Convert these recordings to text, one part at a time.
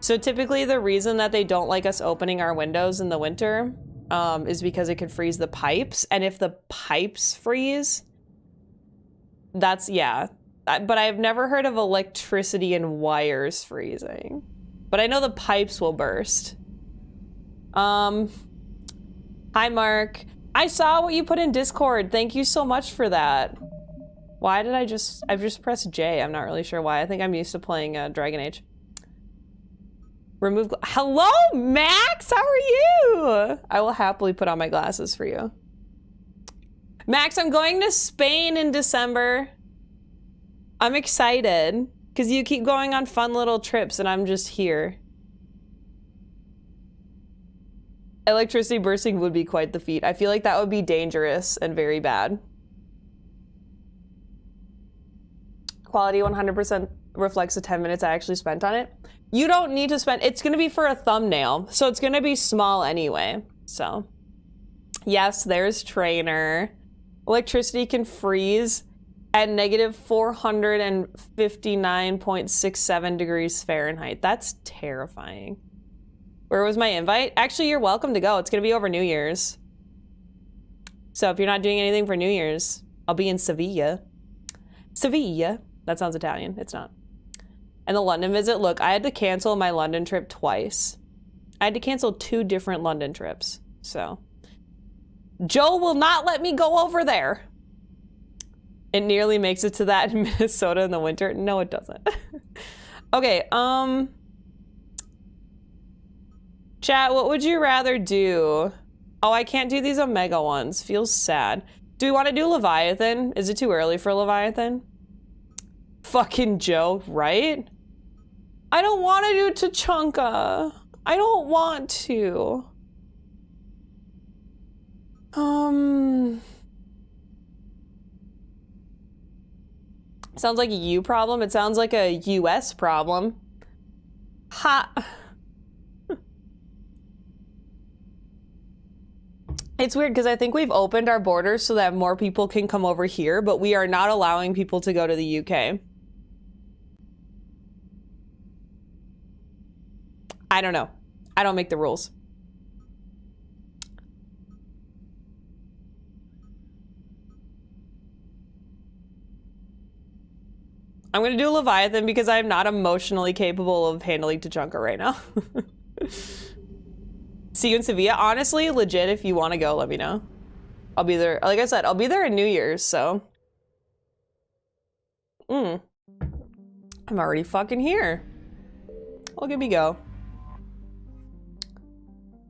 So typically the reason that they don't like us opening our windows in the winter is because it could freeze the pipes. And if the pipes freeze, that's, yeah. But I've never heard of electricity and wires freezing. But I know the pipes will burst. Hi, Mark. I saw what you put in Discord. Thank you so much for that. Why did I've just pressed J. I'm not really sure why. I think I'm used to playing Dragon Age. Remove, hello, Max, how are you? I will happily put on my glasses for you. Max, I'm going to Spain in December. I'm excited because you keep going on fun little trips and I'm just here. Electricity bursting would be quite the feat. I feel like that would be dangerous and very bad. Quality 100% reflects the 10 minutes I actually spent on it. You don't need to spend, it's gonna be for a thumbnail, so it's gonna be small anyway, so. Yes, there's Trainer. Electricity can freeze at negative 459.67 degrees Fahrenheit. That's terrifying. Where was my invite? Actually, you're welcome to go. It's gonna be over New Year's. So if you're not doing anything for New Year's, I'll be in Sevilla. Sevilla. That sounds Italian. It's not. And the London visit, look, I had to cancel my London trip twice. I had to cancel 2 different London trips, so. Joe will not let me go over there. It nearly makes it to that in Minnesota in the winter. No, it doesn't. Okay, chat, what would you rather do? Oh, I can't do these Omega ones. Feels sad. Do we want to do Leviathan? Is it too early for Leviathan? Fucking Joe, right? I don't want to do Tachanka. I don't want to. Sounds like a you problem. It sounds like a US problem. Ha. It's weird because I think we've opened our borders so that more people can come over here, but we are not allowing people to go to the UK. I don't know. I don't make the rules. I'm gonna do Leviathan because I'm not emotionally capable of handling Tachanka right now. See you in Sevilla. Honestly, legit, if you want to go, let me know. I'll be there. Like I said, I'll be there in New Year's, so. I'm already fucking here. Look at me go.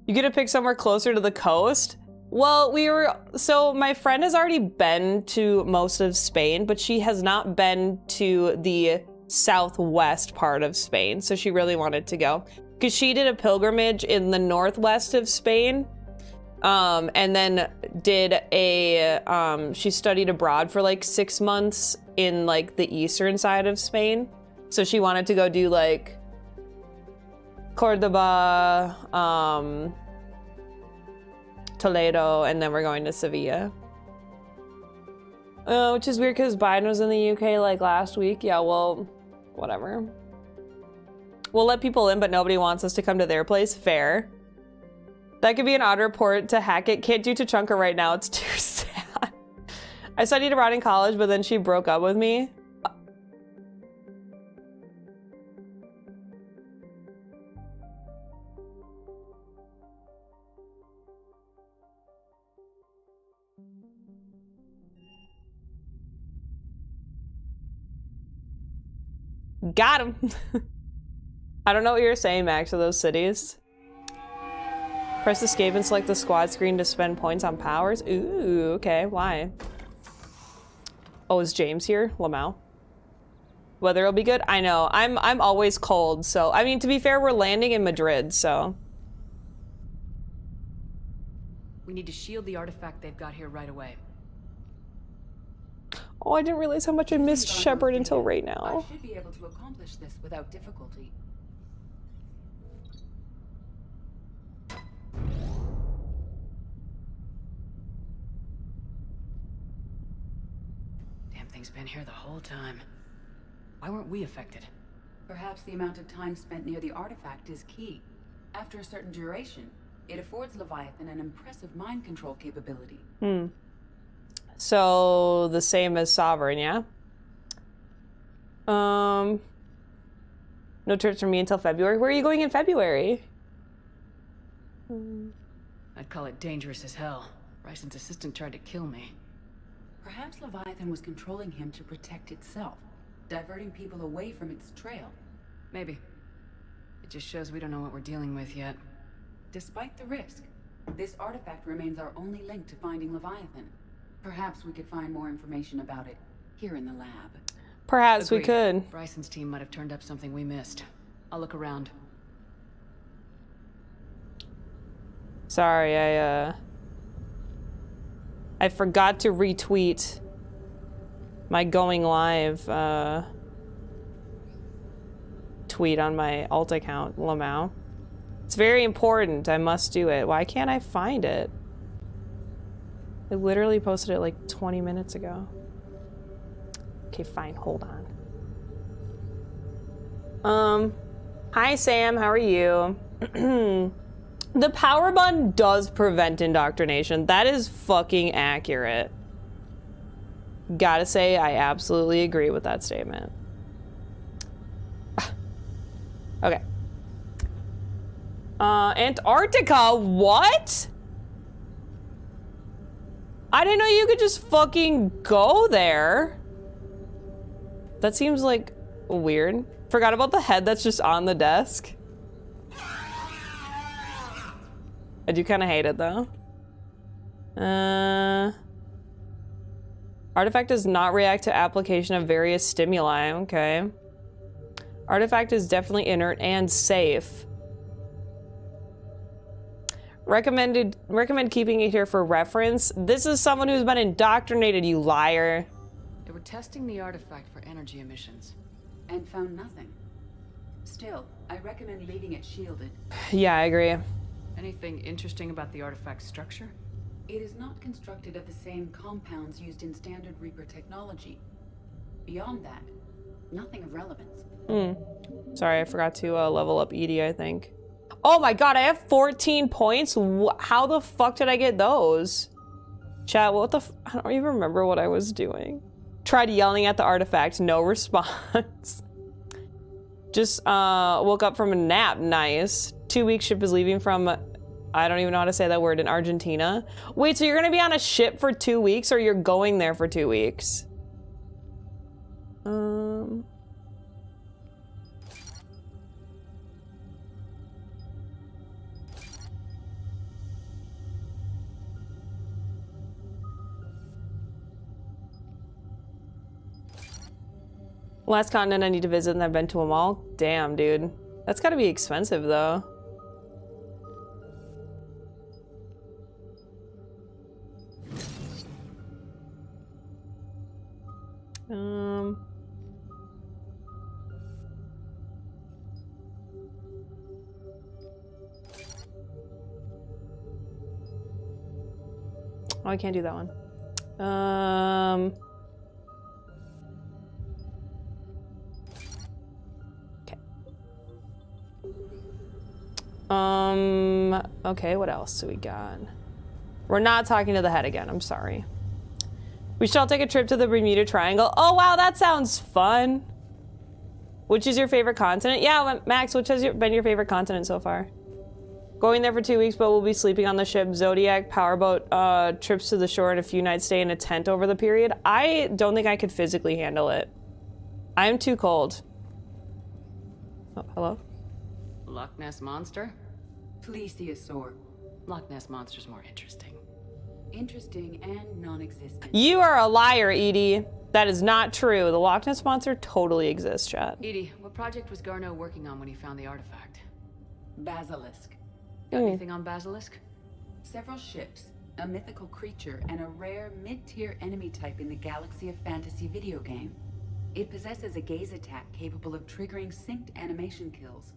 You get to pick somewhere closer to the coast? Well, so my friend has already been to most of Spain, but she has not been to the southwest part of Spain, so she really wanted to go. Because she did a pilgrimage in the northwest of Spain, and then did she studied abroad for like 6 months in like the eastern side of Spain. So she wanted to go do like Cordoba, Toledo, and then we're going to Sevilla. Which is weird because Biden was in the UK like last week. Yeah, well, whatever. We'll let people in, but nobody wants us to come to their place. Fair. That could be an odd report to hack it. Can't do Tachanka right now. It's too sad. I studied abroad in college, but then she broke up with me. Got him. I don't know what you're saying, Max, of those cities. Press escape and select the squad screen to spend points on powers. Ooh, okay, why? Oh, is James here? Lamau. Weather will be good? I know, I'm always cold, so, I mean, to be fair, we're landing in Madrid, so. We need to shield the artifact they've got here right away. Oh, I didn't realize how much I missed Shepard until right now. I should be able to accomplish this without difficulty. Damn thing's been here the whole time. Why weren't we affected? Perhaps the amount of time spent near the artifact is key. After a certain duration, it affords Leviathan an impressive mind control capability. So the same as Sovereign, yeah? No trips from me until February. Where are you going in February? I'd call it dangerous as hell. Bryson's assistant tried to kill me. Perhaps Leviathan was controlling him to protect itself, diverting people away from its trail. Maybe. It just shows we don't know what we're dealing with yet. Despite the risk, this artifact remains our only link to finding Leviathan. Perhaps we could find more information about it here in the lab. Perhaps we Agreed. could. Bryson's team might have turned up something we missed. I'll look around. Sorry, I forgot to retweet my going live tweet on my alt account, Lamau. It's very important. I must do it. Why can't I find it? I literally posted it like 20 minutes ago. Okay, fine. Hold on. Hi, Sam. How are you? The power button does prevent indoctrination. That is fucking accurate. Gotta say, I absolutely agree with that statement. Okay. Antarctica? What? I didn't know you could just fucking go there. That seems like weird. Forgot about the head that's just on the desk. I do kind of hate it though. Artifact does not react to application of various stimuli. Okay. Artifact is definitely inert and safe. Recommend keeping it here for reference. This is someone who's been indoctrinated, you liar. They were testing the artifact for energy emissions. And found nothing. Still, I recommend leaving it shielded. Yeah, I agree. Anything interesting about the artifact's structure? It is not constructed of the same compounds used in standard Reaper technology. Beyond that, nothing of relevance. Sorry, I forgot to level up Edie, I think. Oh my god, I have 14 points? How the fuck did I get those? Chat, what the I don't even remember what I was doing. Tried yelling at the artifact, no response. Just woke up from a nap, nice. 2 weeks ship is leaving from, I don't even know how to say that word, in Argentina. Wait, so you're gonna be on a ship for 2 weeks or you're going there for 2 weeks? Last continent I need to visit and I've been to them all. Damn, dude. That's gotta be expensive though. Oh, I can't do that one. Okay, what else do we got? We're not talking to the head again, I'm sorry. We shall take a trip to the Bermuda Triangle. Oh wow, that sounds fun. Which is your favorite continent? Yeah, Max, which has been your favorite continent so far? Going there for 2 weeks, but we'll be sleeping on the ship. Zodiac, powerboat, trips to the shore and a few nights stay in a tent over the period. I don't think I could physically handle it. I'm too cold. Oh, hello? Loch Ness Monster? Plesiosaur. Loch Ness Monster's more interesting. Interesting and non-existent. You are a liar, Edie. That is not true. The Loch Ness Monster totally exists, chat. Edie, what project was Garneau working on when he found the artifact? Basilisk. Got anything on Basilisk? Several ships, a mythical creature, and a rare mid-tier enemy type in the Galaxy of Fantasy video game. It possesses a gaze attack capable of triggering synced animation kills.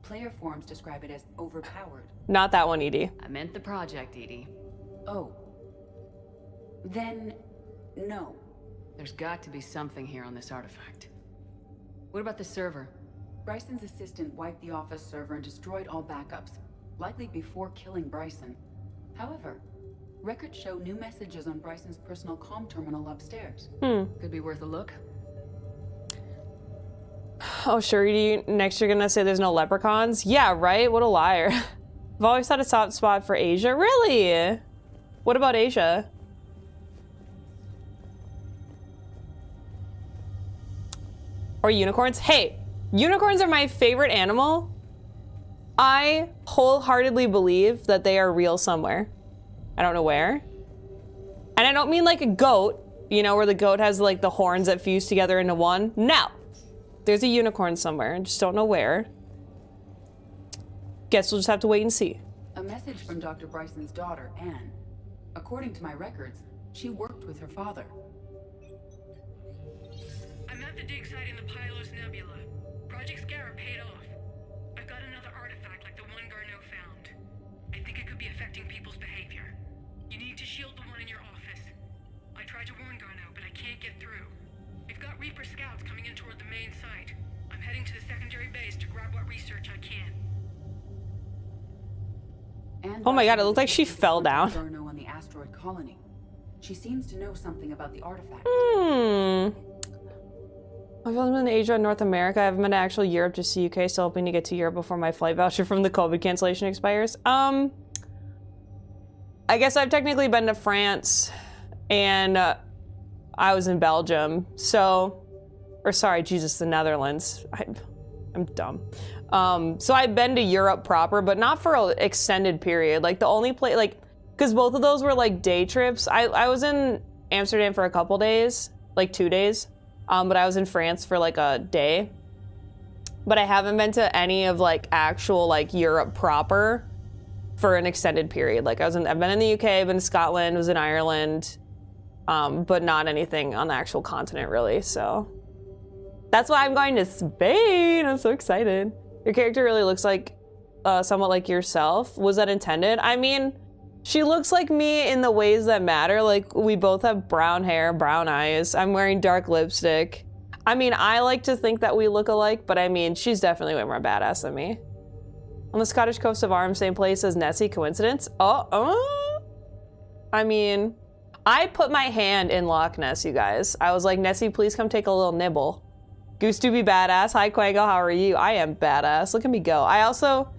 Player forums describe it as overpowered. Not that one, Edie. I meant the project, Edie. Oh. Then, no. There's got to be something here on this artifact. What about the server? Bryson's assistant wiped the office server and destroyed all backups, likely before killing Bryson. However, records show new messages on Bryson's personal comm terminal upstairs. Could be worth a look. Oh, sure. Next you're gonna say there's no leprechauns? Yeah, right? What a liar. I've always had a soft spot for Asia. Really? What about Asia? Or unicorns? Hey, unicorns are my favorite animal. I wholeheartedly believe that they are real somewhere. I don't know where. And I don't mean like a goat, you know, where the goat has like the horns that fuse together into one. No. There's a unicorn somewhere. I just don't know where. Guess we'll just have to wait and see. A message from Dr. Bryson's daughter, Anne. According to my records, she worked with her father. I'm at the dig site in the Pylos Nebula. Project Scarab paid off. I've got another artifact like the one Garneau found. I think it could be affecting people's behavior. You need to shield the one in your office. I tried to warn Garneau, but I can't get through. We've got Reaper scouts coming in toward the main site. I'm heading to the secondary base to grab what research I can. Oh my god, it looked like she fell down. Garneau on the asteroid colony. She seems to know something about the artifact. I've only been to Asia and North America. I haven't been to actual Europe, just the UK, still hoping to get to Europe before my flight voucher from the COVID cancellation expires. I guess I've technically been to France and I was in Belgium. So, or sorry, Jesus, the Netherlands. I'm dumb. So I've been to Europe proper, but not for an extended period. Like the only place, like, because both of those were like day trips. I was in Amsterdam for a couple days, like 2 days. But I was in France for like a day. But I haven't been to any of like actual like Europe proper for an extended period. Like I've been in the UK, I've been to Scotland, was in Ireland, but not anything on the actual continent really. So that's why I'm going to Spain. I'm so excited. Your character really looks like somewhat like yourself. Was that intended? I mean, she looks like me in the ways that matter. Like we both have brown hair, brown eyes. I'm wearing dark lipstick. I mean, I like to think that we look alike, but I mean, she's definitely way more badass than me. On the Scottish coast of Arm, same place as Nessie, coincidence? I mean, I put my hand in Loch Ness, you guys. I was like, Nessie, please come take a little nibble. Goose to be badass. Hi, Quango, how are you? I am badass. Look at me go. I also,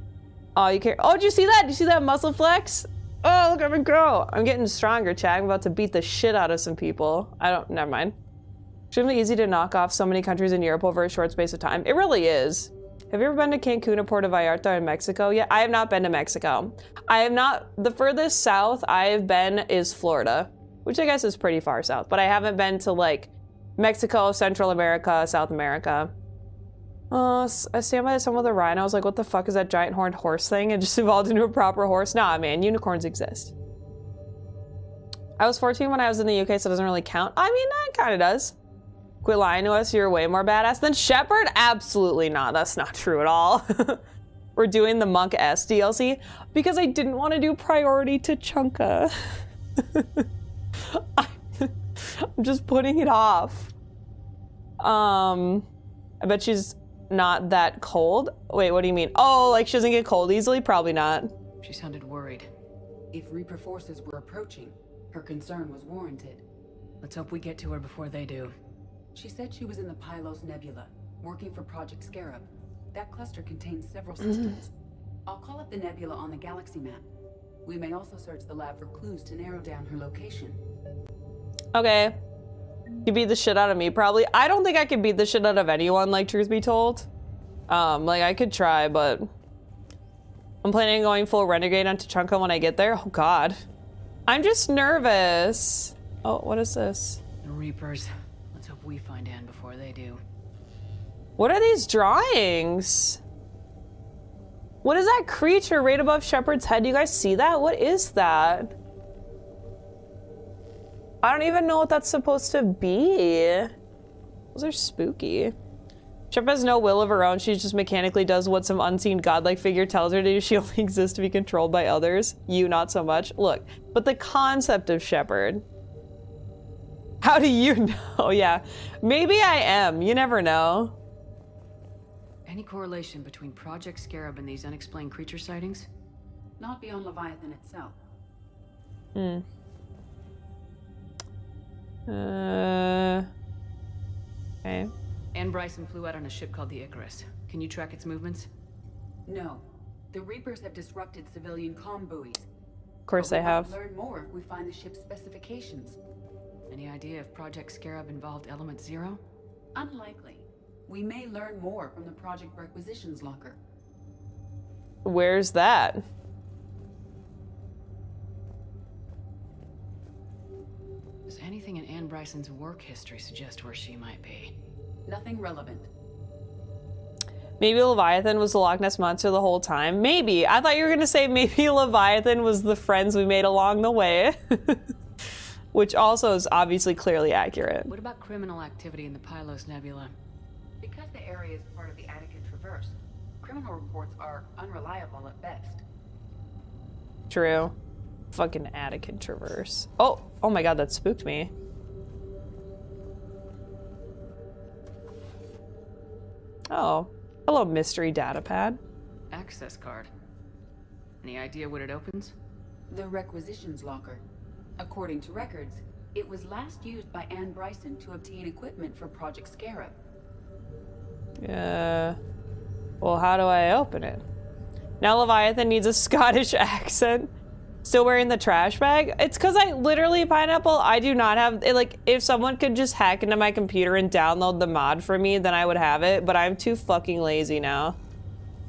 oh, you care. Oh, did you see that? Did you see that muscle flex? Oh, look at me go. I'm getting stronger, Chad. I'm about to beat the shit out of some people. Never mind. Extremely easy to knock off so many countries in Europe over a short space of time. It really is. Have you ever been to Cancun or Puerto Vallarta in Mexico yet? I have not been to Mexico. I have not, the furthest south I've been is Florida, which I guess is pretty far south, but I haven't been to like Mexico, Central America, South America. I stand by some of the rhinos, like what the fuck is that giant horned horse thing? It just evolved into a proper horse? Nah, man, unicorns exist. I was 14 when I was in the UK, so it doesn't really count. I mean, that kind of does. Quit lying to us, you're way more badass than Shepard? Absolutely not, that's not true at all. We're doing the Monk S DLC because I didn't want to do priority to Chunka. I'm just putting it off. I bet she's not that cold. Wait, what do you mean? Oh, like she doesn't get cold easily? Probably not. She sounded worried. If Reaper forces were approaching, her concern was warranted. Let's hope we get to her before they do. She said she was in the Pylos Nebula, working for Project Scarab. That cluster contains several systems. I'll call up the nebula on the galaxy map. We may also search the lab for clues to narrow down her location. Okay. You beat the shit out of me, probably. I don't think I could beat the shit out of anyone, like, truth be told. Like, I could try, but I'm planning on going full renegade onto Chunka when I get there. Oh, God. I'm just nervous. Oh, what is this? The Reapers. Let's hope we find Anne before they do. What are these drawings? What is that creature right above Shepard's head? Do you guys see that? What is that? I don't even know what that's supposed to be. Those are spooky. Shep has no will of her own. She just mechanically does what some unseen godlike figure tells her to do. She only exists to be controlled by others. You, not so much. Look, but the concept of Shepard. How do you know? Yeah, maybe I am. You never know. Any correlation between Project Scarab and these unexplained creature sightings? Not beyond Leviathan itself. Okay. Anne Bryson flew out on a ship called the Icarus. Can you track its movements? No. The Reapers have disrupted civilian comm buoys. Of course they have. Learn more if we find the ship's specifications. Any idea if Project Scarab involved Element Zero? Unlikely. We may learn more from the Project Requisitions Locker. Where's that? Does anything in Anne Bryson's work history suggest where she might be? Nothing relevant. Maybe Leviathan was the Loch Ness Monster the whole time. Maybe. I thought you were going to say maybe Leviathan was the friends we made along the way. Which also is obviously clearly accurate. What about criminal activity in the Pylos Nebula? Because the area is part of the Attica Traverse, criminal reports are unreliable at best. True. Fucking Attica Traverse. Oh my god, that spooked me. Oh. Hello, mystery data pad. Access card. Any idea what it opens? The Requisitions Locker. According to records, it was last used by Anne Bryson to obtain equipment for Project Scarab. Well, how do I open it? Now Leviathan needs a Scottish accent. Still wearing the trash bag? It's because I literally, Pineapple, I do not have, like, if someone could just hack into my computer and download the mod for me, then I would have it, but I'm too fucking lazy now.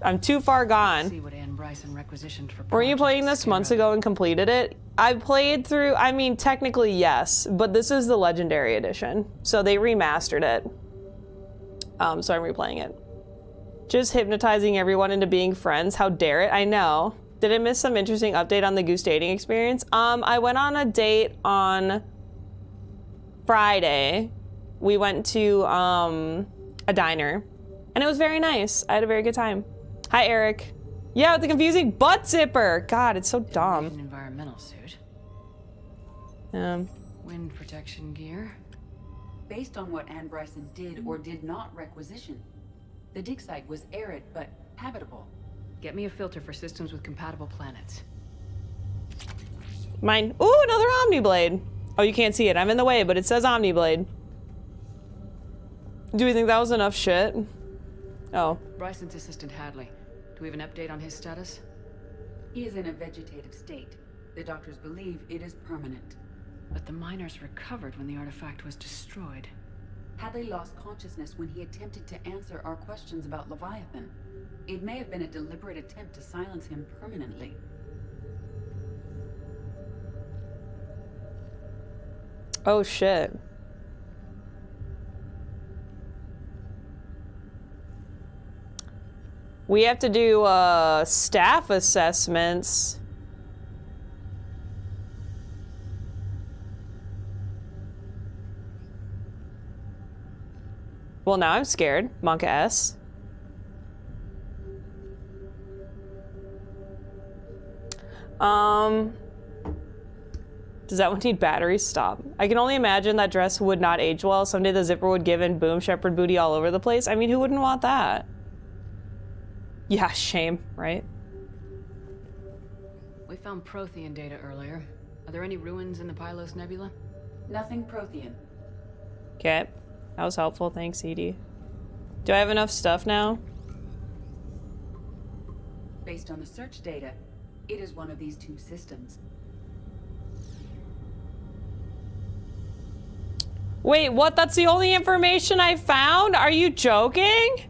I'm too far gone. See what Anne Bryson requisitioned for. Were you playing this months ago and completed it? I played through, I mean, technically yes, but this is the Legendary Edition, so they remastered it. So I'm replaying it. Just hypnotizing everyone into being friends, how dare it? I know. Did I miss some interesting update on the Goose dating experience? I went on a date on Friday. We went to a diner, and it was very nice. I had a very good time. Hi, Eric. Yeah, with the confusing butt zipper. God, it's so dumb. An environmental suit. Wind protection gear. Based on what Anne Bryson did or did not requisition, the dig site was arid but habitable. Get me a filter for systems with compatible planets. Mine. Ooh, another Omniblade. Oh, you can't see it. I'm in the way, but it says Omniblade. Do we think that was enough shit? Oh. Bryson's assistant Hadley. Do we have an update on his status? He is in a vegetative state. The doctors believe it is permanent. But the miners recovered when the artifact was destroyed. Hadley lost consciousness when he attempted to answer our questions about Leviathan. It may have been a deliberate attempt to silence him permanently. Oh, shit. We have to do staff assessments. Well, now I'm scared. Monka S. Does that one need batteries? Stop. I can only imagine that dress would not age well. Someday the zipper would give and boom, shepherd booty all over the place. I mean, who wouldn't want that? Yeah, shame, right? We found Prothean data earlier. Are there any ruins in the Pylos Nebula? Nothing Prothean. Okay. That was helpful. Thanks, Edie. Do I have enough stuff now? Based on the search data, it is one of these two systems. Wait, what? That's the only information I found? Are you joking?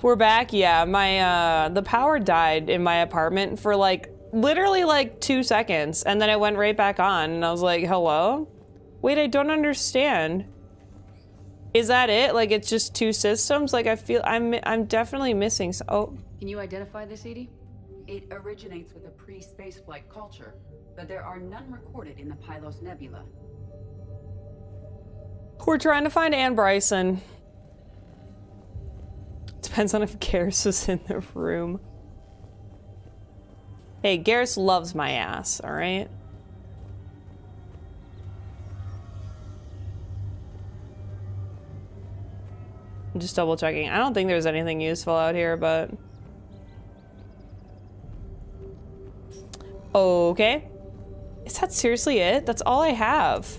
We're back. Yeah, my the power died in my apartment for like literally like 2 seconds, and then it went right back on, and I was like, hello? Wait, I don't understand. Is that it? Like, it's just two systems? Like, I feel I'm definitely missing oh. Can you identify this, Edie? It originates with a pre-spaceflight culture, but there are none recorded in the Pylos Nebula. We're trying to find Anne Bryson. Depends on if Garrus is in the room. Hey, Garrus loves my ass, alright? Just double checking. I don't think there's anything useful out here, but... Okay. Is that seriously it? That's all I have.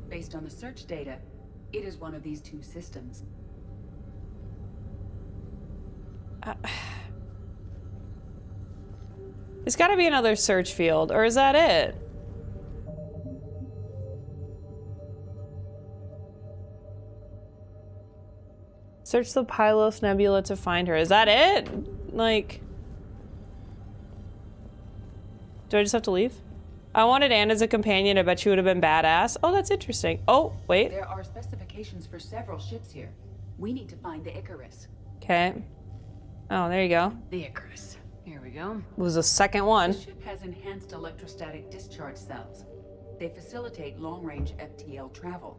Based on the search data, it is one of these two systems. There's gotta be another search field, or is that it? Search the Pylos Nebula to find her. Is that it? Like... Do I just have to leave? I wanted Anne as a companion. I bet she would have been badass. Oh, that's interesting. Oh, wait. There are specifications for several ships here. We need to find the Icarus. Okay. Oh, there you go. The Icarus. Here we go. It was the second one. The ship has enhanced electrostatic discharge cells. They facilitate long-range FTL travel.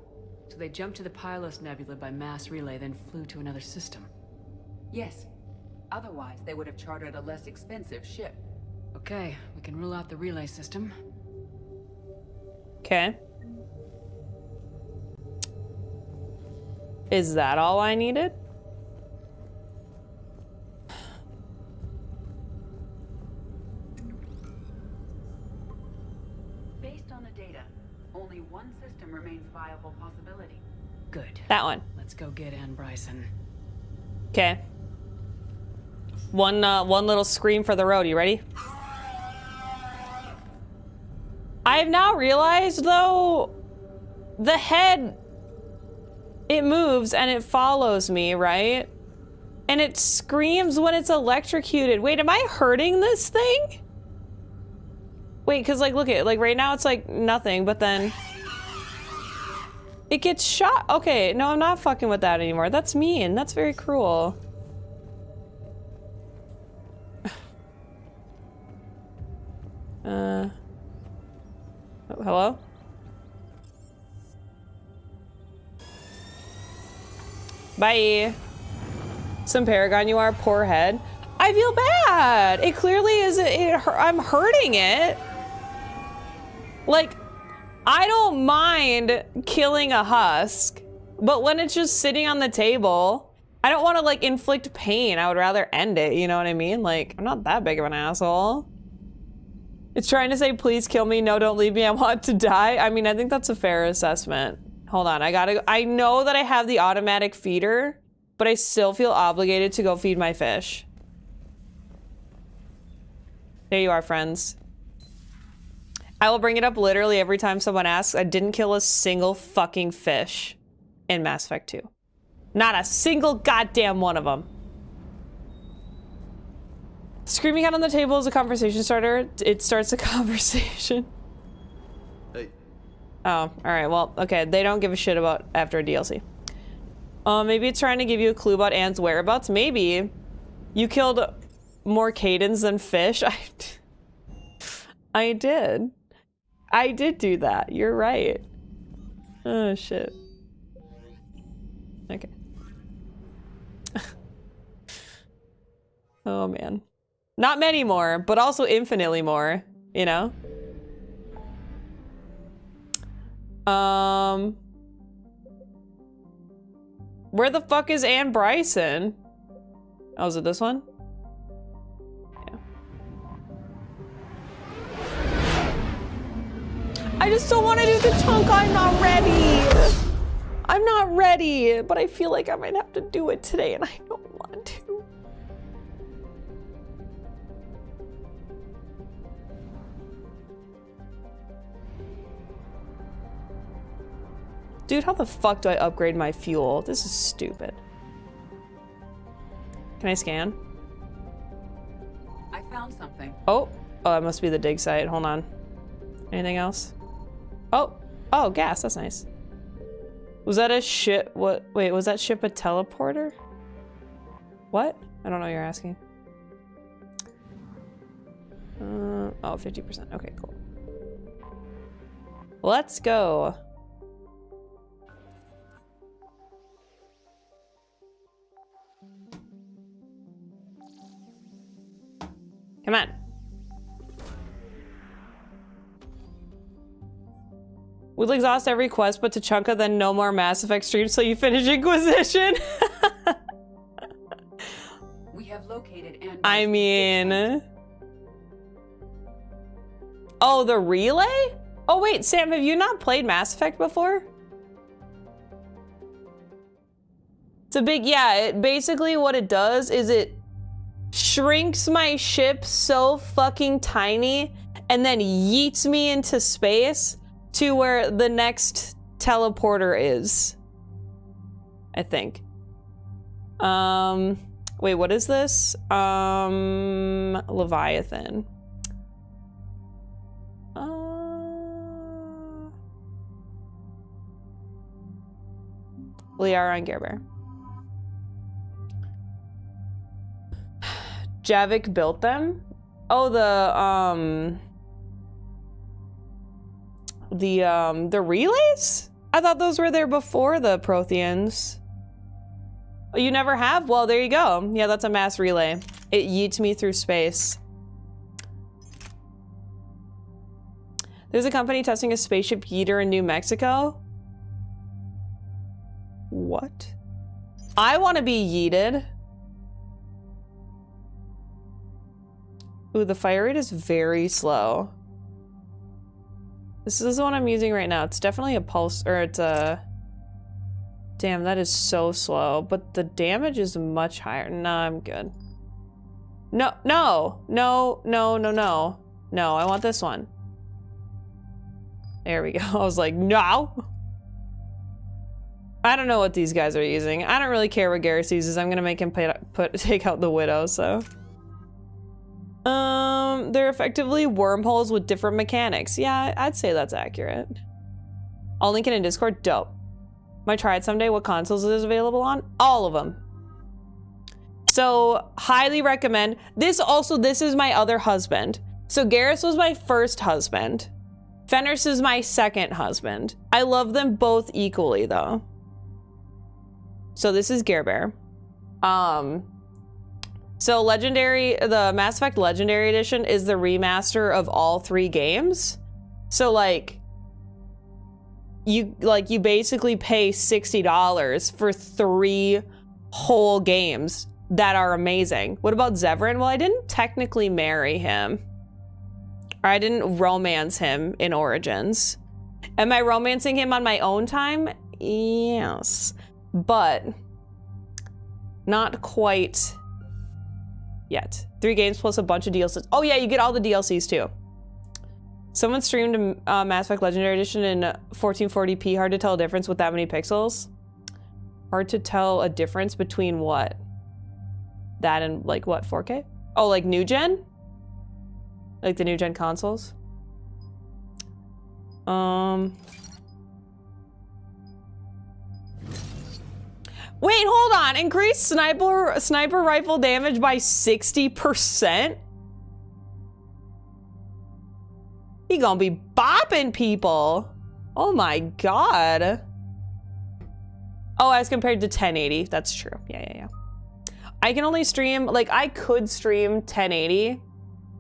So they jumped to the Pylos Nebula by mass relay, then flew to another system. Yes. Otherwise, they would have chartered a less expensive ship. Okay, we can rule out the relay system. Okay. Is that all I needed? Based on the data, only one system remains viable possibility. Good. That one. Let's go get Anne Bryson. Okay. One little scream for the road. You ready? I've now realized, though, the head, it moves and it follows me, right? And it screams when it's electrocuted. Wait, am I hurting this thing? Wait, because, like, look at, like, right now it's, like, nothing, but then it gets shot. Okay, no, I'm not fucking with that anymore. That's mean. That's very cruel. Oh, hello? Bye. Some Paragon you are, poor head. I feel bad. It clearly is, I'm hurting it. Like, I don't mind killing a husk, but when it's just sitting on the table, I don't want to like inflict pain. I would rather end it, you know what I mean? Like, I'm not that big of an asshole. It's trying to say, please kill me. No, don't leave me. I want to die. I mean, I think that's a fair assessment. Hold on, I know that I have the automatic feeder, but I still feel obligated to go feed my fish. There you are, friends. I will bring it up literally every time someone asks. I didn't kill a single fucking fish in Mass Effect 2. Not a single goddamn one of them. Screaming out on the table is a conversation starter. It starts a conversation. Hey. Oh, all right. Well, okay. They don't give a shit about after a DLC. Maybe it's trying to give you a clue about Anne's whereabouts. Maybe. You killed more Cadens than fish. I did. I did do that. You're right. Oh, shit. Okay. Oh, man. Not many more, but also infinitely more, you know? Where the fuck is Anne Bryson? Oh, is it this one? Yeah. I just don't want to do the chunk. I'm not ready. I'm not ready, but I feel like I might have to do it today and I don't want to. Dude, how the fuck do I upgrade my fuel? This is stupid. Can I scan? I found something. Oh, it must be the dig site. Hold on. Anything else? Oh, gas. That's nice. Was that a ship? What? Wait, was that ship a teleporter? What? I don't know what you're asking. Oh, 50%. Okay, cool. Let's go. Come on. We'll exhaust every quest but Tachanka, then no more Mass Effect streams so you finish Inquisition. We have located and I mean... Oh, the relay? Oh wait, Sam, have you not played Mass Effect before? It's a big, yeah, basically what it does is it shrinks my ship so fucking tiny and then yeets me into space to where the next teleporter is. I think. Wait, what is this? Leviathan. Liara and Gerber. Javik built them? Oh, the relays? I thought those were there before the Protheans. Oh, you never have? Well, there you go. Yeah, that's a mass relay. It yeets me through space. There's a company testing a spaceship yeeter in New Mexico. What? I want to be yeeted. Ooh, the fire rate is very slow. This is the one I'm using right now. It's definitely a pulse, or it's a... Damn, that is so slow. But the damage is much higher. No, I'm good. No, no, no, no, no, no. No, I want this one. There we go. I was like, no. I don't know what these guys are using. I don't really care what Garrus uses. I'm gonna make him take out the Widow, so. They're effectively wormholes with different mechanics. Yeah, I'd say that's accurate. I'll link it in Discord. Dope. Might try it someday. What consoles is available on? All of them. So, highly recommend. This is my other husband. So Garrus was my first husband. Fenris is my second husband. I love them both equally, though. So this is Gerber. So Legendary, the Mass Effect Legendary Edition is the remaster of all 3 games. So like you basically pay $60 for 3 whole games that are amazing. What about Zevran? Well, I didn't technically marry him. Or I didn't romance him in Origins. Am I romancing him on my own time? Yes. But not quite yet. 3 games plus a bunch of DLCs. Oh yeah, you get all the DLCs too. Someone streamed Mass Effect Legendary Edition in 1440p. Hard to tell a difference with that many pixels. Hard to tell a difference between what? That and like what, 4K? Oh, like new gen? Like the new gen consoles? Wait, hold on. Increase sniper rifle damage by 60%? He gonna be bopping people. Oh my god. Oh, as compared to 1080. That's true. Yeah. I can only stream, like I could stream 1080,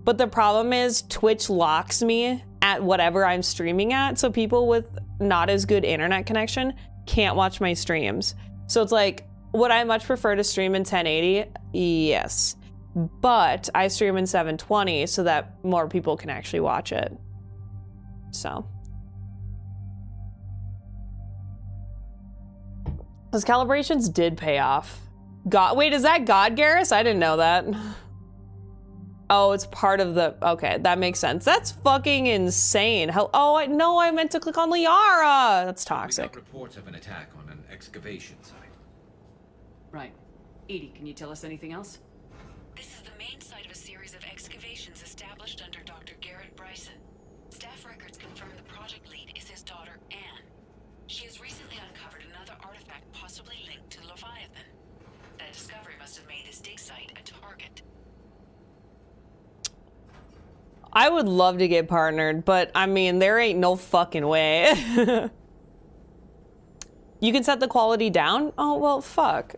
but the problem is Twitch locks me at whatever I'm streaming at, so people with not as good internet connection can't watch my streams. So it's like, would I much prefer to stream in 1080? Yes. But I stream in 720 so that more people can actually watch it. So. Those calibrations did pay off. God, wait, is that God Garrus? I didn't know that. Oh, it's part of the, okay, that makes sense. That's fucking insane. Oh, I meant to click on Liara. That's toxic. We got reports of an attack on an excavation site. Right. Edie, can you tell us anything else? This is the main site of a series of excavations established under Dr. Garrett Bryson. Staff records confirm the project lead is his daughter, Anne. She has recently uncovered another artifact possibly linked to Leviathan. That discovery must have made this dig site a target. I would love to get partnered, but I mean, there ain't no fucking way. You can set the quality down? Oh, well, fuck.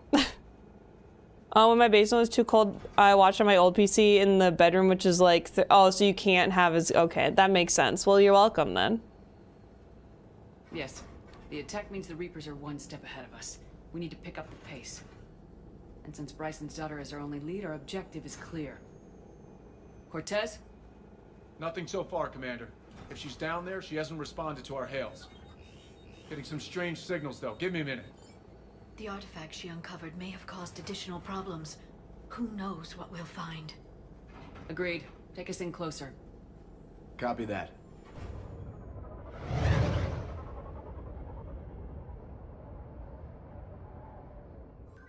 When my basement was too cold, I watched on my old PC in the bedroom, which is like, oh, so you can't have as, okay, that makes sense. Well, you're welcome then. Yes. The attack means the Reapers are one step ahead of us. We need to pick up the pace. And since Bryson's daughter is our only lead, our objective is clear. Cortez? Nothing so far, Commander. If she's down there, she hasn't responded to our hails. Getting some strange signals, though. Give me a minute. The artifact she uncovered may have caused additional problems. Who knows what we'll find? Agreed. Take us in closer. Copy that.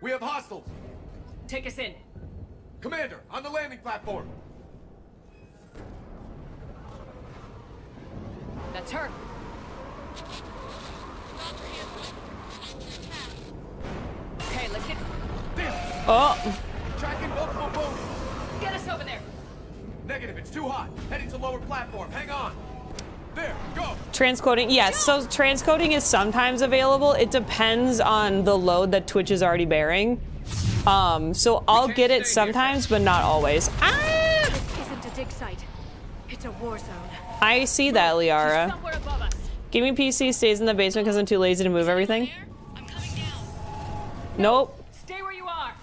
We have hostiles! Take us in. Commander, on the landing platform! That's her. Okay, let's get... Oh, Tracking multiple boats! Get us over there! Negative, it's too hot. Heading to lower platform. Hang on. There, go! transcoding. Yes, so transcoding is sometimes available. It depends on the load that Twitch is already bearing. So I'll get it sometimes, but not always. Ah! This isn't a dig site. It's a war zone. I see that, Liara. Somewhere above us. Gaming PC stays in the basement because I'm too lazy to move everything. I'm coming down. Nope. Stay where you are.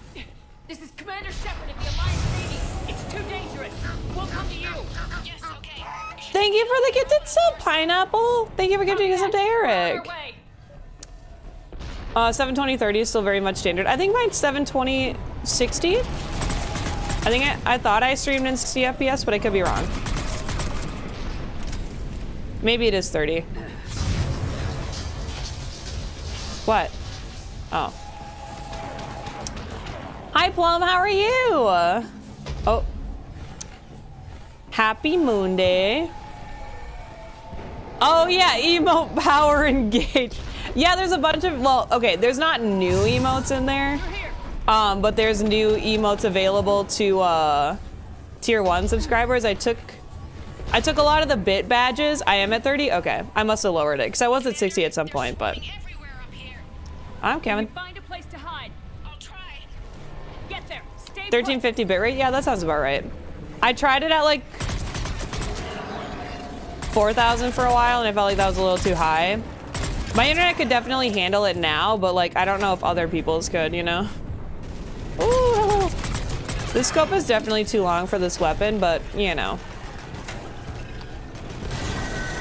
This is Commander Shepard of the Alliance Navy. It's too dangerous. We'll come to you. Yes, okay. Thank you for the gifted sub, Pineapple. Thank you for gifting a sub to On Eric. our way. 720/30 is still very much standard. I think mine's 720/60. I thought I streamed in 60 FPS, but I could be wrong. Maybe it is 30. What? Oh. Hi Plum, how are you? Oh. Happy Moon Day. Oh yeah, emote power engaged. Yeah, there's a bunch of, well, okay, there's not new emotes in there. But there's new emotes available to tier 1 subscribers. I took a lot of the bit badges. I am at 30. Okay, I must have lowered it because I was at 60 at some point, but Everywhere up here. I'm coming. Find a place to hide. I'll try. Get there. Stay 1350 bit rate. Yeah, that sounds about right. I tried it at like 4,000 for a while, and I felt like that was a little too high. My internet could definitely handle it now, but like I don't know if other people's could, you know. Ooh, this scope is definitely too long for this weapon, but you know.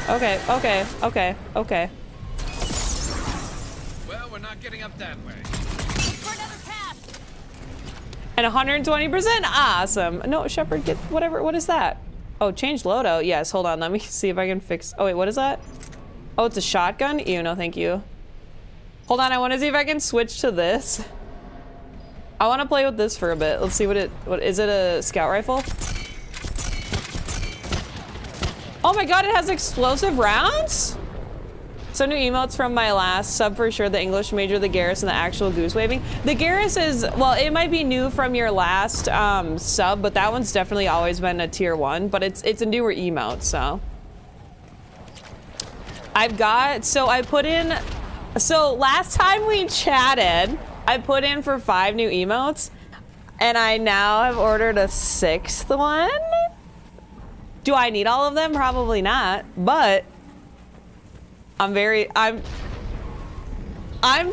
Okay, okay, okay, okay. Well, we're not getting up that way. And 120%, awesome. No, Shepard, get whatever. What is that? Oh, change loadout. Yes, hold on. Let me see if I can fix. Oh wait, what is that? Oh, it's a shotgun? Ew, no, thank you. Hold on, I want to see if I can switch to this. I want to play with this for a bit. Let's see what is it, a scout rifle? Oh my god, it has explosive rounds? So new emotes from my last sub for sure, the English major, the Garrus, and the actual goose waving. The Garrus is, well, it might be new from your last sub, but that one's definitely always been a tier 1, but it's a newer emote, so. So last time we chatted, I put in for 5 new emotes, and I now have ordered a 6th one. Do I need all of them? Probably not, but I'm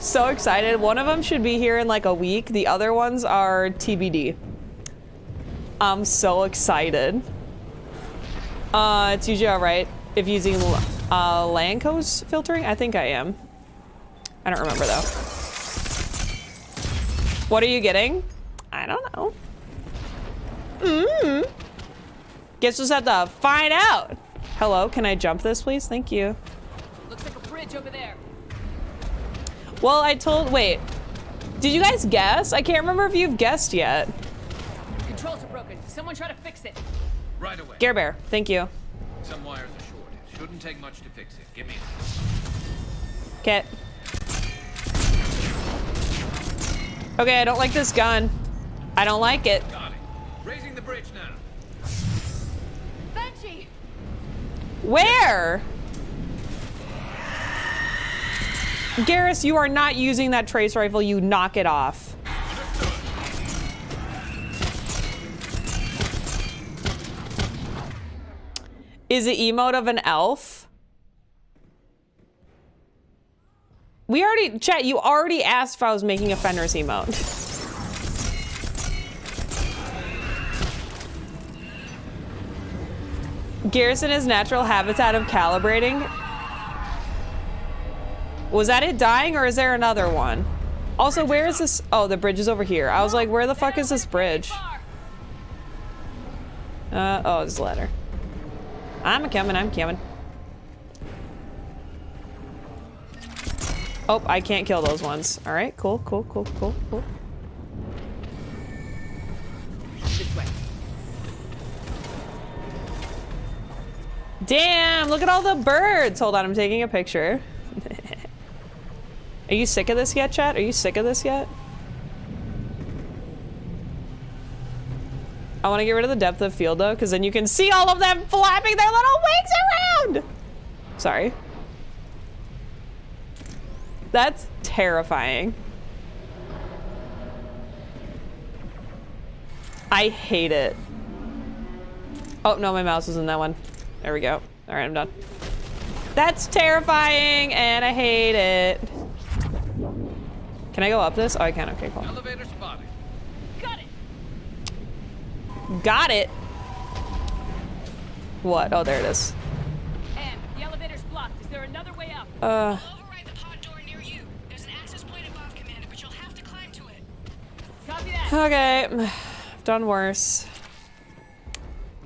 so excited. One of them should be here in like a week. The other ones are TBD. I'm so excited. It's usually all right if using Lancos filtering. I think I am. I don't remember though. What are you getting? I don't know. Guess we'll just have to find out. Hello, can I jump this, please? Thank you. Looks like a bridge over there. Well, wait. Did you guys guess? I can't remember if you've guessed yet. Controls are broken. Someone try to fix it. Right away. Gare Bear, thank you. Some wires are short. It shouldn't take much to fix it. Give me a Okay. Okay, I don't like this gun. I don't like it. Got it. Raising the bridge now. Banshee! Where? Garrus, you are not using that trace rifle. You knock it off. Is it emote of an elf? We already, chat, you already asked if I was making a Fenris emote. Garrison is natural habitat of calibrating. Was that it dying or is there another one? Also, where is this? Oh, the bridge is over here. I was like, where the fuck is this bridge? Oh, there's a ladder. I'm coming. Oh, I can't kill those ones. All right, cool. This way. Damn, look at all the birds. Hold on, I'm taking a picture. Are you sick of this yet, chat? Are you sick of this yet? I want to get rid of the depth of field though, because then you can see all of them flapping their little wings around. Sorry. That's terrifying. I hate it. Oh no, my mouse was in that one. There we go. All right, I'm done. That's terrifying and I hate it. Can I go up this? Oh, I can. Okay, cool. Elevator spotted. Got it. What? Oh, there it is. And the elevator's blocked. Is there another way up? I'll override the pod door near you. There's an access point above, Commander, but you'll have to climb to it. Copy that. Okay. I've done worse.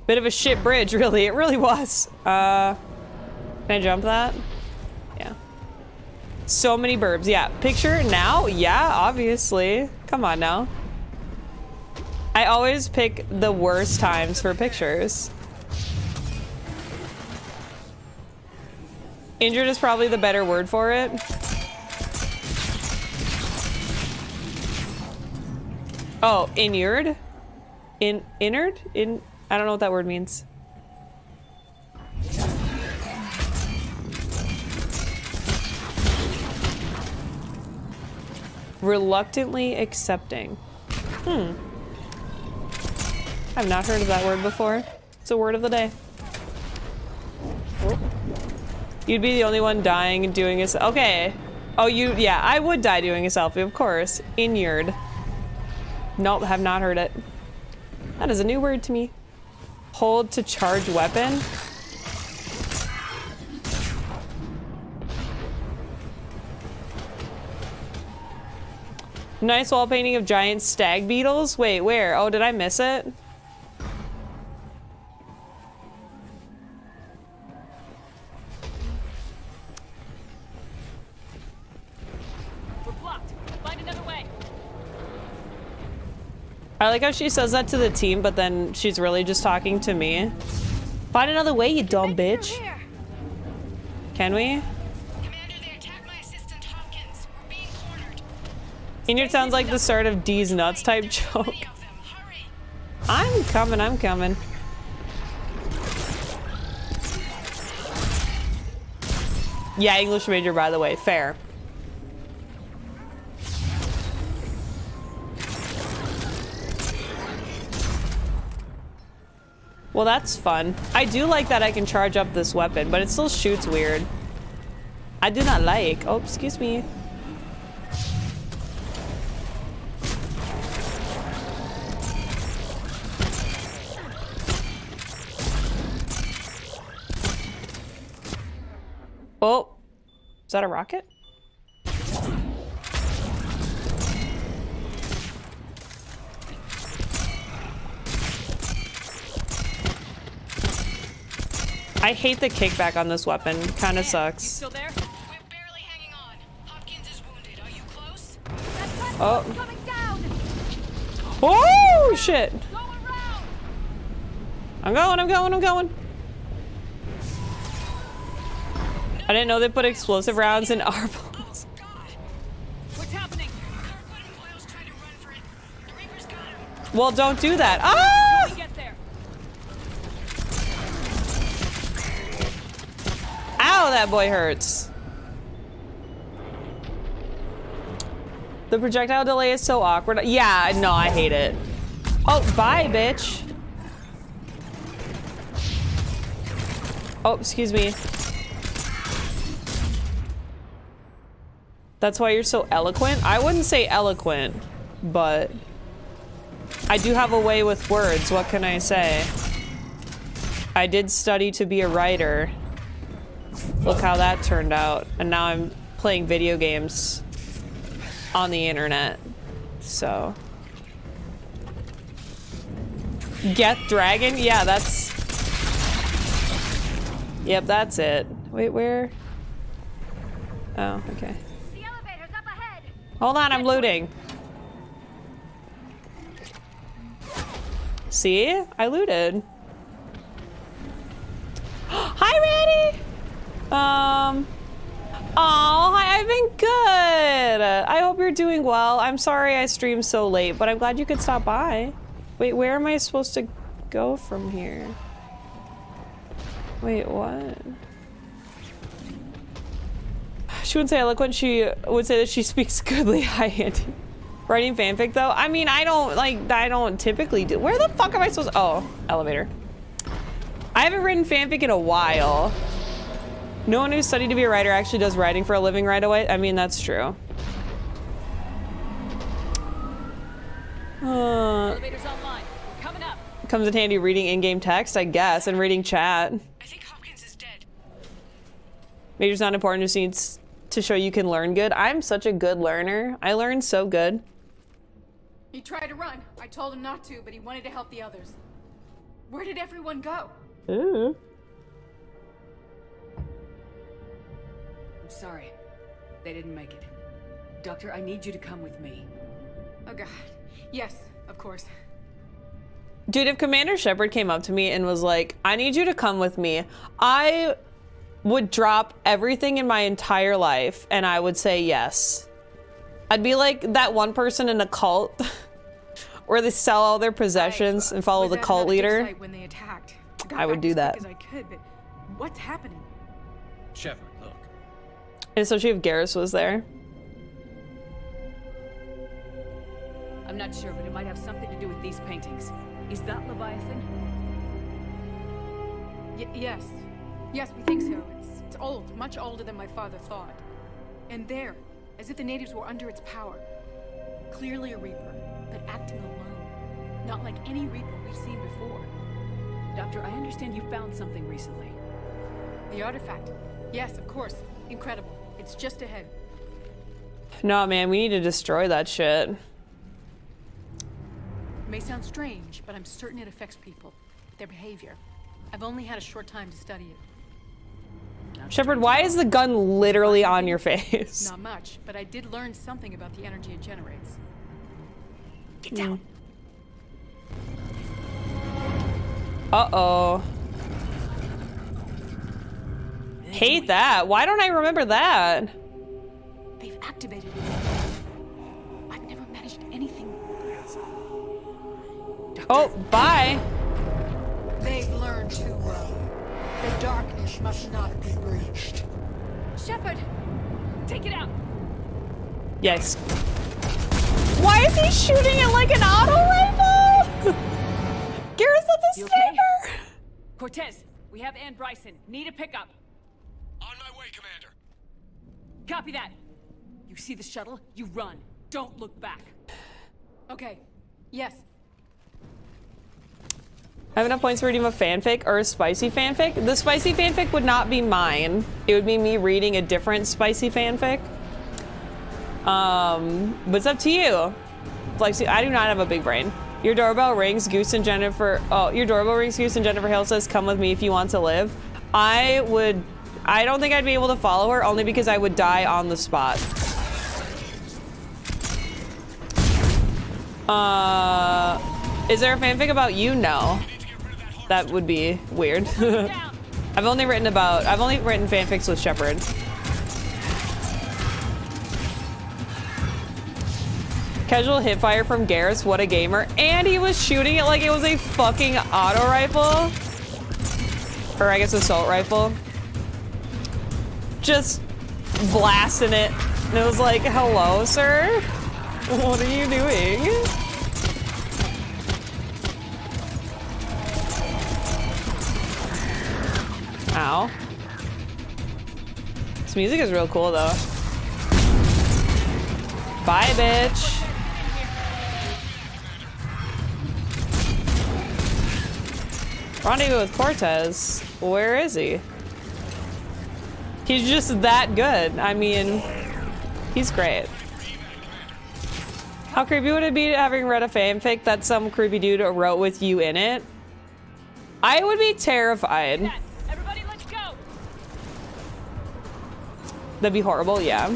Bit of a shit bridge, really. It really was. Can I jump that? Yeah. So many burbs. Yeah. Picture now? Yeah, obviously. Come on now. I always pick the worst times for pictures. Injured is probably the better word for it. Oh, inured? Innard? I don't know what that word means. Reluctantly accepting. I've not heard of that word before. It's a word of the day. You'd be the only one dying and doing a selfie. Okay. Oh, yeah, I would die doing a selfie, of course. Inured. Nope, have not heard it. That is a new word to me. Hold to charge weapon. Nice wall painting of giant stag beetles. Wait, where? Oh, did I miss it? We're blocked. Find another way. I like how she says that to the team, but then she's really just talking to me. Find another way, you dumb bitch. Can we? Commander, they attacked my assistant Hopkins. We're being cornered. Inured sounds like the start of D's nuts type joke. 20 of them. Hurry. I'm coming. Yeah, English major, by the way. Fair. Well, that's fun. I do like that I can charge up this weapon, but it still shoots weird. I do not like. Oh, excuse me. Oh, is that a rocket? I hate the kickback on this weapon. Kind of sucks. Still there? We're barely hanging on. Hopkins is wounded. Are you close? Oh. Coming down. Oh, shit. Go around. I'm going. I didn't know they put explosive rounds in our bullets. Oh, God. What's happening? Kirkwood and Boyle's trying to run for it. The Reaper's got him. Well, don't do that. Ah! We get there. Ow, that boy hurts. The projectile delay is so awkward. Yeah, no, I hate it. Oh, bye, bitch. Oh, excuse me. That's why you're so eloquent? I wouldn't say eloquent, but I do have a way with words. What can I say? I did study to be a writer. Look how that turned out. And now I'm playing video games on the internet. So. Get Dragon? Yeah, that's... Yep, that's it. Wait, where? Oh, okay. The elevator's up ahead. Hold on, I'm looting. See? I looted. Hi, Randy! Oh, hi, I've been good. I hope you're doing well. I'm sorry I streamed so late, but I'm glad you could stop by. Wait, where am I supposed to go from here? Wait, what? She wouldn't say eloquent, she would say that she speaks goodly. Hi, Andy. Writing fanfic, though? I mean, I don't typically do. Where the fuck am I supposed to? Oh, elevator. I haven't written fanfic in a while. No one who studied to be a writer actually does writing for a living right away. I mean, that's true. Elevator's online. We're coming up. Comes in handy reading in-game text, I guess, and reading chat. I think Hopkins is dead. Major's not important, just needs to show you can learn good. I'm such a good learner. I learn so good. He tried to run. I told him not to, but he wanted to help the others. Where did everyone go? Ooh. I'm sorry. They didn't make it. Doctor, I need you to come with me. Oh god. Yes, of course. Dude, if Commander Shepard came up to me and was like, I need you to come with me, I would drop everything in my entire life and I would say yes. I'd be like that one person in a cult where they sell all their possessions and follow the cult leader. When they attacked. I would do that. As I could, but what's happening? Shepard, look. And especially if Garrus was there. I'm not sure, but it might have something to do with these paintings. Is that Leviathan? Yes. Yes, we think so. It's old, much older than my father thought. And there, as if the natives were under its power. Clearly a Reaper, but acting alone. Not like any Reaper we've seen before. Doctor, I understand you found something recently. The artifact. Yes, of course. Incredible. It's just ahead. No, man, we need to destroy that shit. It may sound strange, but I'm certain it affects people. Their behavior. I've only had a short time to study it. Shepard, why is the gun literally on your face? Not much, but I did learn something about the energy it generates. Get down. Uh-oh. Hate that. Why don't I remember that? They've activated it. I've never managed anything. Oh, bye. They've learned too well. The darkness must not be breached. Shepard! Take it out! Yes. Why is he shooting it like an auto rifle? Garrus, that's a You sniper! okay? Cortez, we have Ann Bryson. Need a pickup. On my way, Commander. Copy that. You see the shuttle? You run. Don't look back. Okay. Yes. I have enough points to redeem a fanfic or a spicy fanfic. The spicy fanfic would not be mine. It would be me reading a different spicy fanfic. But it's up to you. Flexi, I do not have a big brain. Your doorbell rings, Goose and Jennifer. Oh, your doorbell rings, Goose and Jennifer Hill says, "Come with me if you want to live." I don't think I'd be able to follow her, only because I would die on the spot. Is there a fanfic about you? No. That would be weird. I've only written fanfics with Shepard. Casual hipfire from Garrus, what a gamer. And he was shooting it like it was a fucking auto rifle. Or I guess assault rifle. Just blasting it. And it was like, hello, sir? What are you doing? Ow. This music is real cool, though. Bye, bitch. Rendezvous with Cortez. Where is he? He's just that good. I mean, he's great. How creepy would it be having read a fanfic that some creepy dude wrote with you in it? I would be terrified. Everybody, let's go. That'd be horrible, yeah.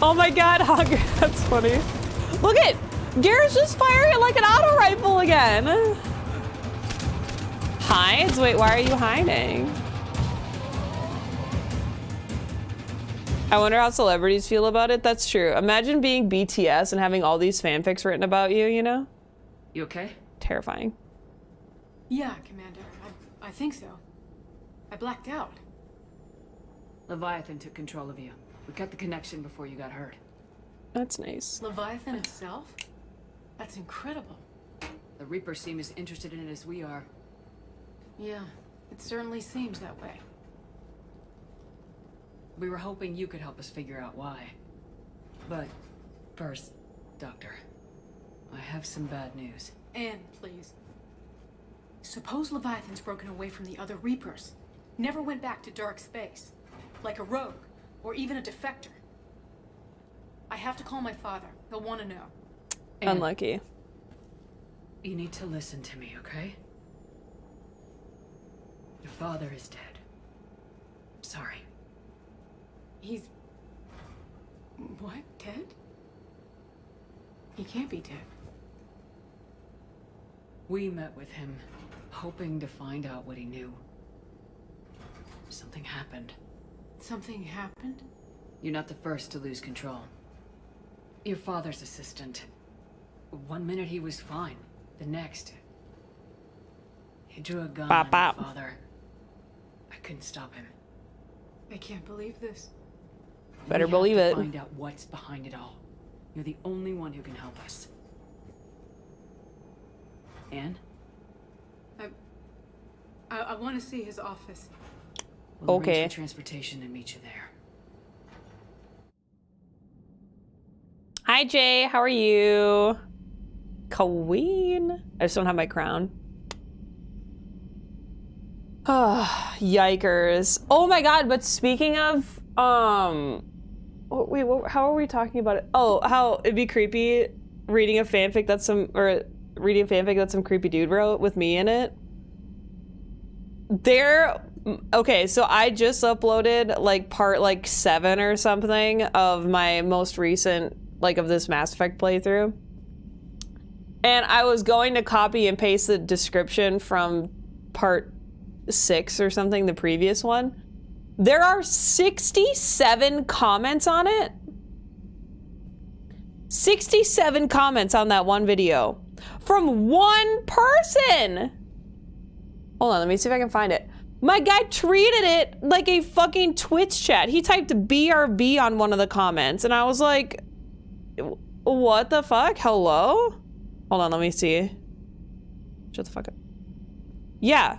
Oh my god, Hogger, that's funny. Look at Garrett's just firing it like an auto rifle again. Hides? Wait, why are you hiding? I wonder how celebrities feel about it. That's true. Imagine being BTS and having all these fanfics written about you, you know? You okay? Terrifying. Yeah, Commander. I think so. I blacked out. Leviathan took control of you. We cut the connection before you got hurt. That's nice. Leviathan itself? That's incredible. The Reapers seem as interested in it as we are. Yeah, it certainly seems that way. We were hoping you could help us figure out why. But first, Doctor, I have some bad news. Anne, please. Suppose Leviathan's broken away from the other Reapers. Never went back to dark space. Like a rogue, or even a defector. I have to call my father. He'll want to know. Anne, Unlucky. you need to listen to me, okay? Your father is dead. Sorry. He's... What? Dead? He can't be dead. We met with him, hoping to find out what he knew. Something happened. Something happened? You're not the first to lose control. Your father's assistant. One minute he was fine. The next... he drew a gun on my father. I couldn't stop him. I can't believe this. Better We believe have it. to find out what's behind it all. You're the only one who can help us. Anne? I want to see his office. We'll Okay. arrange for transportation and meet you there. Hi, Jay. How are you? Queen. I just don't have my crown. Yikers. Oh my god, but speaking of, wait, how are we talking about it? Oh, how it'd be creepy reading a fanfic that reading a fanfic that some creepy dude wrote with me in it. Okay, so I just uploaded like part 7 or something of my most recent, of this Mass Effect playthrough. And I was going to copy and paste the description from part 6 or something, the previous one. There are 67 comments on it. 67 comments on that one video from one person. Hold on, let me see if I can find it. My guy treated it like a fucking Twitch chat. He typed BRB on one of the comments and I was like, what the fuck? Hello? Hold on, let me see. Shut the fuck up. Yeah.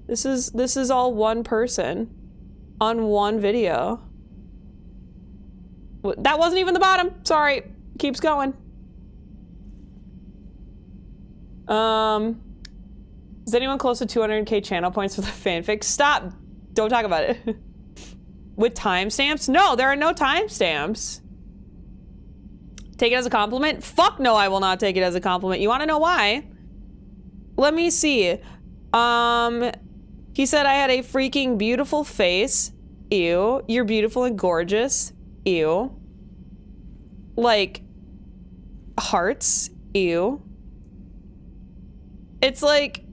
This is all one person on one video. That wasn't even the bottom. Sorry. Keeps going. Is anyone close to 200k channel points for the fanfic? Stop. Don't talk about it. With timestamps? No, there are no timestamps. Take it as a compliment? Fuck no, I will not take it as a compliment. You want to know why? Let me see. He said I had a freaking beautiful face. Ew. You're beautiful and gorgeous. Ew. Like, hearts. Ew. It's like...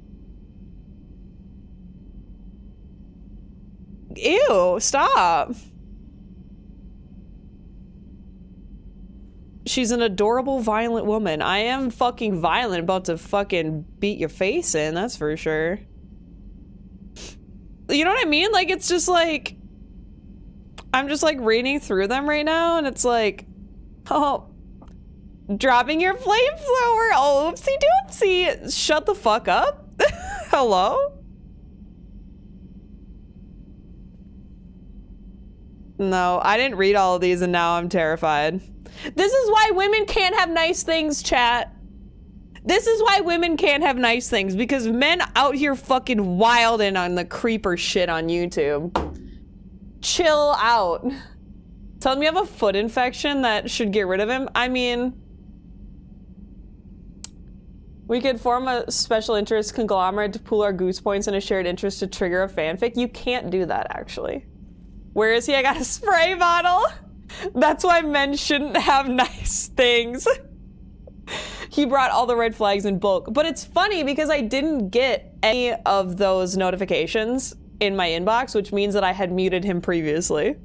Ew, stop. She's an adorable, violent woman. I am fucking violent, about to fucking beat your face in, that's for sure. You know what I mean? Like, it's just like... I'm just like reading through them right now, and it's like... Oh... Dropping your flamethrower! Oh, oopsie doopsie! Shut the fuck up? Hello? No, I didn't read all of these and now I'm terrified. This is why women can't have nice things, chat. This is why women can't have nice things, because men out here fucking wilding on the creeper shit on YouTube. Chill out. Tell me you have a foot infection that should get rid of him. I mean, we could form a special interest conglomerate to pool our goose points in a shared interest to trigger a fanfic. You can't do that, actually. Where is he? I got a spray bottle. That's why men shouldn't have nice things. He brought all the red flags in bulk. But it's funny because I didn't get any of those notifications in my inbox, which means that I had muted him previously.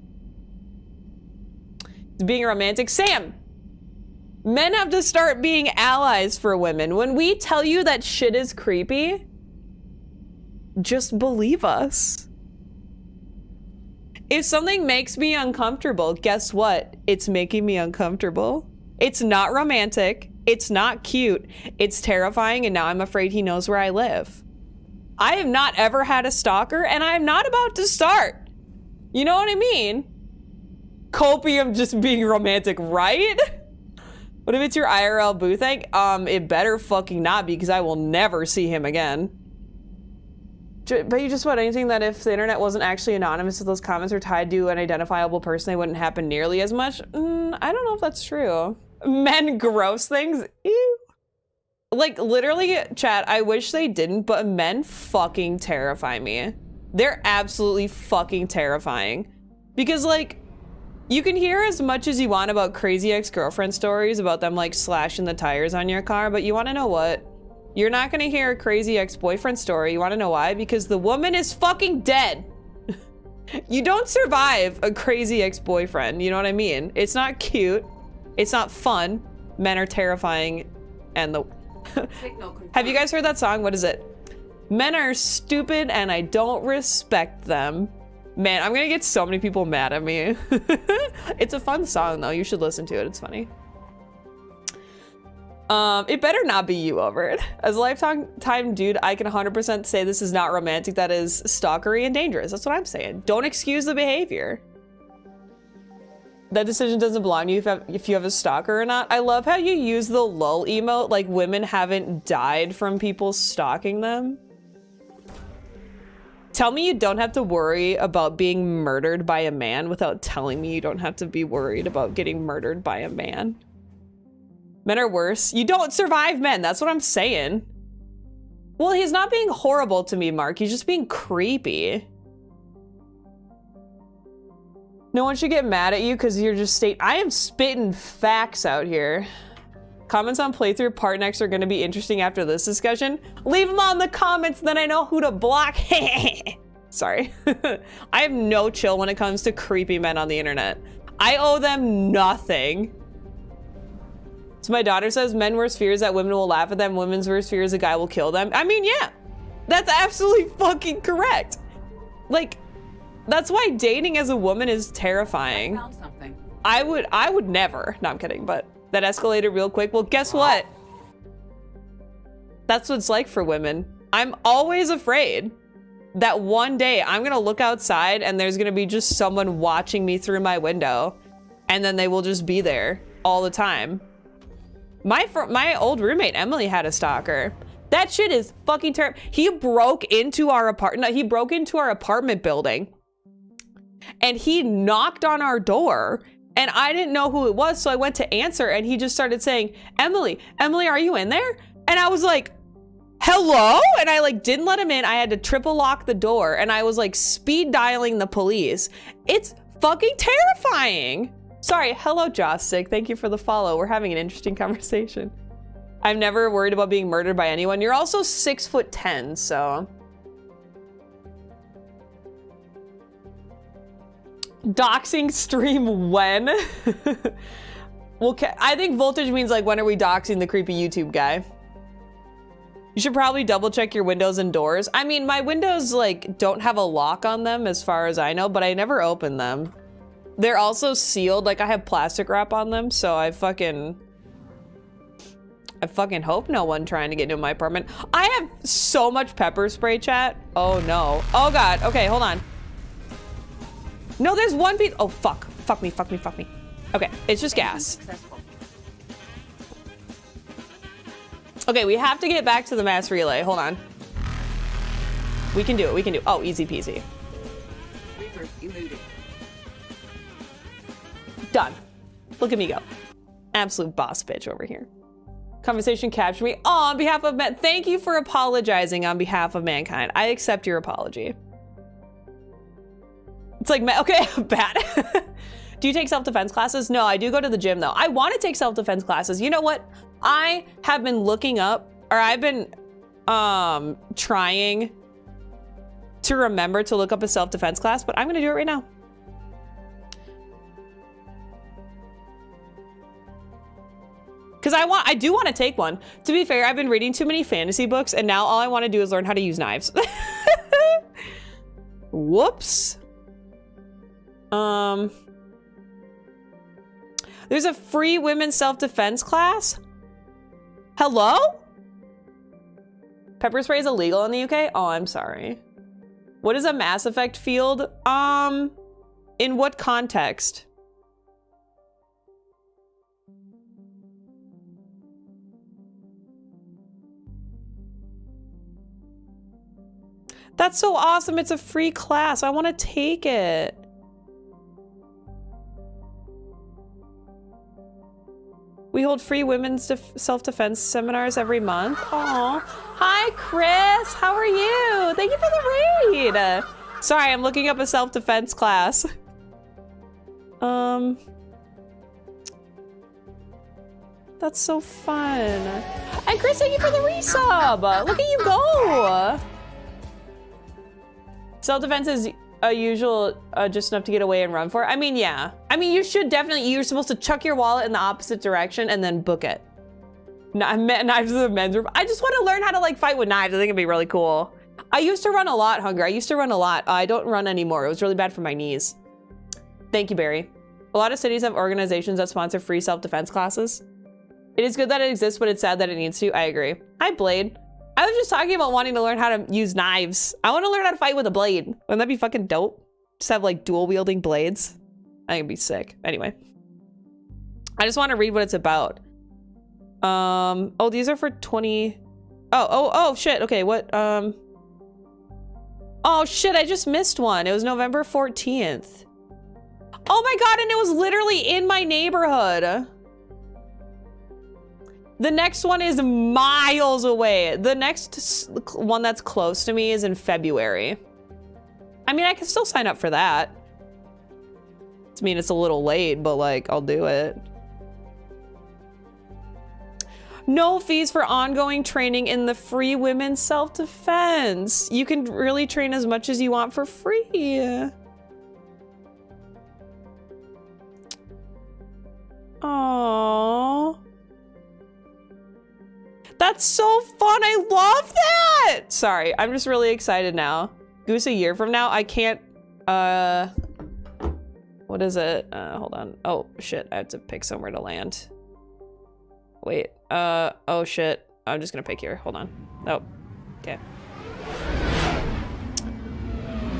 Being romantic. Sam! Men have to start being allies for women. When we tell you that shit is creepy, just believe us. If something makes me uncomfortable, guess what? It's making me uncomfortable. It's not romantic. It's not cute. It's terrifying, and now I'm afraid he knows where I live. I have not ever had a stalker, and I'm not about to start. You know what I mean? Copium just being romantic, right? What if it's your IRL boo thing? It better fucking not be, because I will never see him again. But you just want anything that if the internet wasn't actually anonymous, if those comments are tied to an identifiable person, they wouldn't happen nearly as much? I don't know if that's true. Men gross things? Ew. Like, literally, chat, I wish they didn't, but men fucking terrify me. They're absolutely fucking terrifying. Because, like, you can hear as much as you want about crazy ex-girlfriend stories about them, like, slashing the tires on your car, but you want to know what? You're not gonna hear a crazy ex-boyfriend story. You want to know why? Because the woman is fucking dead. You don't survive a crazy ex-boyfriend, you know what I mean? It's not cute. It's not fun. Men are terrifying. And the... Have you guys heard that song? What is it? Men are stupid and I don't respect them. Man, I'm gonna get so many people mad at me. It's a fun song though. You should listen to it. It's funny. It better not be you over it. As a lifetime dude, I can 100% say this is not romantic. That is stalkery and dangerous. That's what I'm saying. Don't excuse the behavior. That decision doesn't belong to you if you have a stalker or not. I love how you use the lol emote, like women haven't died from people stalking them. Tell me you don't have to worry about being murdered by a man without telling me you don't have to be worried about getting murdered by a man. Men are worse. You don't survive men. That's what I'm saying. Well, he's not being horrible to me, Mark. He's just being creepy. No one should get mad at you because you're just I am spitting facts out here. Comments on playthrough part next are going to be interesting after this discussion. Leave them on the comments, then I know who to block. Sorry. I have no chill when it comes to creepy men on the internet. I owe them nothing. So my daughter says men's worst fear is that women will laugh at them. Women's worst fear is a guy will kill them. I mean, yeah, that's absolutely fucking correct. Like, that's why dating as a woman is terrifying. I found something. I would never. No, I'm kidding, but that escalated real quick. Well, guess what? That's what it's like for women. I'm always afraid that one day I'm gonna look outside and there's gonna be just someone watching me through my window, and then they will just be there all the time. My old roommate Emily had a stalker. That shit is fucking terrible. He broke into our apartment building. And he knocked on our door and I didn't know who it was. So I went to answer and he just started saying, Emily, are you in there? And I was like, hello? And I like didn't let him in. I had to triple lock the door and I was like speed dialing the police. It's fucking terrifying. Sorry. Hello, Jostick. Thank you for the follow. We're having an interesting conversation. I've never worried about being murdered by anyone. You're also 6'10", so. Doxing stream when? Well, I think voltage means like when are we doxing the creepy YouTube guy? You should probably double check your windows and doors. I mean, my windows like don't have a lock on them as far as I know, but I never open them. They're also sealed, like I have plastic wrap on them, so I fucking hope no one trying to get into my apartment. I have so much pepper spray, chat. Oh no. Oh God. Okay, hold on. No, there's one piece. Oh, fuck. Fuck me, fuck me, fuck me. Okay, it's just gas. Okay, we have to get back to the mass relay. Hold on. We can do it, we can do it. Oh, easy peasy. Reaper eluded. Done. Look at me go. Absolute boss bitch over here. Conversation captured me. Oh, on behalf of thank you for apologizing on behalf of mankind. I accept your apology. It's like, okay, bad. Do you take self-defense classes? No, I do go to the gym though. I want to take self-defense classes. You know what? I have been looking up, or I've been trying to remember to look up a self-defense class, but I'm gonna do it right now. Because I do want to take one. To be fair, I've been reading too many fantasy books, and now all I want to do is learn how to use knives. Whoops. There's a free women's self-defense class? Hello? Pepper spray is illegal in the UK? Oh, I'm sorry. What is a Mass Effect field? In what context? That's so awesome. It's a free class. I want to take it. We hold free women's self-defense seminars every month. Aw. Hi, Chris. How are you? Thank you for the raid. Sorry, I'm looking up a self-defense class. That's so fun. And Chris, thank you for the resub. Look at you go. Self-defense is a usual, just enough to get away and run for. I mean, yeah. I mean, you should definitely, you're supposed to chuck your wallet in the opposite direction and then book it. Knives in the men's room. I just want to learn how to like fight with knives. I think it'd be really cool. I used to run a lot, Hunger. I used to run a lot. I don't run anymore. It was really bad for my knees. Thank you, Barry. A lot of cities have organizations that sponsor free self-defense classes. It is good that it exists, but it's sad that it needs to. I agree. Hi, Blade. I was just talking about wanting to learn how to use knives. I want to learn how to fight with a blade. Wouldn't that be fucking dope? Just have like dual wielding blades. I think it'd be sick. Anyway. I just want to read what it's about. Oh, these are for 20. Oh, shit. Okay, what, oh shit, I just missed one. It was November 14th. Oh my God, and it was literally in my neighborhood. The next one is miles away. The next one that's close to me is in February. I mean, I can still sign up for that. I mean, it's a little late, but like, I'll do it. No fees for ongoing training in the free women's self-defense. You can really train as much as you want for free. Aww. That's so fun. I love that. Sorry, I'm just really excited now. Goose, a year from now, I can't, what is it? Hold on. Oh, shit. I have to pick somewhere to land. Wait. Oh, shit. I'm just gonna pick here. Hold on. Oh, okay.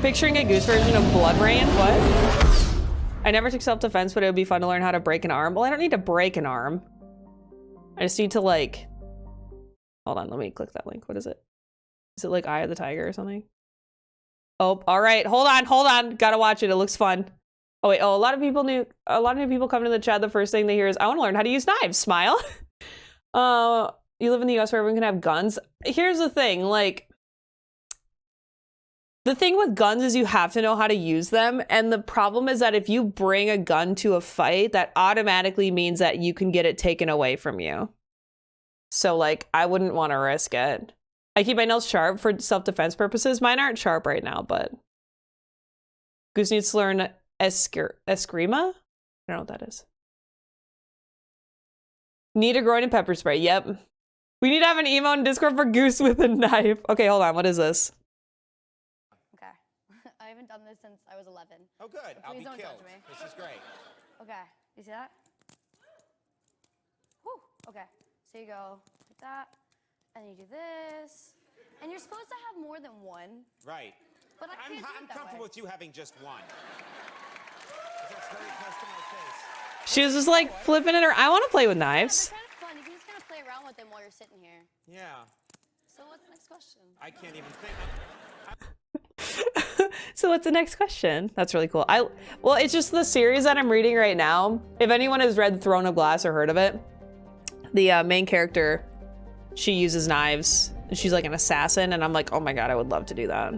Picturing a Goose version of Blood Rain. What? I never took self-defense, but it would be fun to learn how to break an arm. Well, I don't need to break an arm. I just need to, like... Hold on, let me click that link. What is it? Is it like Eye of the Tiger or something? Oh, all right. Hold on. Gotta watch it. It looks fun. Oh wait. Oh, a lot of new people come to the chat. The first thing they hear is, "I want to learn how to use knives." Smile. You live in the U.S. where everyone can have guns. Here's the thing. Like, the thing with guns is you have to know how to use them. And the problem is that if you bring a gun to a fight, that automatically means that you can get it taken away from you. So, like, I wouldn't want to risk it. I keep my nails sharp for self-defense purposes. Mine aren't sharp right now, but... Goose needs to learn Eskrima? I don't know what that is. Need a groin and pepper spray. Yep. We need to have an emo in Discord for Goose with a knife. Okay, hold on. What is this? Okay. I haven't done this since I was 11. Oh, good. So I'll be don't killed. judge me. This is great. Okay. You see that? Whew. Okay. So you go like that, and you do this, and you're supposed to have more than one. Right. But I can't do it I'm that comfortable way. with you having just one. She was just like flipping it. I want to play with knives. They're kind of fun. You can just kind of play around with them while you're sitting here. Yeah. So what's the next question? I can't even think. So what's the next question? That's really cool. Well, it's just the series that I'm reading right now. If anyone has read Throne of Glass or heard of it, the main character, she uses knives. She's like an assassin, and I'm like, oh my god, I would love to do that.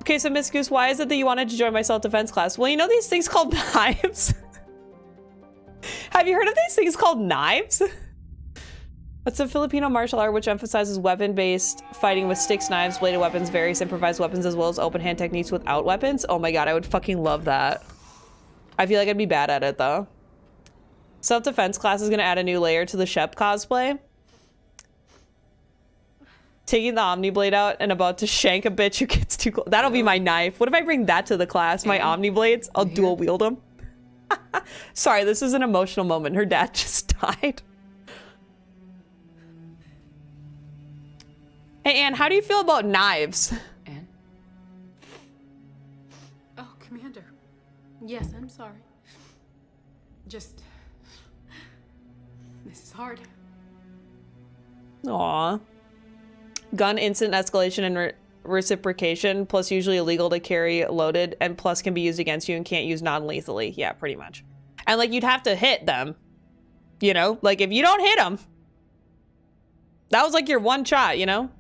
Okay, so Miss Goose, why is it that you wanted to join my self-defense class? Well, you know these things called knives? Have you heard of these things called knives? It's a Filipino martial art which emphasizes weapon-based fighting with sticks, knives, bladed weapons, various improvised weapons, as well as open hand techniques without weapons. Oh my god, I would fucking love that. I feel like I'd be bad at it, though. Self-defense class is gonna add a new layer to the Shep cosplay. Taking the Omniblade out and about to shank a bitch who gets too close. That'll be my knife. What if I bring that to the class? My Omniblades? I'll dual wield them. Sorry, this is an emotional moment. Her dad just died. Hey, Anne, how do you feel about knives? Anne? Oh, Commander. Yes, I'm sorry. Just... This is hard. Aw. Gun instant escalation and reciprocation, plus usually illegal to carry loaded, and plus can be used against you and can't use non-lethally. Yeah, pretty much. And like, you'd have to hit them. You know? Like, if you don't hit them, that was like your one shot, you know?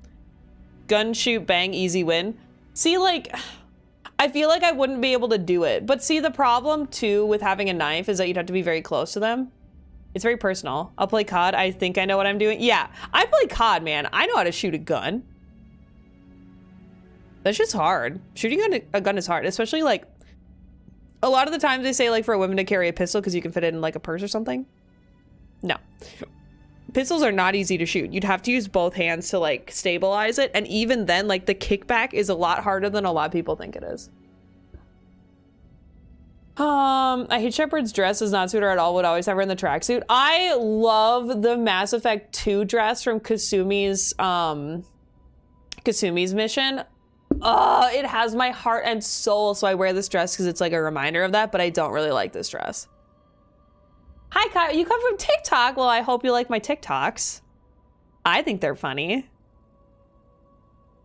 Gun, shoot, bang, easy win. See, like, I feel like I wouldn't be able to do it. But see, the problem, too, with having a knife is that you'd have to be very close to them. It's very personal. I'll play COD. I think I know what I'm doing. Yeah, I play COD, man. I know how to shoot a gun. That's just hard. Shooting a gun is hard, especially, like, a lot of the times they say, like, for a woman to carry a pistol because you can fit it in, like, a purse or something. No. Pistols are not easy to shoot. You'd have to use both hands to, like, stabilize it. And even then, like, the kickback is a lot harder than a lot of people think it is. I hate Shepard's dress, does not suit her at all, would always have her in the tracksuit. I love the Mass Effect 2 dress from Kasumi's mission. It has my heart and soul, so I wear this dress because it's like a reminder of that, but I don't really like this dress. Hi, Kyle, you come from TikTok? Well, I hope you like my TikToks. I think they're funny.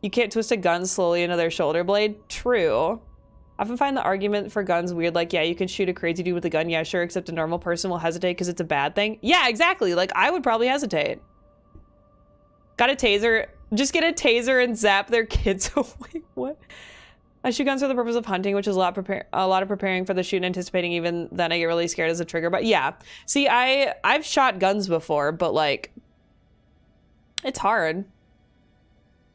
You can't twist a gun slowly into their shoulder blade? True. I often find the argument for guns weird, like, yeah, you can shoot a crazy dude with a gun, yeah, sure, except a normal person will hesitate because it's a bad thing. Yeah, exactly, like, I would probably hesitate. Got a taser, just get a taser and zap their kids away. What? I shoot guns for the purpose of hunting, which is a lot of preparing for the shoot and anticipating. Even then I get really scared as a trigger, but yeah. See, I've shot guns before, but like, it's hard.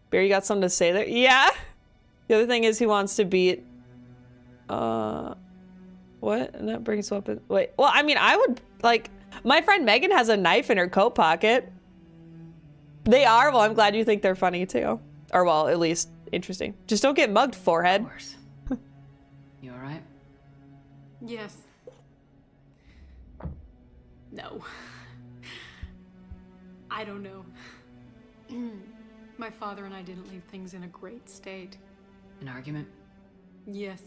Bear, you got something to say there? Yeah. The other thing is he wants to beat, what? And that brings weapon. Wait, well, I mean, I would, like, my friend Megan has a knife in her coat pocket. They are? Well, I'm glad you think they're funny too. Or, well, at least interesting. Just don't get mugged, forehead. Of course. You alright? Yes. No. I don't know. My father and I didn't leave things in a great state. An argument? Yes.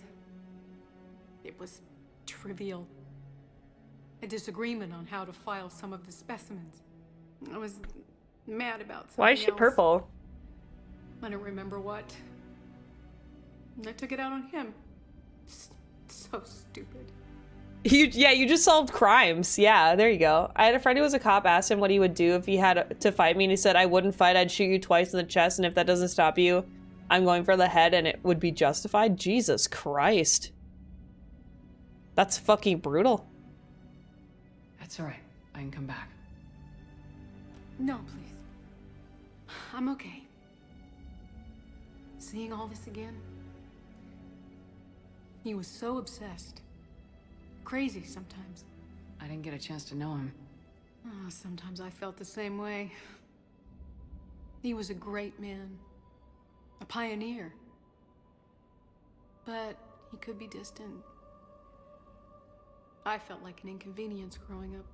It was trivial. A disagreement on how to file some of the specimens. I was mad about something Why is she else. purple? I don't remember what. I took it out on him. So stupid. You just solved crimes. Yeah, there you go. I had a friend who was a cop, asked him what he would do if he had to fight me, and he said, I wouldn't fight, I'd shoot you twice in the chest, and if that doesn't stop you, I'm going for the head, and it would be justified. Jesus Christ. That's fucking brutal. That's alright. I can come back. No, please. I'm okay. Seeing all this again? He was so obsessed. Crazy sometimes. I didn't get a chance to know him. Oh, sometimes I felt the same way. He was a great man. A pioneer. But he could be distant. I felt like an inconvenience growing up.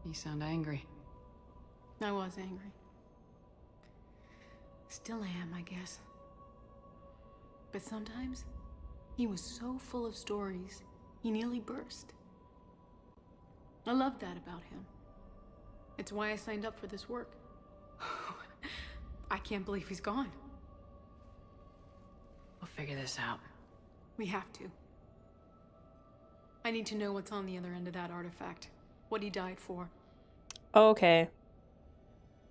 You sound angry. I was angry. Still am, I guess. But sometimes, He was so full of stories, he nearly burst. I love that about him. It's why I signed up for this work. I can't believe he's gone. We'll figure this out. We have to. I need to know what's on the other end of that artifact. What he died for. Okay.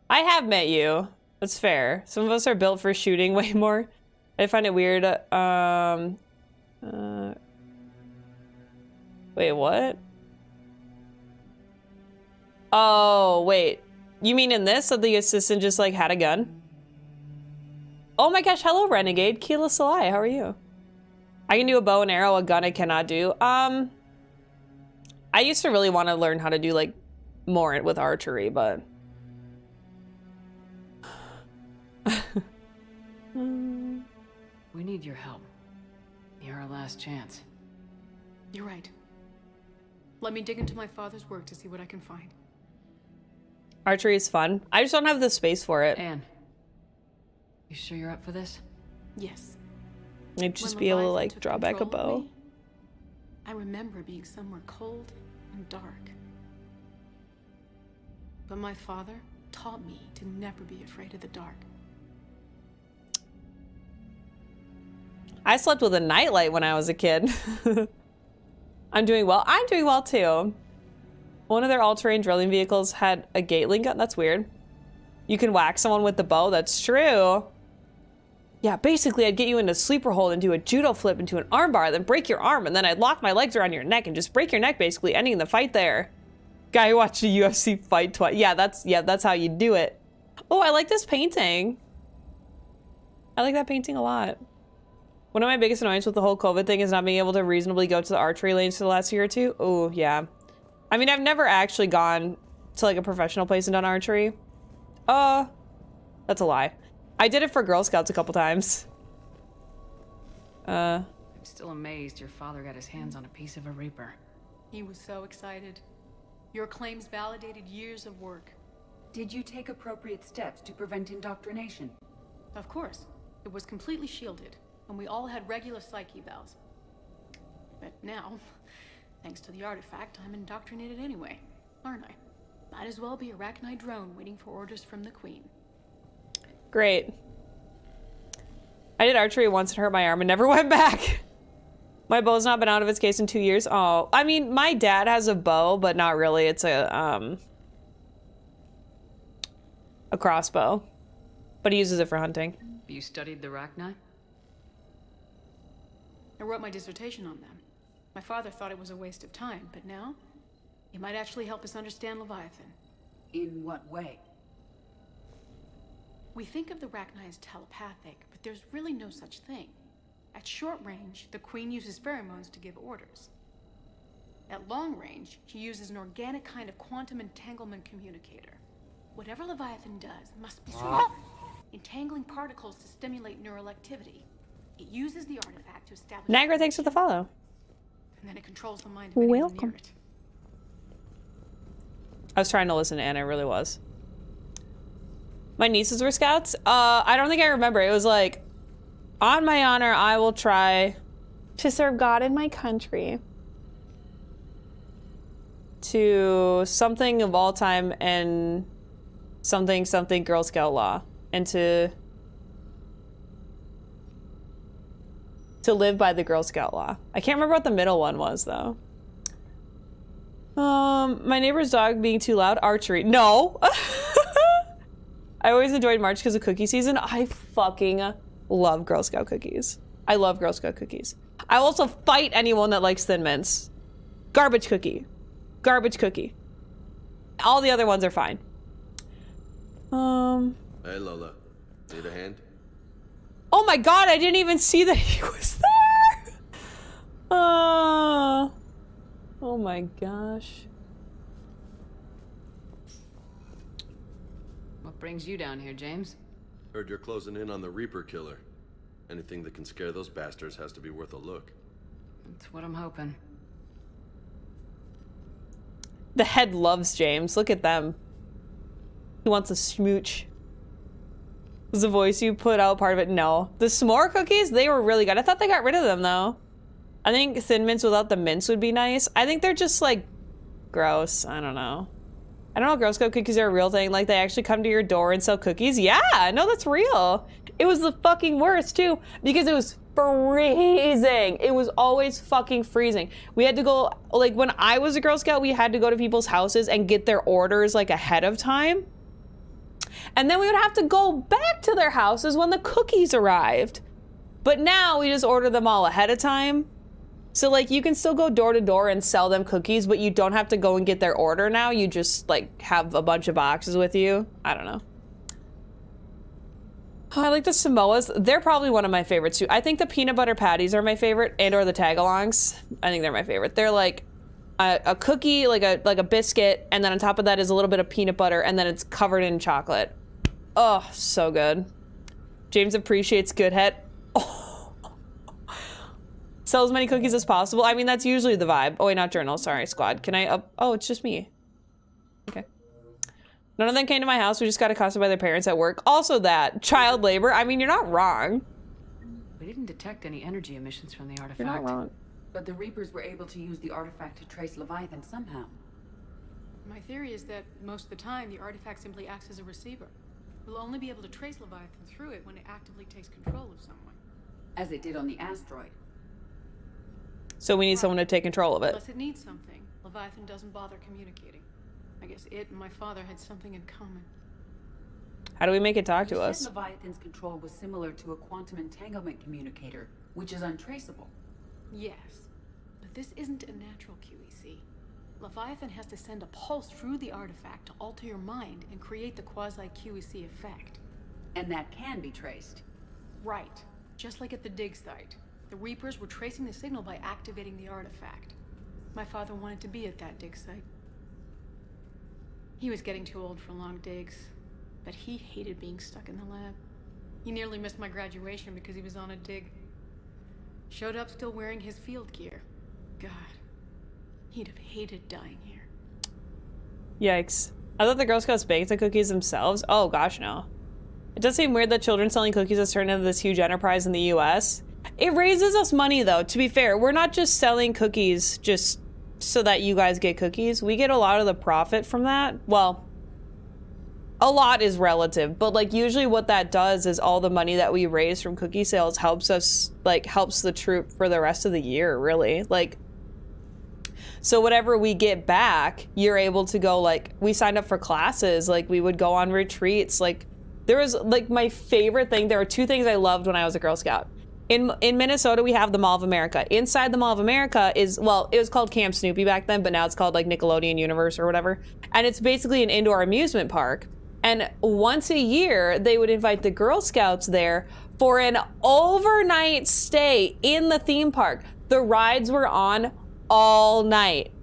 I have met you. That's fair. Some of us are built for shooting way more. I find it weird. Wait, what? Oh, wait. You mean in this that the assistant just like had a gun? Oh my gosh, hello Renegade. Keela Salai, how are you? I can do a bow and arrow, a gun I cannot do. I used to really want to learn how to do like more with archery, but We need your help. You're our last chance. You're right. Let me dig into my father's work to see what I can find. archery is fun. I just don't have the space for it. Anne, you sure you're up for this? Yes. I'd just When be able to Leviathan like took draw back a control of bow. me, I remember being somewhere cold and dark. But my father taught me to never be afraid of the dark. I slept with a nightlight when I was a kid. I'm doing well. I'm doing well too. One of their all-terrain drilling vehicles had a Gatling gun. That's weird. You can whack someone with the bow. That's true. Yeah, basically I'd get you into a sleeper hold and do a judo flip into an armbar, then break your arm, and then I'd lock my legs around your neck and just break your neck, basically ending the fight there. Guy who watched a UFC fight twice. Yeah, that's how you do it. Oh, I like this painting. I like that painting a lot. One of my biggest annoyances with the whole COVID thing is not being able to reasonably go to the archery lanes for the last year or two. Oh, yeah. I mean, I've never actually gone to like a professional place and done archery. That's a lie. I did it for Girl Scouts a couple times. I'm still amazed your father got his hands on a piece of a Reaper. He was so excited. Your claims validated years of work. Did you take appropriate steps to prevent indoctrination? Of course. It was completely shielded, and we all had regular psych evals. But now, thanks to the artifact, I'm indoctrinated anyway, aren't I? Might as well be a Arachnite drone waiting for orders from the Queen. Great. I did archery once and hurt my arm and never went back. My bow's not been out of its case in 2 years. Oh, I mean, my dad has a bow, but not really. It's a crossbow, but he uses it for hunting. You studied the Arachnite? I wrote my dissertation on them. My father thought it was a waste of time, but now, it might actually help us understand Leviathan. In what way? We think of the Arachnite as telepathic, but there's really no such thing. At short range, the Queen uses pheromones to give orders. At long range, she uses an organic kind of quantum entanglement communicator. Whatever Leviathan does must be swift, entangling particles to stimulate neural activity. It uses the artifact to establish... Niagara, thanks for the follow. And then it controls the mind of anyone Welcome. near it. I was trying to listen to Anna, I really was. My nieces were scouts. I don't think I remember. It was like, on my honor, I will try to serve God in my country. To something of all time and something Girl Scout law. And to live by the Girl Scout law. I can't remember what the middle one was though. My neighbor's dog being too loud. Archery. No. I always enjoyed March because of cookie season. I fucking love Girl Scout cookies. I love Girl Scout cookies. I also fight anyone that likes Thin Mints. Garbage cookie. Garbage cookie. All the other ones are fine. Hey Lola, need a hand? Oh my god, I didn't even see that he was there! Oh my gosh. What brings you down here, James? Heard you're closing in on the Reaper killer. Anything that can scare those bastards has to be worth a look. That's what I'm hoping. The head loves James. Look at them. He wants a smooch. Was the voice you put out part of it? No. The s'more cookies, they were really good. I thought they got rid of them though. I think Thin Mints without the mints would be nice. I think they're just like gross. I don't know. I don't know, Girl Scout cookies are a real thing. Like, they actually come to your door and sell cookies. Yeah, no, that's real. It was the fucking worst, too, because it was freezing. It was always fucking freezing. We had to go, like, when I was a Girl Scout, we had to go to people's houses and get their orders, like, ahead of time. And then we would have to go back to their houses when the cookies arrived. But now we just order them all ahead of time. So, like, you can still go door to door and sell them cookies, but you don't have to go and get their order now. You just, like, have a bunch of boxes with you. I don't know. Oh, I like the Samoas. They're probably one of my favorites, too. I think the peanut butter patties are my favorite, and or the tagalongs. I think they're my favorite. They're, like, a cookie, like a biscuit, and then on top of that is a little bit of peanut butter, and then it's covered in chocolate. Oh, so good. James appreciates good head. Oh. Sell as many cookies as possible. I mean, that's usually the vibe. Oh, wait, not journal. Sorry, squad. Can I up? Oh, it's just me. Okay. None of them came to my house. We just got accosted by their parents at work. Also that. Child labor. I mean, you're not wrong. We didn't detect any energy emissions from the artifact. You're not wrong. But the Reapers were able to use the artifact to trace Leviathan somehow. My theory is that most of the time, the artifact simply acts as a receiver. We'll only be able to trace Leviathan through it when it actively takes control of someone. As it did on the asteroid. So we need someone to take control of it. Unless it needs something, Leviathan doesn't bother communicating. I guess it and my father had something in common. How do we make it talk to You us? said Leviathan's control was similar to a quantum entanglement communicator, which is untraceable. Yes, but this isn't a natural QEC. Leviathan has to send a pulse through the artifact to alter your mind and create the quasi-QEC effect. And that can be traced. Right, just like at the dig site. The Reapers were tracing the signal by activating the artifact. My father wanted to be at that dig site. He was getting too old for long digs, but he hated being stuck in the lab. He nearly missed my graduation because he was on a dig. Showed up still wearing his field gear. God, he'd have hated dying here. Yikes. I thought the Girl Scouts baked the cookies themselves. Oh gosh, no. It does seem weird that children selling cookies has turned into this huge enterprise in the US. It raises us money though, to be fair. We're not just selling cookies just so that you guys get cookies. We get a lot of the profit from that. Well, a lot is relative, but like usually what that does is all the money that we raise from cookie sales helps us, like helps the troop for the rest of the year, really. Like, so whatever we get back, you're able to go, like, we signed up for classes, like we would go on retreats. Like there was like my favorite thing. There were two things I loved when I was a Girl Scout. In Minnesota, we have the Mall of America. Inside the Mall of America is, well, it was called Camp Snoopy back then, but now it's called like Nickelodeon Universe or whatever. And it's basically an indoor amusement park. And once a year, they would invite the Girl Scouts there for an overnight stay in the theme park. The rides were on all night.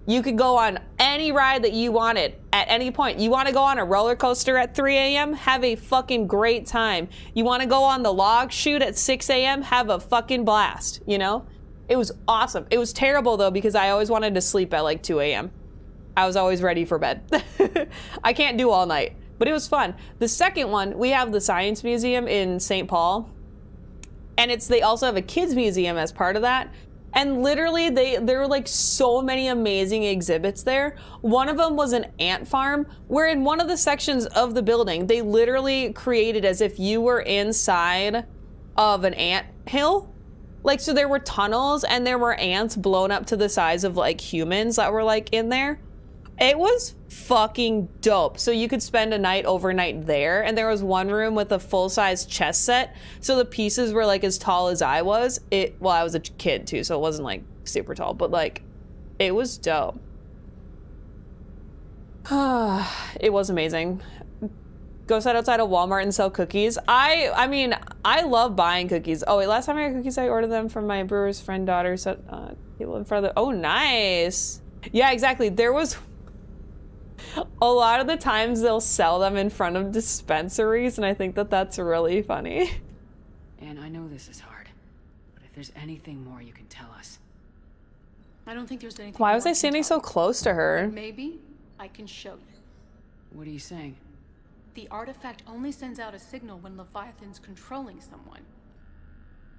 You could go on any ride that you wanted at any point. You want to go on a roller coaster at 3 a.m.? Have a fucking great time. You want to go on the log chute at 6 a.m.? Have a fucking blast, you know? It was awesome. It was terrible, though, because I always wanted to sleep at like 2 a.m. I was always ready for bed. I can't do all night, but it was fun. The second one, we have the Science Museum in St. Paul, and they also have a kids museum as part of that. And literally, there were like so many amazing exhibits there. One of them was an ant farm, where in one of the sections of the building, they literally created as if you were inside of an ant hill. Like, so there were tunnels and there were ants blown up to the size of like humans that were like in there. It was fucking dope. So you could spend a night overnight there. And there was one room with a full-size chess set. So the pieces were like as tall as I was. Well, I was a kid too, so it wasn't like super tall, but like it was dope. It was amazing. Go sit outside of Walmart and sell cookies. I mean, I love buying cookies. Oh wait, last time I got cookies, I ordered them from my brewer's friend daughter. So people in front of the, oh nice. Yeah, exactly. There was a lot of the times they'll sell them in front of dispensaries, and I think that that's really funny. And I know this is hard, but if there's anything more you can tell us. I don't think there's anything. Why was I standing so close to her? But maybe I can show you. What are you saying? The artifact only sends out a signal when Leviathan's controlling someone.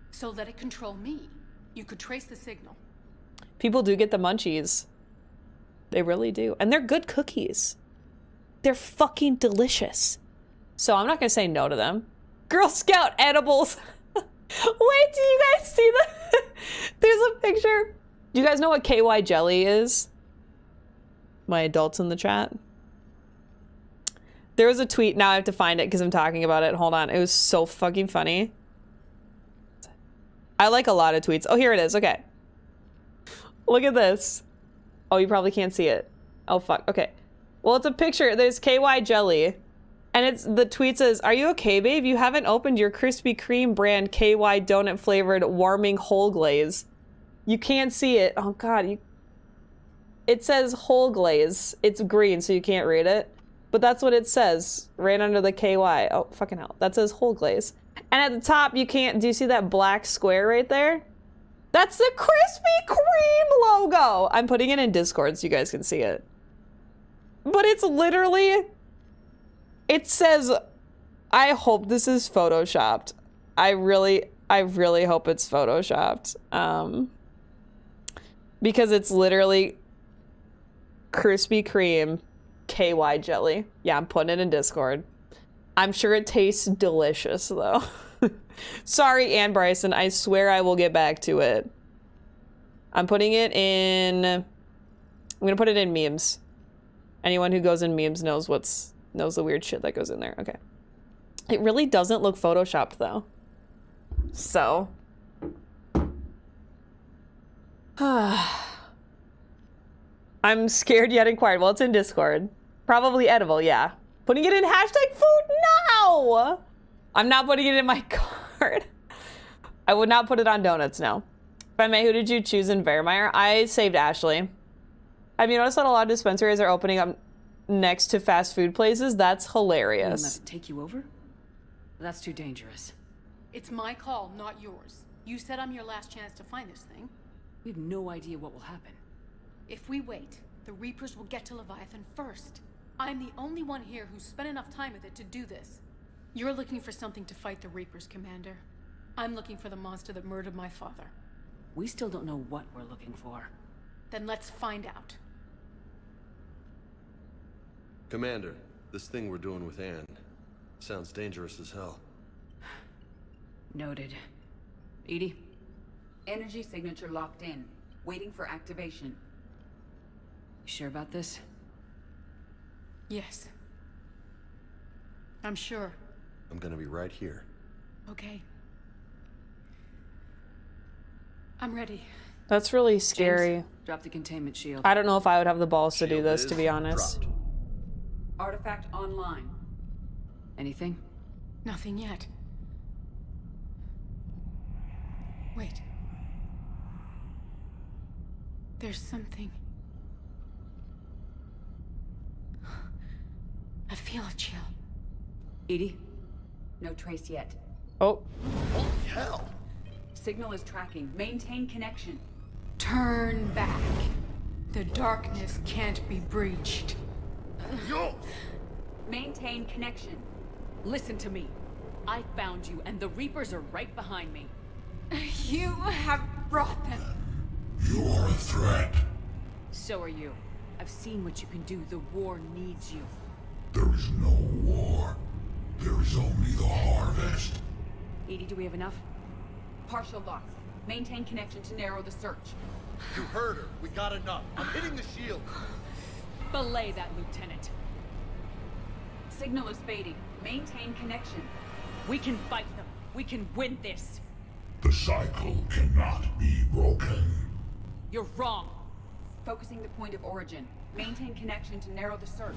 So let it control me. You could trace the signal. People do get the munchies. They really do. And they're good cookies. They're fucking delicious. So I'm not gonna say no to them. Girl Scout edibles. Wait, do you guys see that? There's a picture. Do you guys know what KY jelly is? My adults in the chat. There was a tweet. Now I have to find it because I'm talking about it. Hold on. It was so fucking funny. I like a lot of tweets. Oh, here it is. Okay. Look at this. Oh, you probably can't see it. Oh, fuck. Okay. Well, it's a picture. There's KY jelly. And it's the tweet says, "Are you okay, babe? You haven't opened your Krispy Kreme brand KY donut flavored warming whole glaze." You can't see it. Oh God, it says whole glaze. It's green, so you can't read it. But that's what it says right under the KY. Oh, fucking hell. That says whole glaze. And at the top, you can't, do you see that black square right there? That's the Krispy Kreme logo. I'm putting it in Discord so you guys can see it. But it's literally, it says, I hope this is photoshopped. I really hope it's photoshopped. Because it's literally Krispy Kreme KY jelly. Yeah, I'm putting it in Discord. I'm sure it tastes delicious though. Sorry, Ann Bryson. I swear I will get back to it. I'm putting it in, I'm gonna put it in memes. Anyone who goes in memes knows the weird shit that goes in there. Okay. It really doesn't look photoshopped though. So. I'm scared yet inquired. Well, it's in Discord. Probably edible, yeah. Putting it in hashtag food now. I'm not putting it in my card. I would not put it on donuts, no. If I may, who did you choose in Vermeer? I saved Ashley. Have you noticed that a lot of dispensaries are opening up next to fast food places? That's hilarious. Let them take you over? That's too dangerous. It's my call, not yours. You said I'm your last chance to find this thing. We have no idea what will happen. If we wait, the Reapers will get to Leviathan first. I'm the only one here who's spent enough time with it to do this. You're looking for something to fight the Reapers, Commander. I'm looking for the monster that murdered my father. We still don't know what we're looking for. Then let's find out. Commander, this thing we're doing with Anne sounds dangerous as hell. Noted. Edie? Energy signature locked in. Waiting for activation. You sure about this? Yes. I'm sure. I'm gonna be right here. Okay. I'm ready. That's really scary. James, drop the containment shield. I don't know if I would have the balls to do Shield this, is to be honest. dropped. Artifact online. Anything? Nothing yet. Wait. There's something. I feel a chill. Edie? No trace yet. Oh. Holy hell! Signal is tracking. Maintain connection. Turn back. The darkness can't be breached. Yo! Maintain connection. Listen to me. I found you, and the Reapers are right behind me. You have brought them. You are a threat. So are you. I've seen what you can do. The war needs you. There is no war. There is only the harvest. Edie, do we have enough? Partial lock. Maintain connection to narrow the search. You heard her. We got enough. I'm hitting the shield. Belay that, Lieutenant. Signal is fading. Maintain connection. We can fight them. We can win this. The cycle cannot be broken. You're wrong. Focusing the point of origin. Maintain connection to narrow the search.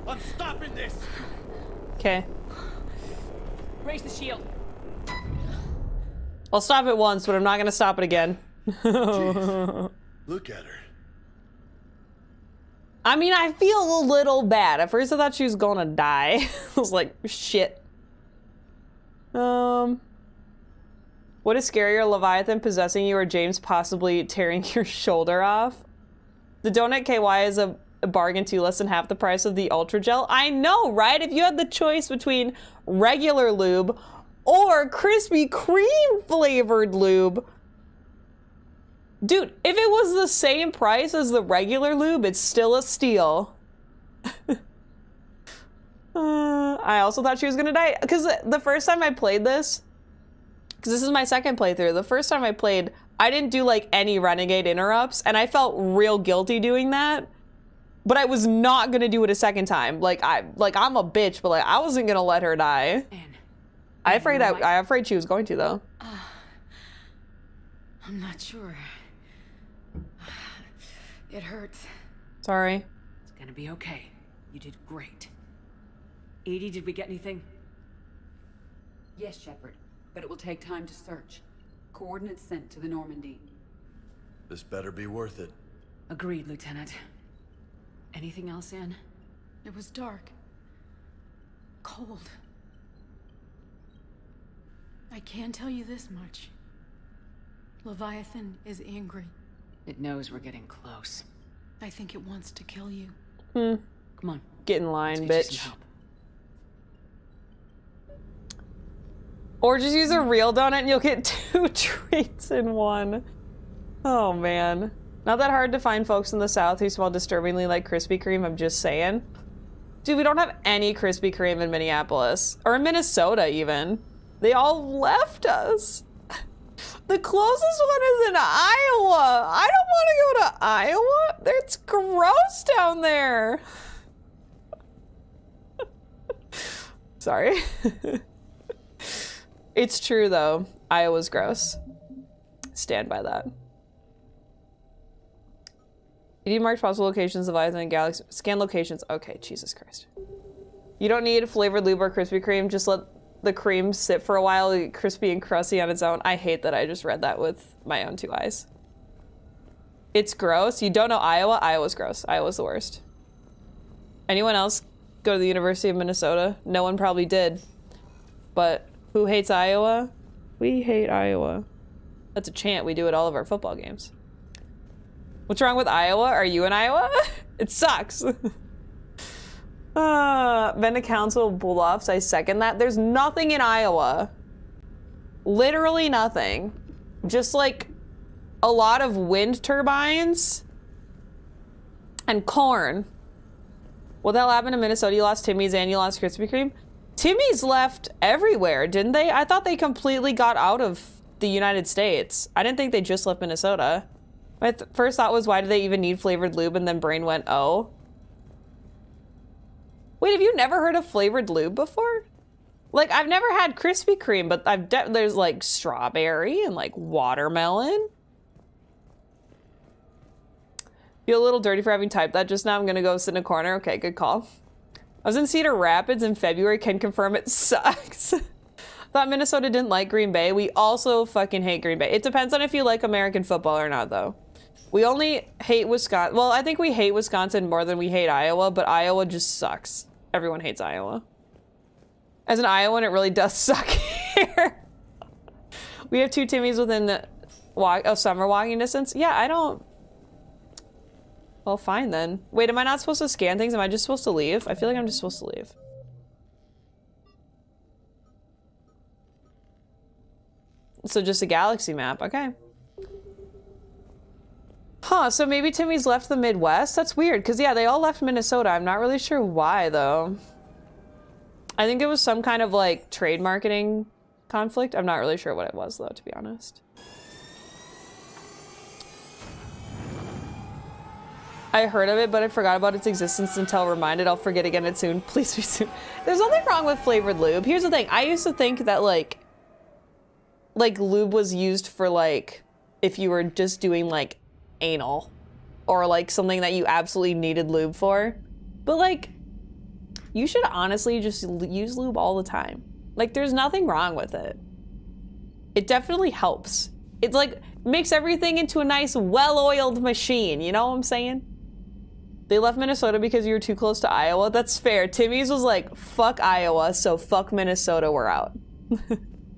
I'm stopping this! Okay. Raise the shield. I'll stop it once, but I'm not gonna stop it again. Jeez. Look at her. I mean, I feel a little bad. At first I thought she was gonna die. I was like, shit. What is scarier, Leviathan possessing you or James possibly tearing your shoulder off? The donut KY is a bargain too, less than half the price of the Ultra Gel. I know, right? If you had the choice between regular lube or Krispy Kreme flavored lube. Dude, if it was the same price as the regular lube, it's still a steal. I also thought she was gonna die, because the first time I played this, because this is my second playthrough, the first time I played, I didn't do like any renegade interrupts, and I felt real guilty doing that, but I was not gonna do it a second time. I'm a bitch, but like I wasn't gonna let her die. I'm afraid she was going to though. I'm not sure. It hurts. Sorry. It's gonna be okay. You did great. Edie, did we get anything? Yes, Shepard, but it will take time to search. Coordinates sent to the Normandy. This better be worth it. Agreed, Lieutenant. Anything else, Anne? It was dark. Cold. I can tell you this much. Leviathan is angry. It knows we're getting close. I think it wants to kill you. Come on. Get in line, Let's get you bitch. some help. Or just use a real donut and you'll get 2 treats in one. Oh man. Not that hard to find folks in the South who smell disturbingly like Krispy Kreme, I'm just saying. Dude, we don't have any Krispy Kreme in Minneapolis. Or in Minnesota even. They all left us. The closest one is in Iowa. I don't want to go to Iowa. It's gross down there. Sorry. It's true though. Iowa's gross. Stand by that. You marked possible locations of Leviathan and Galaxy. Scan locations. Okay, Jesus Christ. You don't need flavored lube or Krispy Kreme. Just let the cream sit for a while, get crispy and crusty on its own. I hate that I just read that with my own 2 eyes. It's gross. You don't know Iowa? Iowa's gross. Iowa's the worst. Anyone else go to the University of Minnesota? No one probably did. But who hates Iowa? We hate Iowa. That's a chant we do at all of our football games. What's wrong with Iowa? Are you in Iowa? It sucks. Been to Council Bluffs. I second that. There's nothing in Iowa. Literally nothing. Just like a lot of wind turbines and corn. What the hell happened in Minnesota? You lost Timmy's and you lost Krispy Kreme? Timmy's left everywhere, didn't they? I thought they completely got out of the United States. I didn't think they just left Minnesota. My first thought was, why do they even need flavored lube? And then brain went, oh. Wait, have you never heard of flavored lube before? Like, I've never had Krispy Kreme, but there's like strawberry and like watermelon. Feel a little dirty for having typed that just now. I'm gonna go sit in a corner. Okay, good call. I was in Cedar Rapids in February. Can confirm it sucks. Thought Minnesota didn't like Green Bay. We also fucking hate Green Bay. It depends on if you like American football or not, though. We only hate Wisconsin. Well, I think we hate Wisconsin more than we hate Iowa, but Iowa just sucks. Everyone hates Iowa. As an Iowan, it really does suck here. We have 2 Timmys within the summer walking distance. Yeah, I don't. Well, fine then. Wait, am I not supposed to scan things? Am I just supposed to leave? I feel like I'm just supposed to leave. So just a galaxy map, okay. Huh, so maybe Timmy's left the Midwest? That's weird, because yeah, they all left Minnesota. I'm not really sure why, though. I think it was some kind of, like, trade marketing conflict. I'm not really sure what it was, though, to be honest. I heard of it, but I forgot about its existence until reminded. I'll forget again it soon. Please be soon. There's nothing wrong with flavored lube. Here's the thing. I used to think that, like lube was used for, like, if you were just doing, like, anal. Or, like, something that you absolutely needed lube for. But, like, you should honestly just use lube all the time. Like, there's nothing wrong with it. It definitely helps. It's, like, makes everything into a nice, well-oiled machine. You know what I'm saying? They left Minnesota because you were too close to Iowa. That's fair. Timmy's was like, fuck Iowa, so fuck Minnesota, we're out.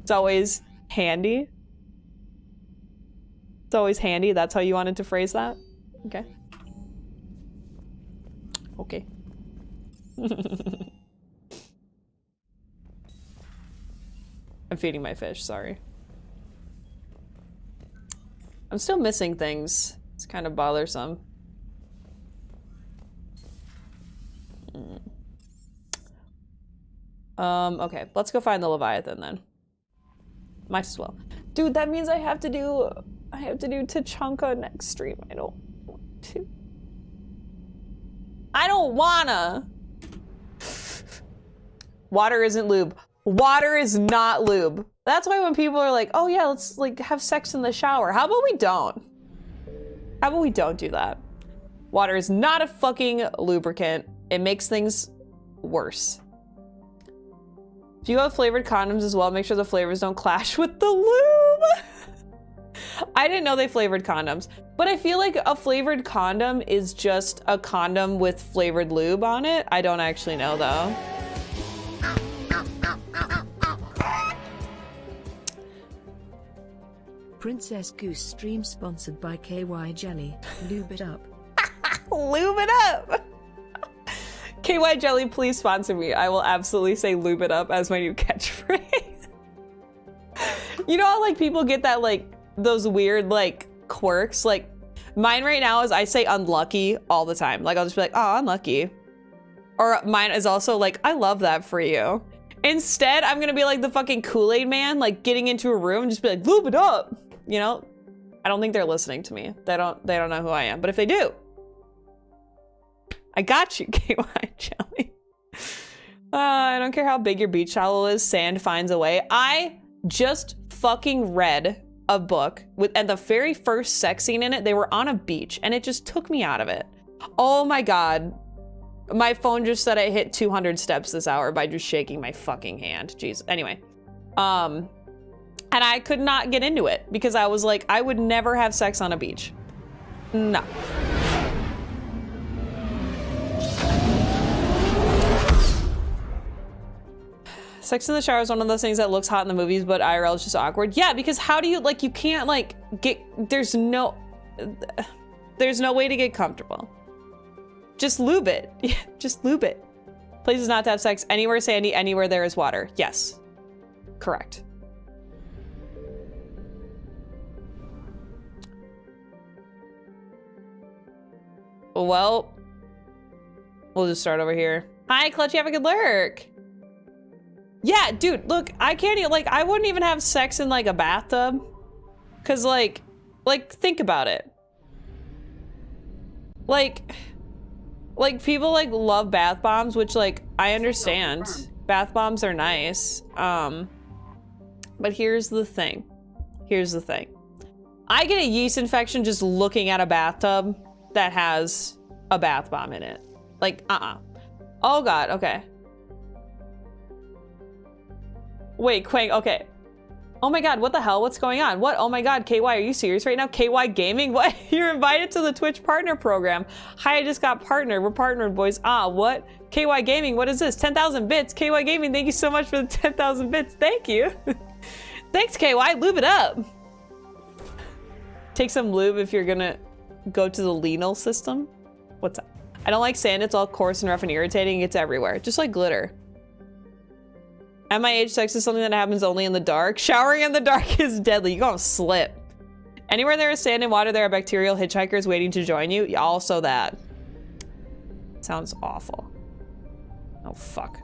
It's always handy. It's always handy. That's how you wanted to phrase that? Okay. Okay. I'm feeding my fish, sorry. I'm still missing things. It's kind of bothersome. Okay, let's go find the Leviathan then. Might as well. Dude, that means I have to do Tachanka next stream. I don't want to. I don't wanna. Water isn't lube. Water is not lube. That's why when people are like, oh yeah, let's like have sex in the shower. How about we don't? How about we don't do that? Water is not a fucking lubricant. It makes things worse. If you have flavored condoms as well, make sure the flavors don't clash with the lube. I didn't know they flavored condoms, but I feel like a flavored condom is just a condom with flavored lube on it. I don't actually know though. Princess Goose stream sponsored by KY Jelly. Lube it up. Lube it up. KY Jelly, please sponsor me. I will absolutely say lube it up as my new catchphrase. You know how like people get that like those weird like quirks? Like mine right now is I say unlucky all the time. Like I'll just be like, oh, unlucky. Or mine is also like, I love that for you. Instead, I'm gonna be like the fucking Kool-Aid man, like getting into a room and just be like, lube it up. You know? I don't think they're listening to me. They don't know who I am. But if they do, I got you, KY Jelly. I don't care how big your beach towel is, sand finds a way. I just fucking read a book and the very first sex scene in it, they were on a beach and it just took me out of it. Oh my God. My phone just said I hit 200 steps this hour by just shaking my fucking hand. Jeez. Anyway. And I could not get into it because I was like, I would never have sex on a beach. No. Sex in the shower is one of those things that looks hot in the movies, but IRL is just awkward. Yeah, because how do you, like, you can't, like, get, there's no way to get comfortable. Just lube it. Yeah, just lube it. Places not to have sex. Anywhere sandy, anywhere there is water. Yes. Correct. Well, we'll just start over here. Hi, Clutch, you have a good lurk. Yeah, dude, look, I can't even, like, I wouldn't even have sex in, like, a bathtub. Cause, like, think about it. Like, people, like, love bath bombs, which, like, I understand. Bath bombs are nice. But here's the thing. Here's the thing. I get a yeast infection just looking at a bathtub that has a bath bomb in it. Like, oh God, okay. Wait, Quang, okay. Oh my God, what the hell? What's going on? What? Oh my God, KY, are you serious right now? KY Gaming? What? You're invited to the Twitch partner program. Hi, I just got partnered. We're partnered, boys. What? KY Gaming, what is this? 10,000 bits. KY Gaming, thank you so much for the 10,000 bits. Thank you. Thanks, KY. Lube it up. Take some lube if you're gonna go to the Lenal system. What's up? I don't like sand. It's all coarse and rough and irritating. It's everywhere. Just like glitter. At my age, sex is something that happens only in the dark. Showering in the dark is deadly. You're gonna slip. Anywhere there is sand and water, there are bacterial hitchhikers waiting to join you. Yeah, also that. Sounds awful. Oh, fuck.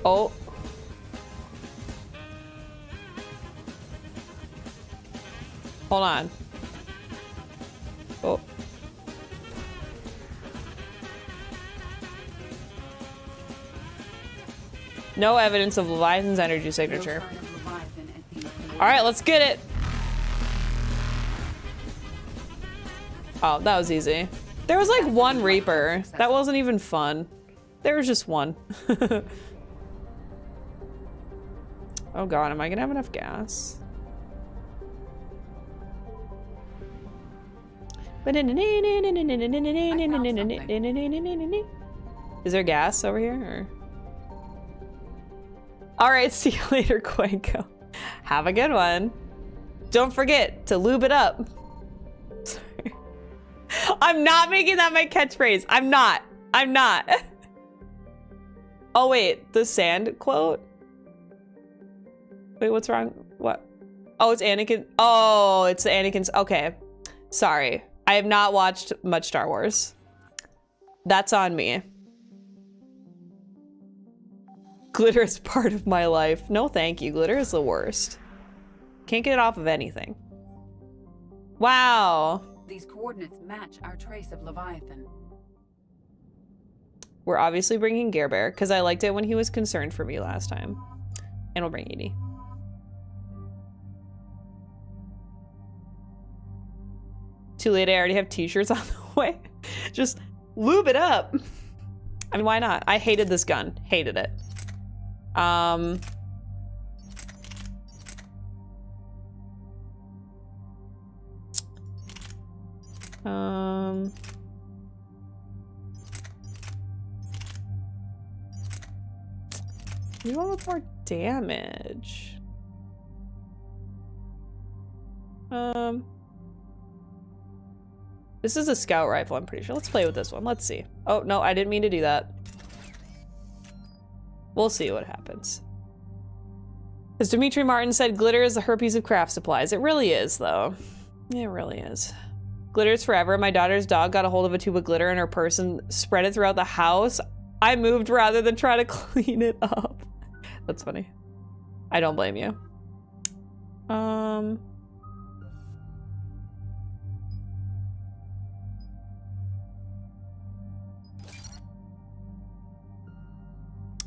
Oh. Hold on. Oh. No evidence of Leviathan's energy signature. All right, let's get it. Oh, that was easy. There was like one Reaper. That wasn't even fun. There was just one. Oh God, am I gonna have enough gas? Is there gas over here? Or? All right, see you later, Quenko. Have a good one. Don't forget to lube it up. Sorry. I'm not making that my catchphrase. I'm not. Oh wait, the sand quote? Wait, what's wrong? What? Oh, it's Anakin. Oh, it's the Anakin's. Okay. Sorry. I have not watched much Star Wars. That's on me. Glitter is part of my life. No, thank you. Glitter is the worst. Can't get it off of anything. Wow. These coordinates match our trace of Leviathan. We're obviously bringing Gare Bear because I liked it when he was concerned for me last time. And we'll bring Edie. Too late, I already have t-shirts on the way. Just lube it up. I mean, why not? I hated this gun. Hated it. You want more damage. This is a scout rifle, I'm pretty sure. Let's play with this one. Let's see. Oh, no, I didn't mean to do that. We'll see what happens. As Dimitri Martin said, glitter is the herpes of craft supplies. It really is, though. It really is. Glitter's forever. My daughter's dog got a hold of a tube of glitter in her purse and spread it throughout the house. I moved rather than try to clean it up. That's funny. I don't blame you.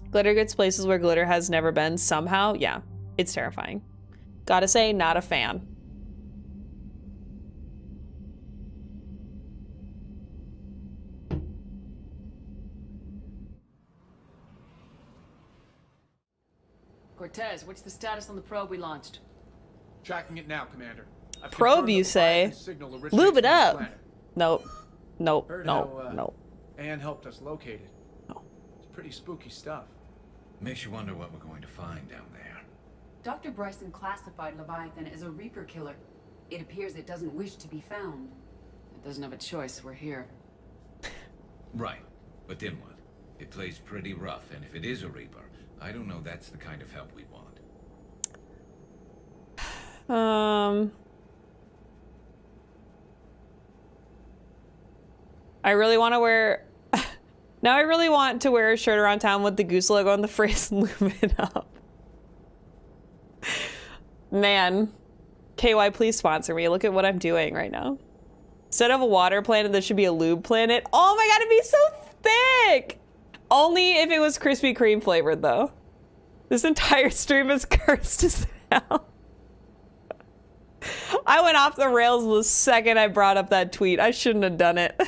Glitter gets places where glitter has never been somehow. Yeah, it's terrifying. Gotta say, not a fan. Cortez, what's the status on the probe we launched? Tracking it now, Commander. I've Probe, you say? Lube it up. Nope. Nope. Heard Nope. how, Nope. Anne helped us locate it. No. It's pretty spooky stuff. Makes you wonder what we're going to find down there. Dr. Bryson classified Leviathan as a Reaper killer. It appears it doesn't wish to be found. It doesn't have a choice. We're here. Right. But then what? It plays pretty rough, and if it is a Reaper, I don't know that's the kind of help we want. I really want to wear... Now I really want to wear a shirt around town with the goose logo and the phrase lube it up. Man. KY, please sponsor me. Look at what I'm doing right now. Instead of a water planet, there should be a lube planet. Oh my god, it'd be so thick! Only if it was Krispy Kreme flavored, though. This entire stream is cursed as hell. I went off the rails the second I brought up that tweet. I shouldn't have done it.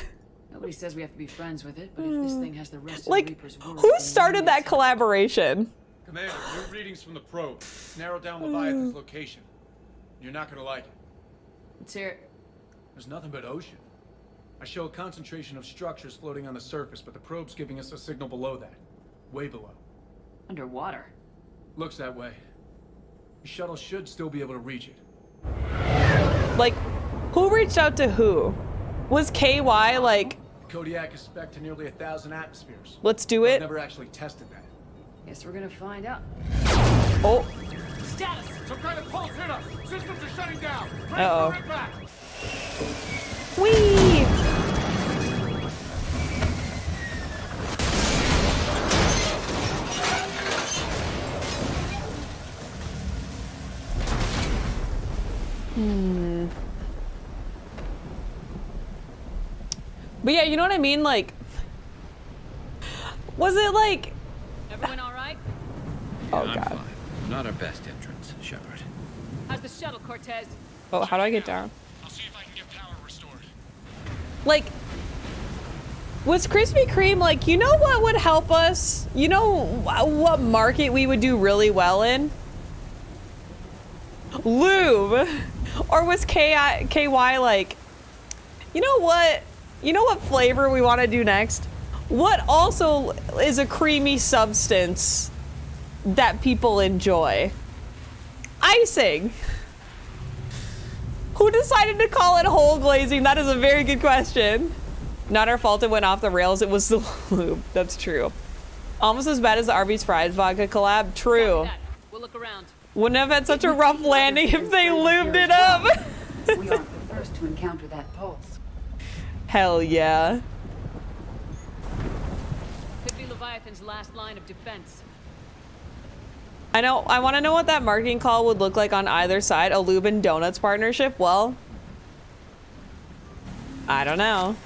Nobody says we have to be friends with it, but if this thing has the rest of the Like, Reaper's world, who then started that collaboration? Commander, new readings from the probe. It's narrowed down Leviathan's location. You're not gonna like it. Let's hear it. There's nothing but ocean. I show a concentration of structures floating on the surface, but the probe's giving us a signal below that. Way below. Underwater. Looks that way. The shuttle should still be able to reach it. Like, who reached out to who? Was KY like... Kodiak is spec'd to nearly 1,000 atmospheres. Let's do it. I've never actually tested that. Guess we're gonna find out. Oh. Status! Some kind of pulse hit us! Systems are shutting down! Uh-oh. Right back! Whee! But yeah, you know what I mean? Like, was it like... Everyone all right? Oh, I'm God. fine. Not our best entrance, Shepard. How's the shuttle, Cortez? Oh, how do I get down? I'll see if I can get power restored. Like, was Krispy Kreme like, you know what would help us? You know what market we would do really well in? Lube. Or was KY like, you know what? You know what flavor we want to do next? What also is a creamy substance that people enjoy? Icing. Who decided to call it whole glazing? That is a very good question. Not our fault it went off the rails. It was the lube. That's true. Almost as bad as the Arby's Fries vodka collab. True. We'll look around. Wouldn't have had such a rough landing if they lubed it up. We aren't the first to encounter that pulse. Hell yeah. Could be Leviathan's last line of defense. I know. I want to know what that marketing call would look like on either side. A lube and donuts partnership. Well, I don't know.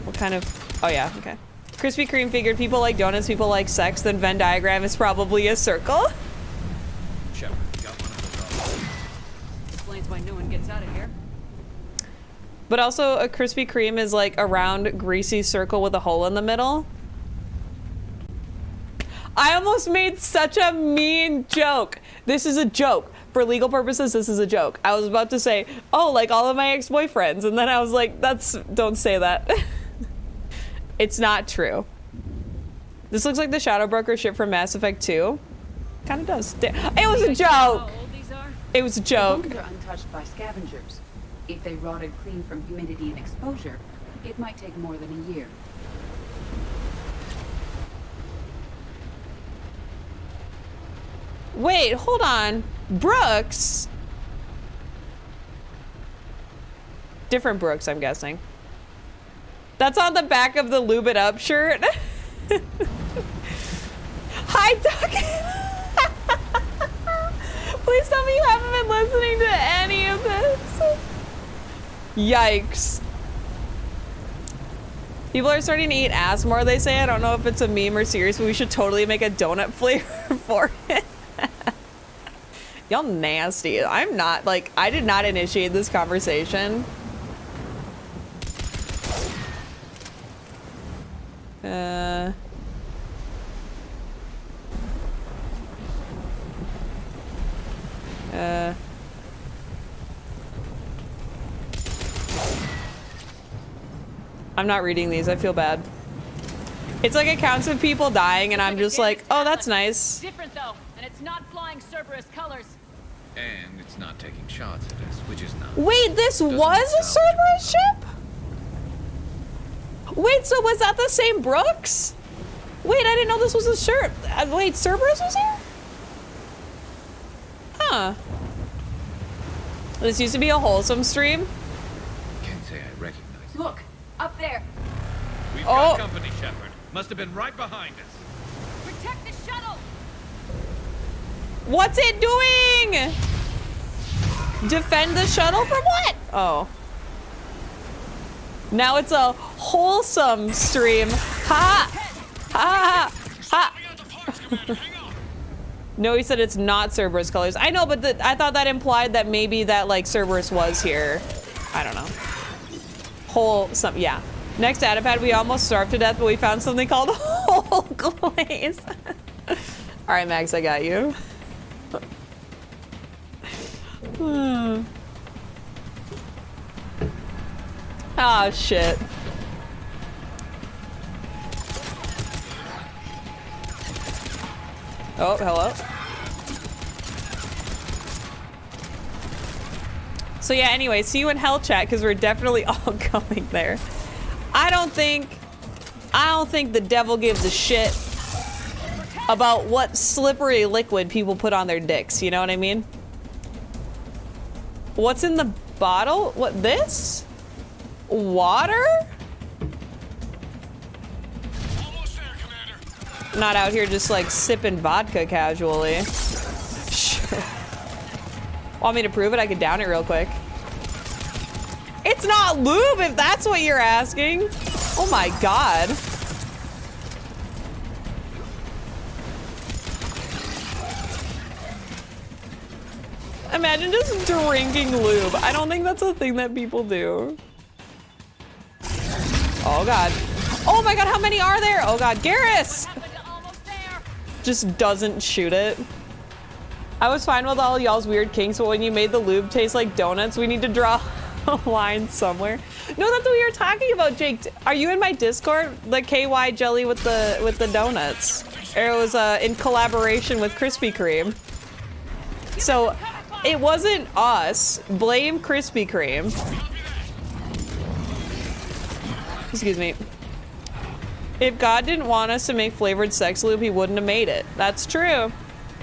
What kind of? Oh yeah. Okay. Krispy Kreme figured people like donuts, people like sex. Then Venn diagram is probably a circle. Shepard, got one of those. Explains why no one gets out of here. But also, a Krispy Kreme is like a round, greasy circle with a hole in the middle. I almost made such a mean joke. This is a joke. For legal purposes, this is a joke. I was about to say, oh, like all of my ex-boyfriends. And then I was like, don't say that. It's not true. This looks like the Shadow Broker ship from Mass Effect 2. Kind of does. It was a joke. It was a joke. They're untouched by scavengers. If they rotted clean from humidity and exposure, it might take more than a year. Wait, hold on. Brooks? Different Brooks, I'm guessing. That's on the back of the Lube It Up shirt. Hi, Duck. Please tell me you haven't been listening to any of this. Yikes. People are starting to eat ass more, they say. I don't know if it's a meme or serious, but we should totally make a donut flavor for it. Y'all nasty. I'm not, like, I did not initiate this conversation. I'm not reading these. I feel bad. It's like accounts of people dying, and I'm just like, oh, that's nice. Different though, and it's not flying Cerberus colors. And it's not taking shots at us, which is not. Wait, this was a Cerberus ship? Wait, so was that the same Brooks? Wait, I didn't know this was a shirt. Wait, Cerberus was here? Huh. This used to be a wholesome stream. Can't say I recognize it. Look, up there. We've got company, Shepard. Must have been right behind us. Protect the shuttle. What's it doing? Defend the shuttle from what? Oh. Now it's a wholesome stream. Ha! Ha! Ha! No, he said it's not Cerberus colors. I know, but I thought that implied that maybe that like Cerberus was here. I don't know. Wholesome, yeah. Next Adipad, we almost starved to death, but we found something called whole glaze. All right, Max, I got you. Oh, shit. Oh, hello. So yeah, anyway, see you in Hell Chat, because we're definitely all going there. I don't think the devil gives a shit about what slippery liquid people put on their dicks, you know what I mean? What's in the bottle? What, this? Water? Almost there, Commander. Not out here just like sipping vodka casually. Sure. Want me to prove it? I could down it real quick. It's not lube if that's what you're asking. Oh my god. Imagine just drinking lube. I don't think that's a thing that people do. Oh god. Oh my god, how many are there? Oh god, Garrus! Just doesn't shoot it. I was fine with all y'all's weird kinks, but when you made the lube taste like donuts, we need to draw a line somewhere. No, that's what we were talking about, Jake. Are you in my Discord? The KY jelly with the donuts. It was in collaboration with Krispy Kreme. So it wasn't us. Blame Krispy Kreme. Excuse me. If God didn't want us to make flavored sex lube, he wouldn't have made it. That's true.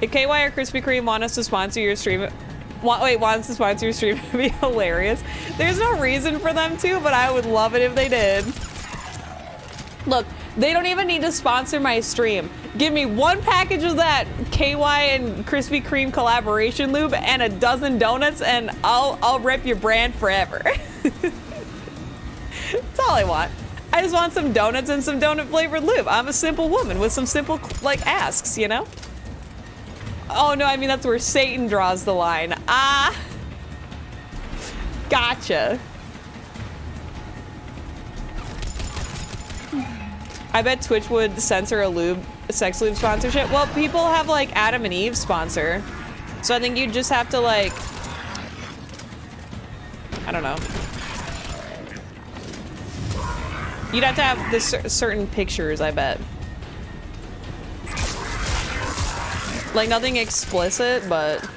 If KY or Krispy Kreme want us to sponsor your stream, wants to sponsor your stream, it'd be hilarious. There's no reason for them to, but I would love it if they did. Look, they don't even need to sponsor my stream. Give me one package of that KY and Krispy Kreme collaboration lube and a dozen donuts, and I'll rep your brand forever. That's all I want. I just want some donuts and some donut flavored lube. I'm a simple woman with some simple like asks, you know? Oh no, I mean that's where Satan draws the line. Ah, gotcha. I bet Twitch would censor a sex lube sponsorship. Well, people have like Adam and Eve sponsor. So I think you just have to like, I don't know. You'd have to have this certain pictures, I bet. Like nothing explicit, but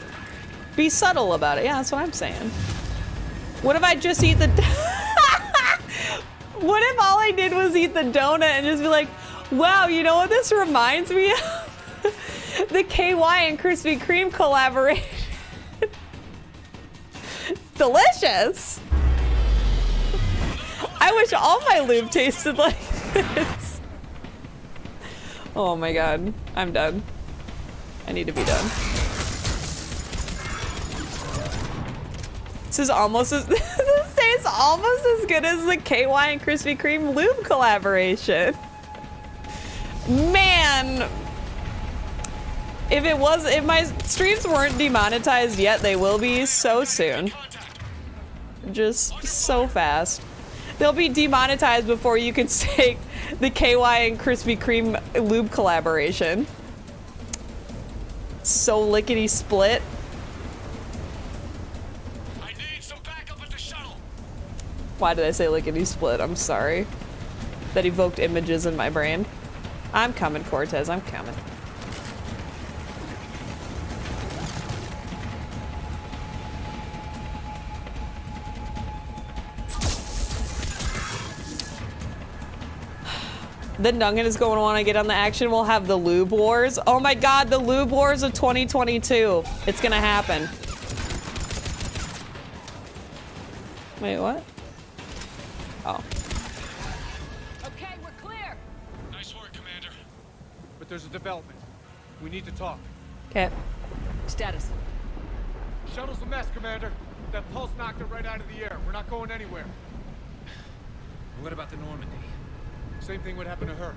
be subtle about it. Yeah, that's what I'm saying. What if I just eat the... What if all I did was eat the donut and just be like, wow, you know what this reminds me of? The KY and Krispy Kreme collaboration. Delicious. I wish all my lube tasted like this. Oh my god, I'm done. I need to be done. This is almost as this tastes almost as good as the KY and Krispy Kreme lube collaboration. Man, if my streams weren't demonetized yet, they will be so soon. Just so fast. They'll be demonetized before you can say the KY and Krispy Kreme lube collaboration. So lickety split. I need some backup at the shuttle. Why did I say lickety split? I'm sorry. That evoked images in my brain. I'm coming, Cortez. I'm coming. Then Duncan is going to want to get on the action. We'll have the Lube Wars. Oh my god, the Lube Wars of 2022. It's going to happen. Wait, what? Oh. Okay, we're clear. Nice work, Commander. But there's a development. We need to talk. Okay. Status. Shuttle's a mess, Commander. That pulse knocked it right out of the air. We're not going anywhere. What about the Normandy? Same thing would happen to her.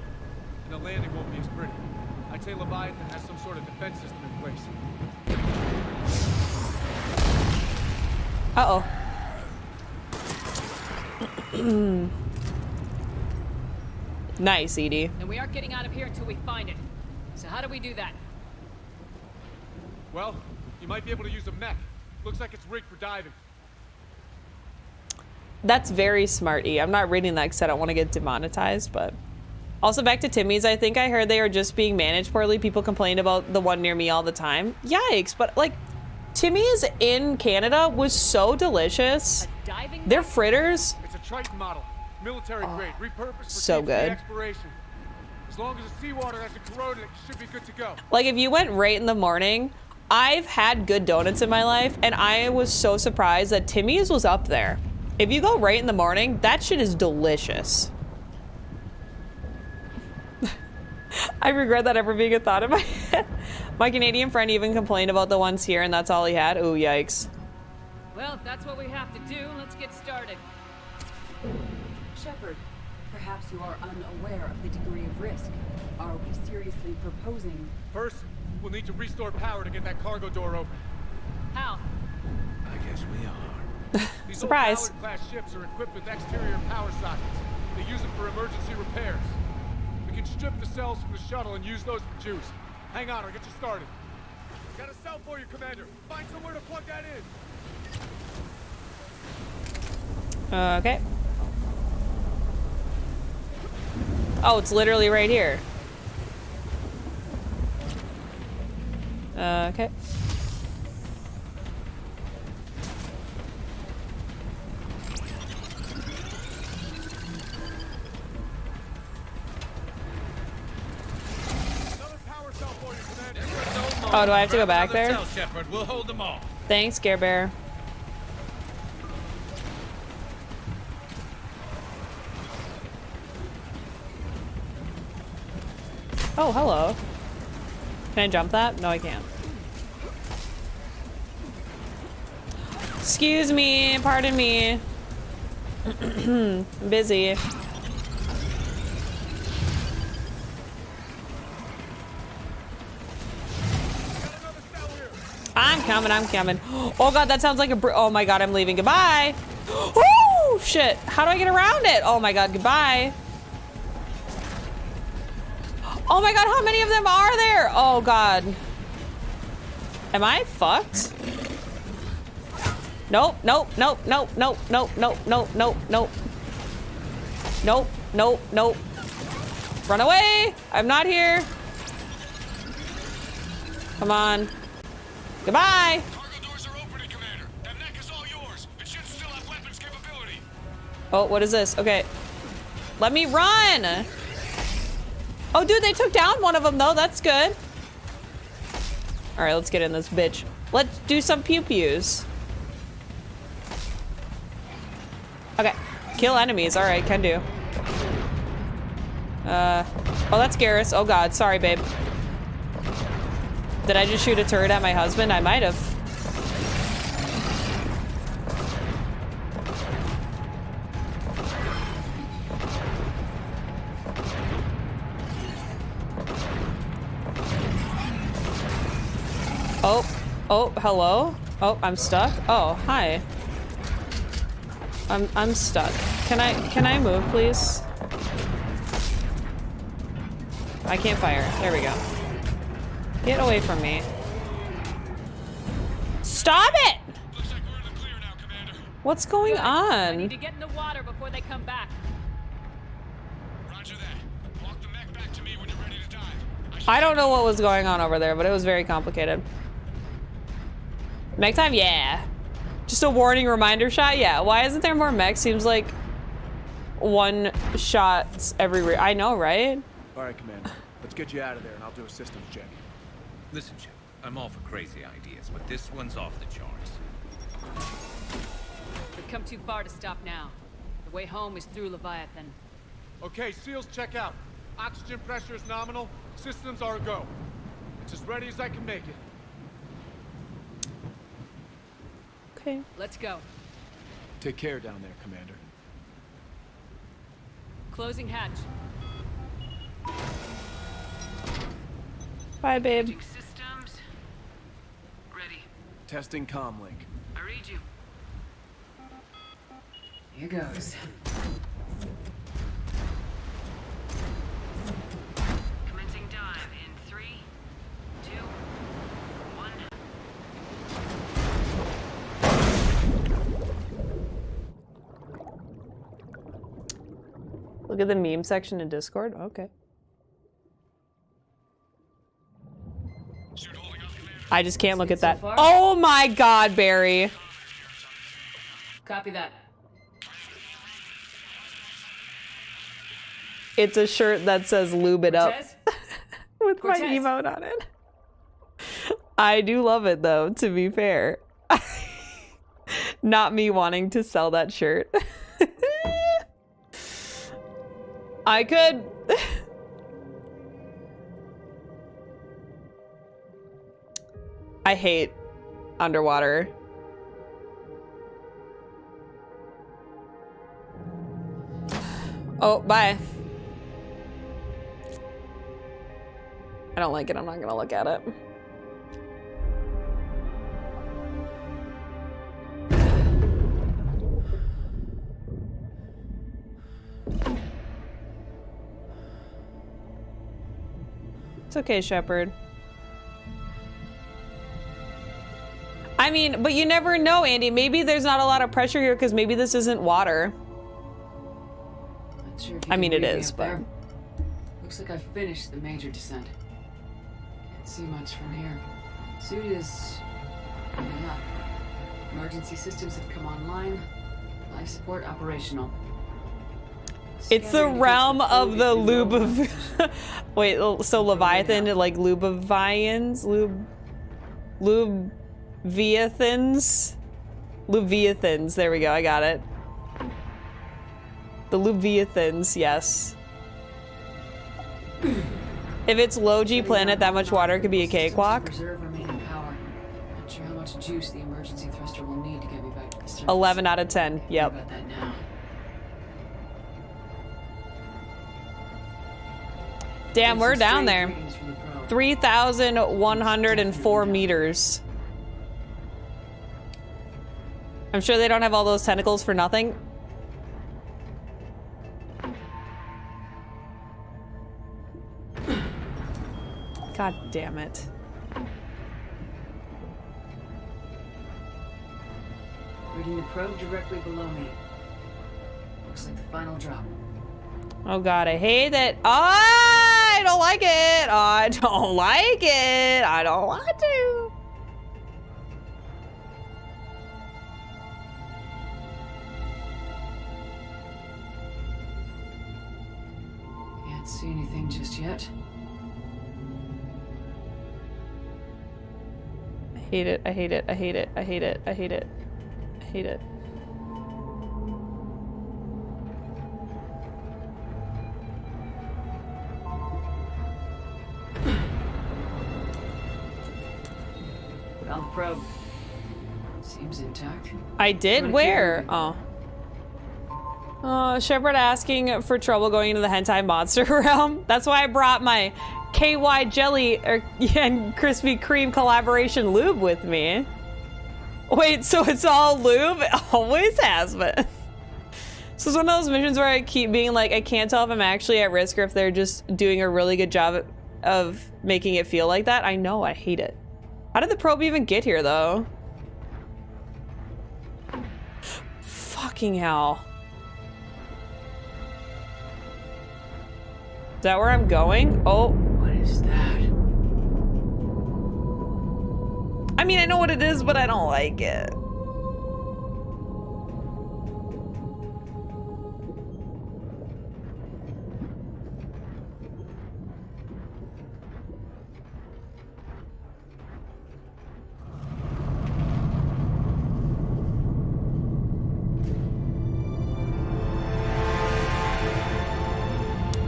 And the landing won't be as pretty. I'd say Leviathan has some sort of defense system in place. Uh-oh. Nice, Edie. And we aren't getting out of here until we find it. So how do we do that? Well, you might be able to use a mech. Looks like it's rigged for diving. That's very smart, E. I'm not reading that because I don't want to get demonetized, but... Also, back to Timmy's, I think I heard they are just being managed poorly. People complain about the one near me all the time. Yikes, but, like, Timmy's in Canada was so delicious. Their fritters... It's a Triton model. Military grade. Repurposed for so deep-sea good. exploration. As long as the seawater hasn't corroded, it should be good to go. Like, if you went right in the morning... I've had good donuts in my life, and I was so surprised that Timmy's was up there. If you go right in the morning, that shit is delicious. I regret that ever being a thought in my head. My Canadian friend even complained about the ones here, and that's all he had. Ooh, yikes. Well, if that's what we have to do, let's get started. Shepard, perhaps you are unaware of the degree of risk. Are we seriously proposing... First, we'll need to restore power to get that cargo door open. How? I guess we are. These Surprise. old Ballard-class ships are equipped with exterior power sockets. They use them for emergency repairs. We can strip the cells from the shuttle and use those for juice. Hang on, I'll get you started. Got a cell for you, Commander. Find somewhere to plug that in. Okay. Oh, it's literally right here. Okay. Oh, do I have to go back there? Tell Shepard, we'll hold them off. Thanks, Scare Bear. Oh, hello. Can I jump that? No, I can't. Excuse me, pardon me. I'm busy. I'm coming, I'm coming. Oh god, that sounds like a oh my god, I'm leaving. Goodbye. Oh shit. How do I get around it? Oh my god, goodbye. Oh my god, how many of them are there? Oh god. Am I fucked? Nope, nope, nope, nope, nope, nope, nope, nope, nope, nope. Nope, nope, nope. Run away! I'm not here. Come on. Goodbye! Cargo doors are opening, Commander. That neck is all yours. It should still have weapons capability. Oh, what is this? Okay. Let me run! Oh, dude, they took down one of them, though. That's good. All right, let's get in this bitch. Let's do some pew-pews. Okay. Kill enemies. All right, can do. Oh, that's Garrus. Oh, God. Sorry, babe. Did I just shoot a turret at my husband? I might have. Oh, hello? Oh, I'm stuck? Oh, hi. I'm stuck. Can I move, please? I can't fire. There we go. Get away from me. Stop it! Looks like we're in the clear now, Commander. What's going I need on? to get in the water before they come back. Roger that. Walk the mech back to me when you're ready to dive. I don't know what was going on over there, but it was very complicated. Mech time? Yeah. Just a warning reminder shot? Yeah. Why isn't there more mech? Seems like one shots everywhere. I know, right? All right, Commander. Let's get you out of there, and I'll do a systems check. Listen, Chip, I'm all for crazy ideas, but this one's off the charts. We've come too far to stop now. The way home is through Leviathan. Okay, SEALs check out. Oxygen pressure is nominal. Systems are a go. It's as ready as I can make it. Okay. Let's go. Take care down there, Commander. Closing hatch. Bye, babe. Systems. Ready. Testing comlink. I read you. Here goes. Commencing dive in 3, 2, 1. Look at the meme section in Discord. Okay. I just can't look at that. Oh my god, Barry. Copy that. It's a shirt that says lube it up with my Cortez. emote on it. I do love it though, to be fair. Not me wanting to sell that shirt. I could. I hate underwater. Oh, bye. I don't like it. I'm not gonna look at it. It's okay, Shepard. I mean, but you never know, Andy. Maybe there's not a lot of pressure here because maybe this isn't water. Not sure if you I can mean, it read me is, up but... there. Looks like I finished the major descent. Can't see much from here. Suit is... coming up. Emergency systems have come online. Life support operational. It's the realm of the lube of... Wait, so Leviathan, like Lubavians? Leviathans. Leviathans. There we go. I got it. The Leviathans. Yes. If it's low-G planet, that much water could be a cakewalk. Preserve remaining power. Not sure how much juice the emergency thruster will need to get me back to the surface. 11 out of 10. Yep. About that now. Damn, we're down there. 3,104 meters. I'm sure they don't have all those tentacles for nothing. God damn it. Reading the probe directly below me. Looks like the final drop. Oh god, I hate it. Oh, I don't like it. Oh, I don't like it. I don't want to. Can't see anything just yet. I hate it. I hate it. I hate it. I hate it. I hate it. I hate it. Found the probe. Seems intact. I did? Where? Oh. Shepard asking for trouble going into the hentai monster realm. That's why I brought my KY jelly and Krispy Kreme collaboration lube with me. Wait, so it's all lube? It always has been. So it's one of those missions where I keep being like, I can't tell if I'm actually at risk or if they're just doing a really good job of making it feel like that. I know, I hate it. How did the probe even get here, though? Fucking hell. Is that where I'm going? Oh. What is that? I mean, I know what it is, but I don't like it.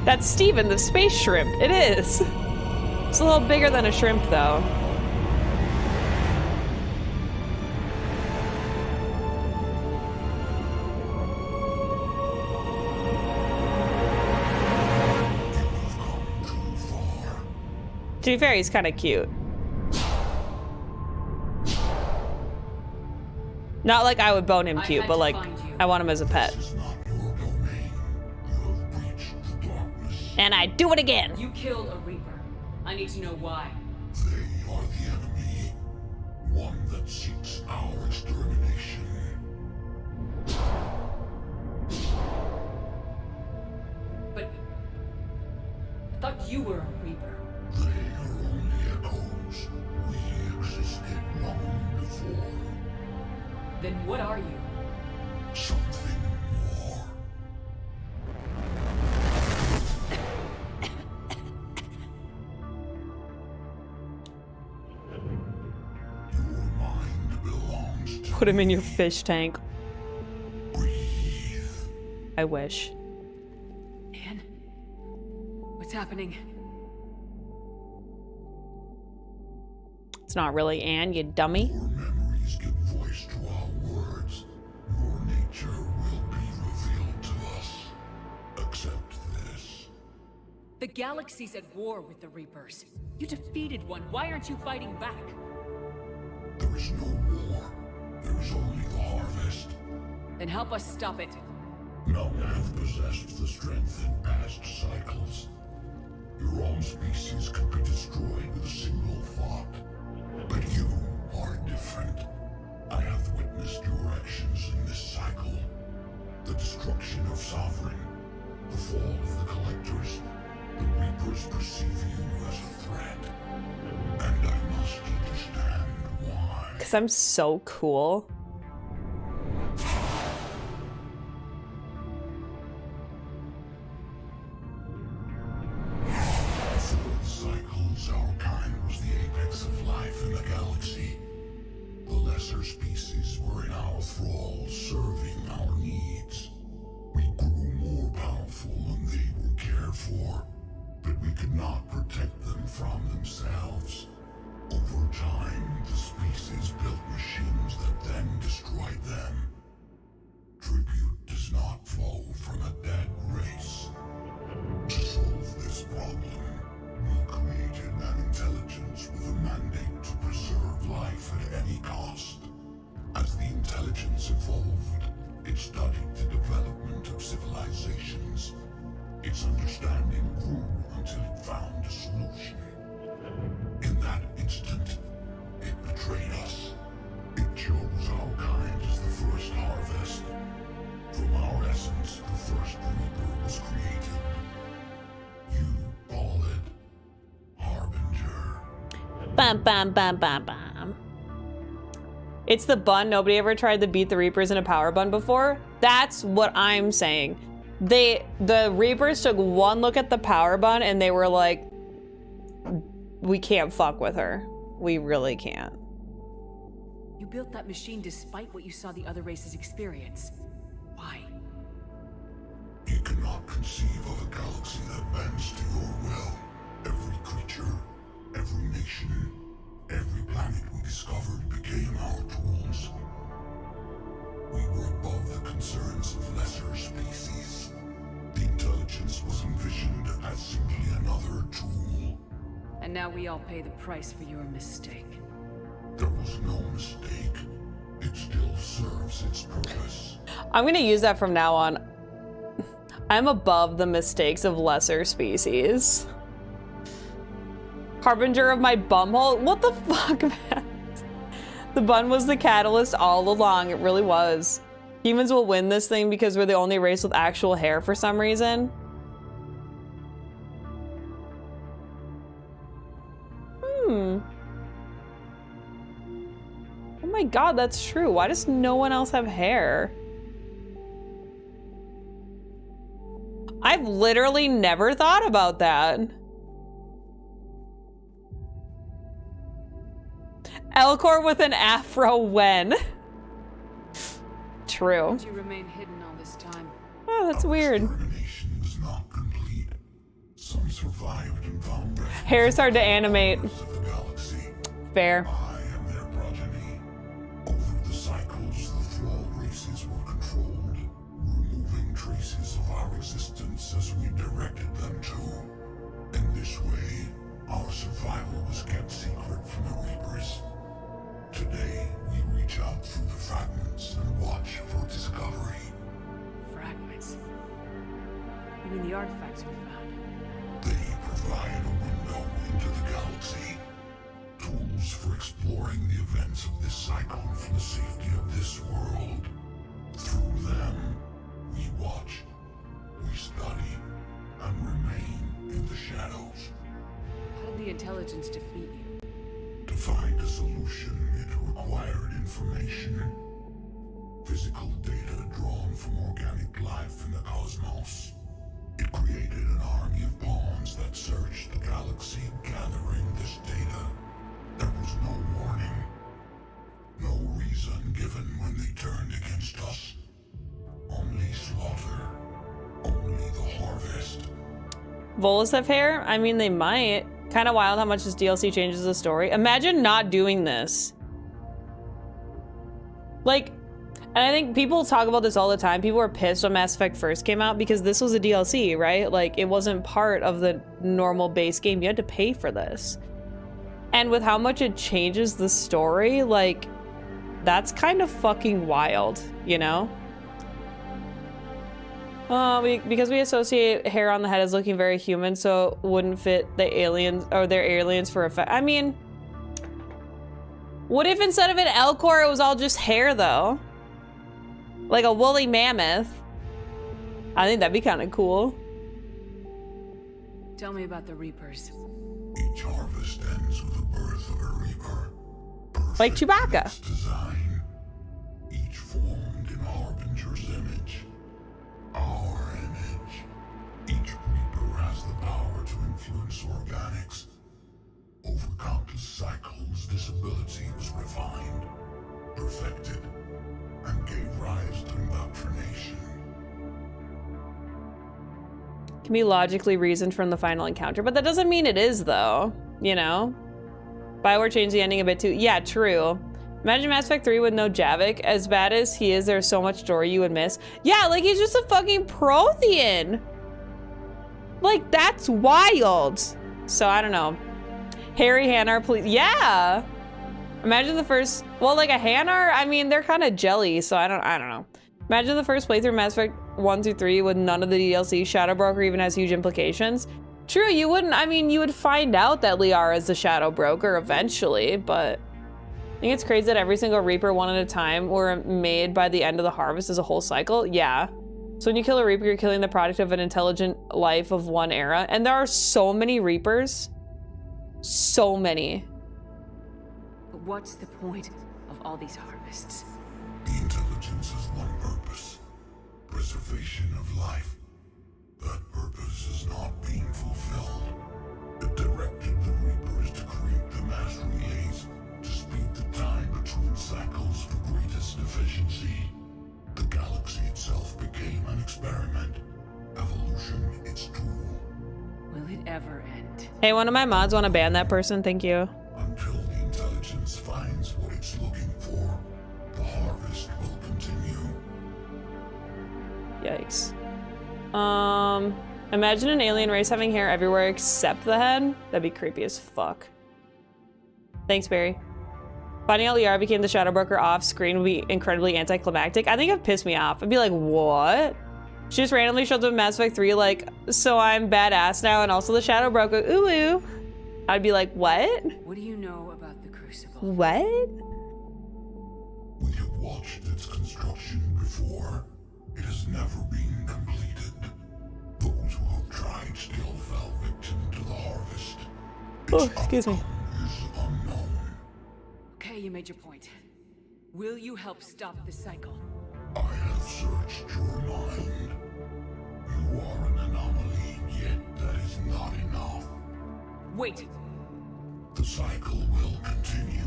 That's Steven, the space shrimp. It is. It's a little bigger than a shrimp, though. To be fair, he's kind of cute. Not like I would bone him cute, but like, I want him as a pet. And I do it again. You killed a Reaper. I need to know why. They are the enemy. One that seeks our extermination. But I thought you were a Reaper. They are only echoes. We existed long before. Then what are you? Something more. Put him in your fish tank. I wish. Anne? What's happening? It's not really Anne, you dummy. Your memories give voice to our words. Your nature will be revealed to us. Accept this. The galaxy's at war with the Reapers. You defeated one. Why aren't you fighting back? There is no war. There is only the harvest. Then help us stop it. None have possessed the strength in past cycles. Your own species could be destroyed with a single thought. But you are different. I have witnessed your actions in this cycle. The destruction of Sovereign, the fall of the Collectors. The Reapers perceive you as a threat. And I must understand why. Because I'm so cool. Before the cycles, our kind was the apex of life in the galaxy. thralls serving our needs. We grew more powerful than they were cared for, but we could not protect them from themselves. Over time, the species built machines that then destroyed them. Tribute does not flow from a dead race. To solve this problem, we created an intelligence with a mandate to preserve life at any cost. As the intelligence evolved, it studied the development of civilizations. Its understanding grew until it found a solution. In that instant, it betrayed us. It chose our kind as the first harvest. From our essence, the first Reaper was created. You call it Harbinger. Bam, bam, bam, bam, bam. It's the bun. Nobody ever tried to beat the Reapers in a power bun before. That's what I'm saying. The Reapers took one look at the power bun and they were like, we can't fuck with her. We really can't. You built that machine despite what you saw the other races experience. Why? You cannot conceive of a galaxy that bends to your will. Every creature, every nation, every planet we discovered became our tools. We were above the concerns of lesser species. The intelligence was envisioned as simply another tool. And now we all pay the price for your mistake. There was no mistake. It still serves its purpose. I'm gonna use that from now on. I'm above the mistakes of lesser species. Harbinger of my bumhole? What the fuck, man? The bun was the catalyst all along. It really was. Humans will win this thing because we're the only race with actual hair for some reason. Oh my god, that's true. Why does no one else have hair? I've literally never thought about that. Elcor with an afro when? True. You remain hidden all this time. Oh, that's weird. Extermination was not complete. Some survived and found refuge. Hair's hard to animate. Of the galaxy. Fair. I am their progeny. Over the cycles, the thrall races were controlled, removing traces of our existence as we directed them to. In this way, our survival was kept secret from the Reapers. Today, we reach out through the fragments and watch for discovery. Fragments? You mean the artifacts we found? They provide a window into the galaxy. Tools for exploring the events of this cycle from the safety of this world. Through them, we watch, we study, and remain in the shadows. How did the intelligence defeat you? To find a solution, it required information. Physical data drawn from organic life in the cosmos. It created an army of pawns that searched the galaxy gathering this data. There was no warning. No reason given when they turned against us. Only slaughter. Only the harvest. Volus have hair? I mean, they might. Kind of wild how much this DLC changes the story. Imagine not doing this. Like, and I think people talk about this all the time. People were pissed when Mass Effect first came out because this was a DLC, right? Like, it wasn't part of the normal base game. You had to pay for this. And with how much it changes the story, like, that's kind of fucking wild, you know? Because we associate hair on the head as looking very human, so it wouldn't fit the aliens, or their aliens for effect. I mean, what if instead of an Elcor, it was all just hair, though? Like a woolly mammoth. I think that'd be kind of cool. Tell me about the Reapers. Each harvest ends with the birth of a Reaper. Perfect Like Chewbacca. in its design. Each formed in Harbinger's image. Our image. Each Reaper has the power to influence organics. Over countless cycles, this ability was refined, perfected, and can be logically reasoned from the final encounter, but that doesn't mean it is, though. You know? BioWare changed the ending a bit too. Yeah, true. Imagine Mass Effect 3 with no Javik. As bad as he is, there's so much story you would miss. Yeah, like he's just a fucking Prothean. Like, that's wild. So, I don't know. Harry, Hanar, please. Yeah. Imagine the first, well, like a Hanar, I mean, they're kind of jelly, so I don't know. Imagine the first playthrough Mass Effect 1 through 3 with none of the DLC. Shadow Broker even has huge implications. True, you wouldn't, I mean, you would find out that Liara is the Shadow Broker eventually, but I think it's crazy that every single Reaper one at a time were made by the end of the harvest as a whole cycle. Yeah. So when you kill a Reaper, you're killing the product of an intelligent life of one era. And there are so many Reapers. So many. But what's the point of all these harvests? The intelligence has one purpose. Preservation of life. That purpose is not being fulfilled. It directed the Reapers to create the mass relays to speed the time between cycles for greatest efficiency. The galaxy itself became an experiment. Evolution its tool. Will it ever end? Hey, one of my mods want to ban that person. Thank you. Until the intelligence finds what it's looking for, the harvest will continue. Yikes. Imagine an alien race having hair everywhere except the head. That'd be creepy as fuck. Thanks, Barry. Finding out Liara became the Shadow Broker off screen would be incredibly anticlimactic. I think it would piss me off. I'd be like, what? She just randomly shows up in Mass Effect 3 like, so I'm badass now and also the Shadow Broker. Ooh, ooh. I'd be like, what? What do you know about the Crucible? What? We have watched its construction before. It has never been completed. Those who have tried still fell victim to the harvest. Oh, excuse me. Is unknown. Okay, you made your point. Will you help stop the cycle? I have searched your mind. You are an anomaly, yet that is not enough. Wait. The cycle will continue.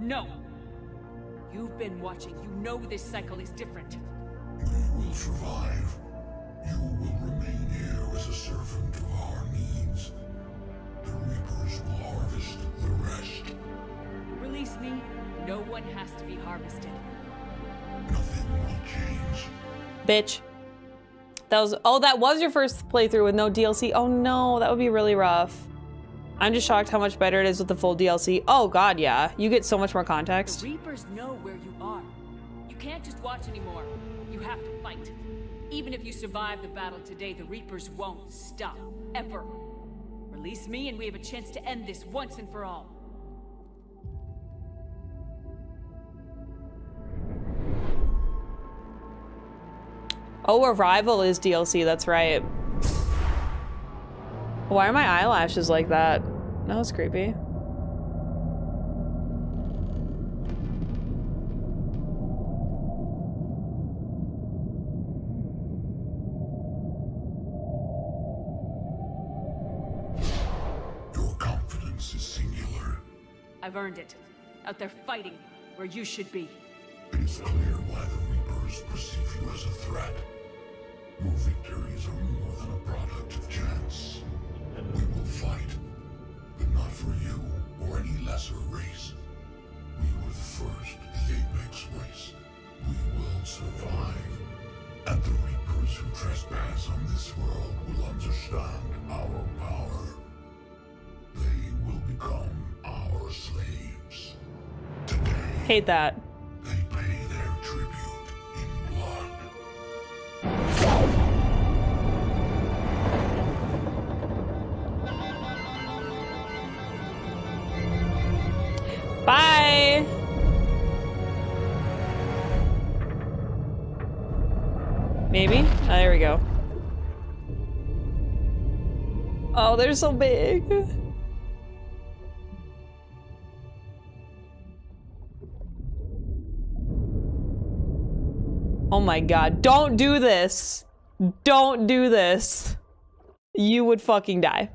No. You've been watching. You know this cycle is different. We will survive. You will remain here as a servant of our needs. The Reapers will harvest the rest. Release me. No one has to be harvested. Nothing will change. Bitch. That was, oh, that was your first playthrough with no DLC. Oh no, that would be really rough. I'm just shocked how much better it is with the full DLC. Oh god, yeah. You get so much more context. The Reapers know where you are. You can't just watch anymore. You have to fight. Even if you survive the battle today, the Reapers won't stop. Ever. Release me and we have a chance to end this once and for all. Oh, Arrival is DLC, that's right. Why are my eyelashes like that? That was creepy. Your confidence is singular. I've earned it. Out there fighting where you should be. It is clear why the Reapers perceive you as a threat. Your victories are more than a product of chance. We will fight, but not for you or any lesser race. We were the first, the Apex race. We will survive. And the Reapers who trespass on this world will understand our power. They will become our slaves. Today, Hate that. they pay their tribute in blood. Bye! Maybe? Oh, there we go. Oh, they're so big. Oh my god, don't do this. Don't do this. You would fucking die.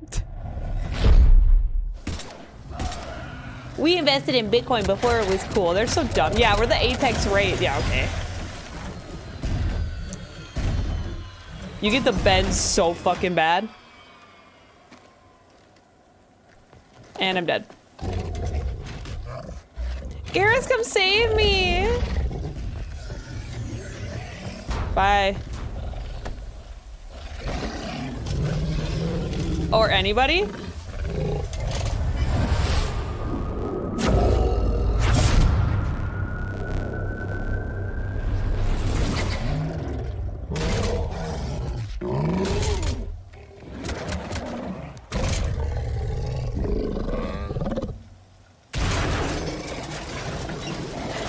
We invested in Bitcoin before it was cool. They're so dumb. Yeah, we're the Apex rate. Yeah, okay. You get the bend so fucking bad. And I'm dead. Garrus, come save me! Bye. Or anybody?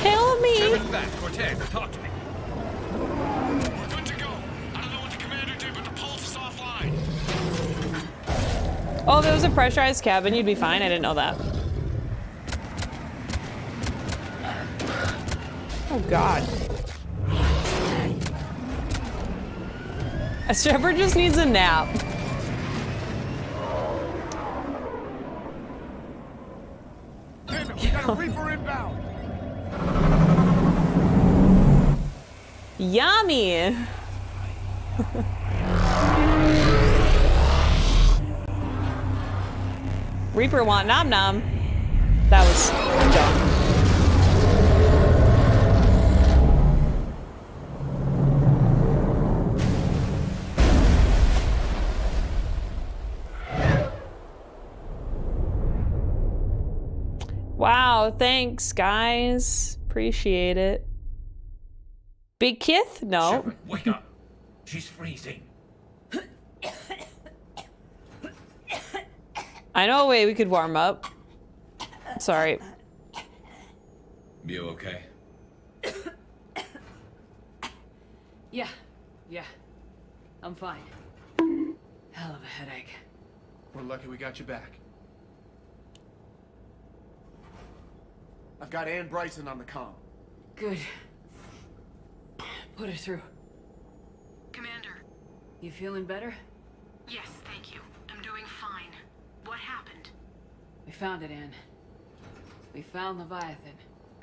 Help me! Shepard's back. Cortez, talk to me. We're good to go. I don't know what the commander did, but the pulse is offline. Oh, if it was a pressurized cabin, you'd be fine. I didn't know that. Oh, God. A Shepard just needs a nap. Damn it, we got a Reaper inbound. Yummy! Reaper want nom nom. That was dumb. Wow, thanks guys. Appreciate it. Big Kith? No. Shepard, wake up. She's freezing. I know a way we could warm up. Sorry. You okay? Yeah. I'm fine. Hell of a headache. We're lucky we got you back. I've got Ann Bryson on the comm. Good. Put her through. Commander. You feeling better? Yes, thank you. I'm doing fine. What happened? We found it, Ann. We found Leviathan.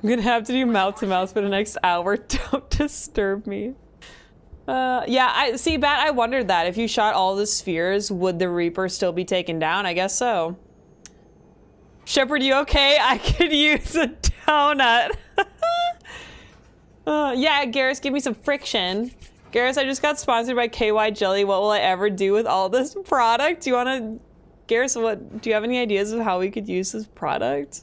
I'm gonna have to do mouth-to-mouth for the next hour. Don't disturb me. Yeah, I wondered that. If you shot all the spheres, would the Reaper still be taken down? I guess so. Shepard, you okay? I could use a donut. Yeah, Garrus, give me some friction. Garrus, I just got sponsored by KY Jelly. What will I ever do with all this product? Do you want to... Garrus, do you have any ideas of how we could use this product?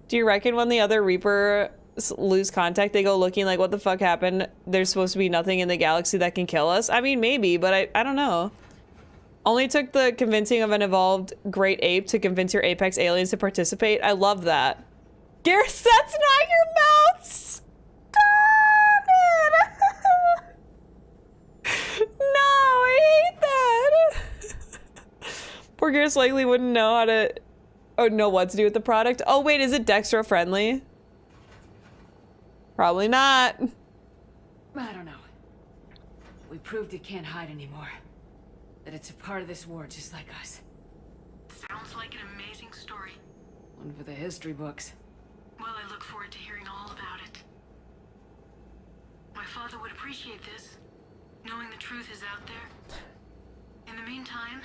Do you reckon when the other Reaper lose contact, they go looking like, what the fuck happened? There's supposed to be nothing in the galaxy that can kill us? I mean, maybe, but I don't know. Only took the convincing of an evolved great ape to convince your apex aliens to participate. I love that. Garrus, that's not your mouth! Stop it! No, I hate that! Poor Garrus likely wouldn't know how to... or know what to do with the product. Oh wait, is it Dextro friendly? Probably not. I don't know. We proved it can't hide anymore. That it's a part of this war just like us. Sounds like an amazing story. One for the history books. Well, I look forward to hearing all about it. My father would appreciate this, knowing the truth is out there. In the meantime,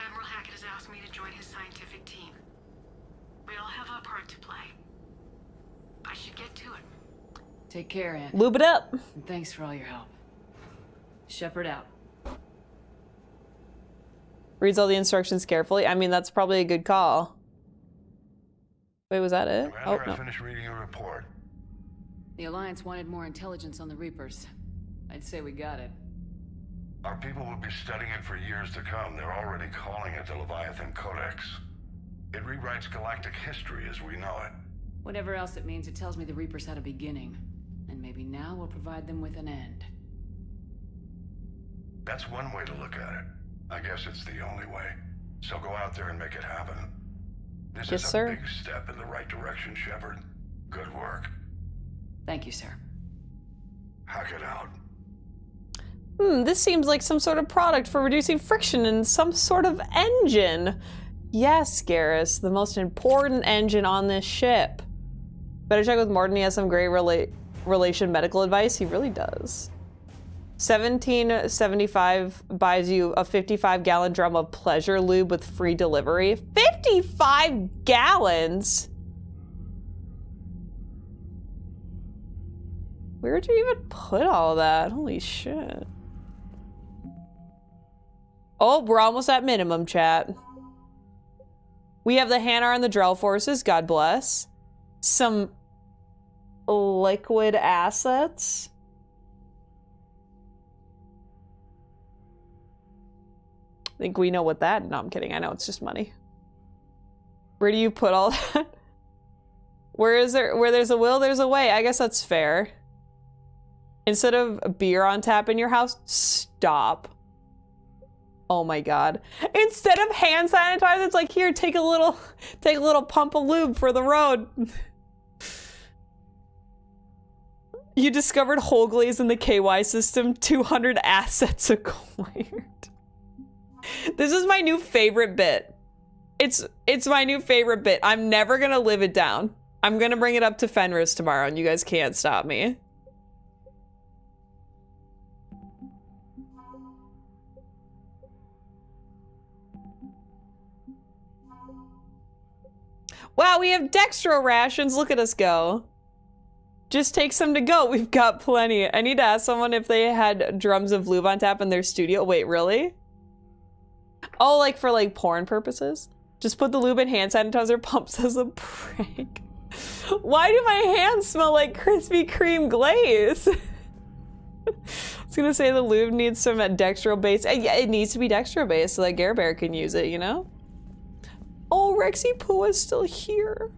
Admiral Hackett has asked me to join his scientific team. We all have our part to play. I should get to it. Take care, Ann. Lube it up. And thanks for all your help. Shepard out. Reads all the instructions carefully. I mean, that's probably a good call. Wait, was that it? Commander, Oh, no. I finished reading your report. The Alliance wanted more intelligence on the Reapers. I'd say we got it. Our people will be studying it for years to come. They're already calling it the Leviathan Codex. It rewrites galactic history as we know it. Whatever else it means, it tells me the Reapers had a beginning. And maybe now we'll provide them with an end. That's one way to look at it. I guess it's the only way. So go out there and make it happen. This Yes, is a sir. big step in the right direction, Shepard. Good work. Thank you, sir. Hack it out. This seems like some sort of product for reducing friction in some sort of engine. Yes, Garrus, the most important engine on this ship. Better check with Morton, he has some great relation medical advice. He really does. 1775 buys you a 55-gallon drum of pleasure lube with free delivery. 55 gallons? Where'd you even put all that? Holy shit. Oh, we're almost at minimum, chat. We have the Hanar and the Drell forces, God bless. Some liquid assets. I think we know what that... No, I'm kidding. I know it's just money. Where do you put all that? Where there's a will, there's a way. I guess that's fair. Instead of beer on tap in your house, stop. Oh my god. Instead of hand sanitizer, it's like, here, take a little pump of lube for the road. You discovered whole glaze in the KY system, 200 assets acquired. This is my new favorite bit. It's my new favorite bit. I'm never gonna live it down. I'm gonna bring it up to Fenris tomorrow and you guys can't stop me. Wow, we have dextro rations. Look at us go. Just take some to go. We've got plenty. I need to ask someone if they had drums of lube on tap in their studio. Wait, really? Oh, like for like porn purposes? Just put the lube in hand sanitizer pumps as a prank. Why do my hands smell like Krispy Kreme glaze? I was gonna say the lube needs some dextro base. Yeah, it needs to be dextro based so that Gare Bear can use it, you know? Oh, Rexy Poo is still here.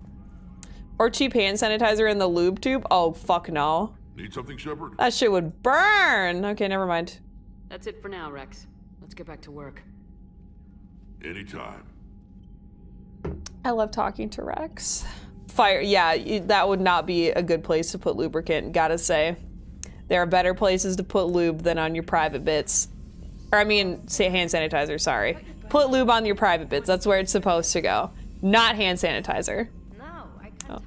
Or cheap hand sanitizer in the lube tube. Oh, fuck no. Need something, Shepard? That shit would burn. Okay, never mind. That's it for now, Rex. Let's get back to work. Anytime. I love talking to Rex. Fire, yeah, that would not be a good place to put lubricant, gotta say. There are better places to put lube than on your private bits. Or I mean, say hand sanitizer, sorry. Put lube on your private bits, that's where it's supposed to go. Not hand sanitizer. Oh.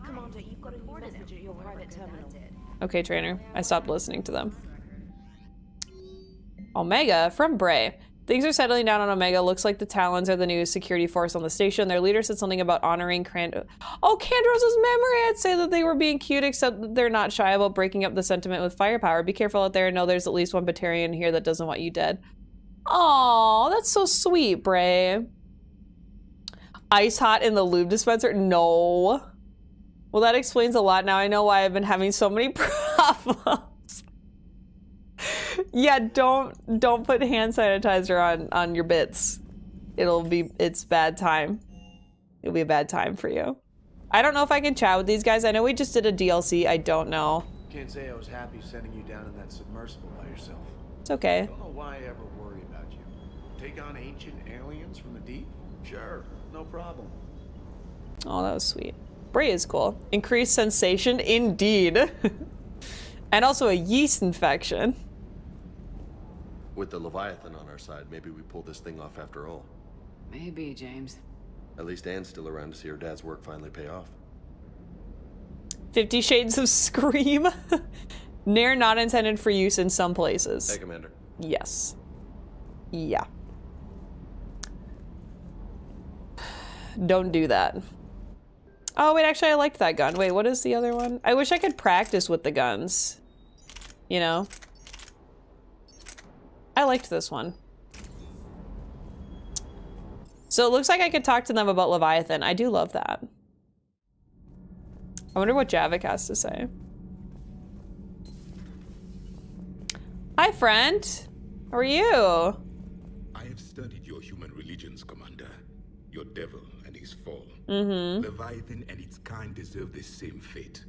Okay, trainer. I stopped listening to them. Omega from Bray. Things are settling down on Omega. Looks like the Talons are the new security force on the station. Their leader said something about honoring Kandros' memory. I'd say that they were being cute, except that they're not shy about breaking up the sentiment with firepower. Be careful out there and know there's at least one Batarian here that doesn't want you dead. Aw, that's so sweet, Bray. Ice hot in the lube dispenser? No. Well, that explains a lot. Now I know why I've been having so many problems. Yeah, don't put hand sanitizer on your bits. It's bad time. It'll be a bad time for you. I don't know if I can chat with these guys. I know we just did a DLC. I don't know. Can't say I was happy sending you down in that submersible by yourself. It's okay. I don't know why I ever worry about you. Take on ancient aliens from the deep? Sure, no problem. Oh, that was sweet. Bray is cool. Increased sensation, indeed. And also a yeast infection. With the Leviathan on our side, maybe we pull this thing off after all. Maybe, James. At least Anne's still around to see her dad's work finally pay off. 50 Shades of Scream. Nair not intended for use in some places. Hey, Commander. Yes. Yeah. Don't do that. Oh, wait, actually, I liked that gun. Wait, what is the other one? I wish I could practice with the guns. You know? I liked this one. So it looks like I could talk to them about Leviathan. I do love that. I wonder what Javik has to say. Hi, friend. How are you? I have studied your human religions, Commander. Your devil and his fall. Mm-hmm. Leviathan and its kind deserve the same fate.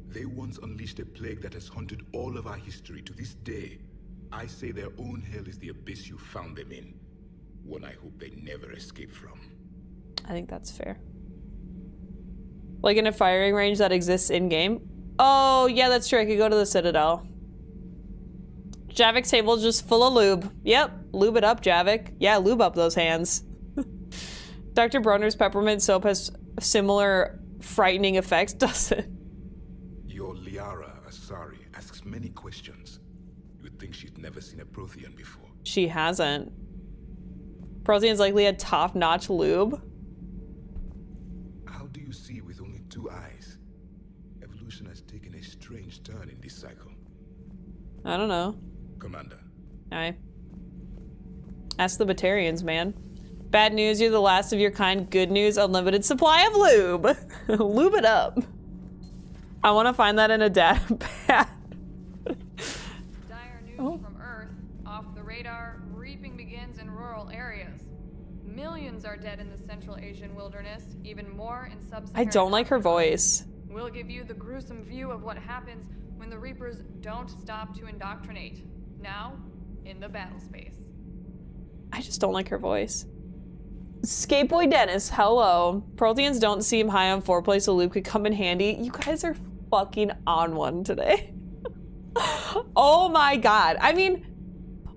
They once unleashed a plague that has haunted all of our history to this day. I say their own hell is the abyss you found them in. One I hope they never escape from. I think that's fair. Like in a firing range that exists in-game? Oh, yeah, that's true. I could go to the Citadel. Javik's table's just full of lube. Yep, lube it up, Javik. Yeah, lube up those hands. Dr. Bronner's peppermint soap has similar frightening effects, does it? Your Liara Asari asks many questions. You would think she'd never seen a Prothean before. She hasn't. Prothean's likely a top-notch lube. How do you see with only 2 eyes? Evolution has taken a strange turn in this cycle. I don't know. Commander. Aye. Ask the Batarians, man. Bad news, you're the last of your kind. Good news, unlimited supply of lube. Lube it up. I want to find that in a data pad. Dire news from Earth. Off the radar, reaping begins in rural areas. Millions are dead in the Central Asian wilderness, even more in sub-Saharan I don't like her voice. We'll give you the gruesome view of what happens when the Reapers don't stop to indoctrinate. Now, in the battle space. I just don't like her voice. Skateboy Dennis, hello. Protheans don't seem high on foreplay, so lube could come in handy. You guys are fucking on one today. Oh my god. I mean,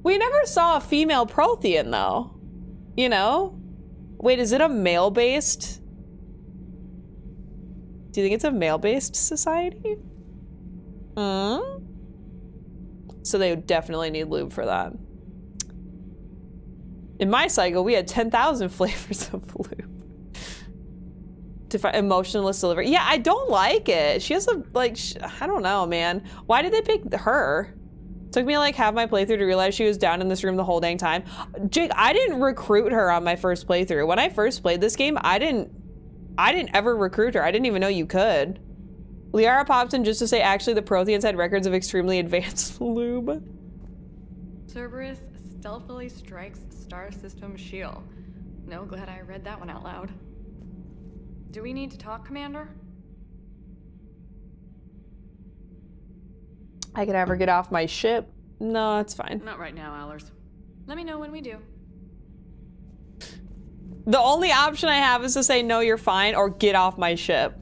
we never saw a female Prothean though. You know? Wait, is it a male-based? Do you think it's a male-based society? So they would definitely need lube for that. In my cycle, we had 10,000 flavors of lube. Emotionless delivery. Yeah, I don't like it. She has a, like, I don't know, man. Why did they pick her? Took me like half my playthrough to realize she was down in this room the whole dang time. Jake, I didn't recruit her on my first playthrough. When I first played this game, I didn't ever recruit her. I didn't even know you could. Liara pops in just to say actually the Protheans had records of extremely advanced lube. Cerberus stealthily strikes Star System shield. No, glad I read that one out loud. Do we need to talk, Commander? I could have her get off my ship. No, it's fine. Not right now, Allers. Let me know when we do. The only option I have is to say, no, you're fine, or get off my ship.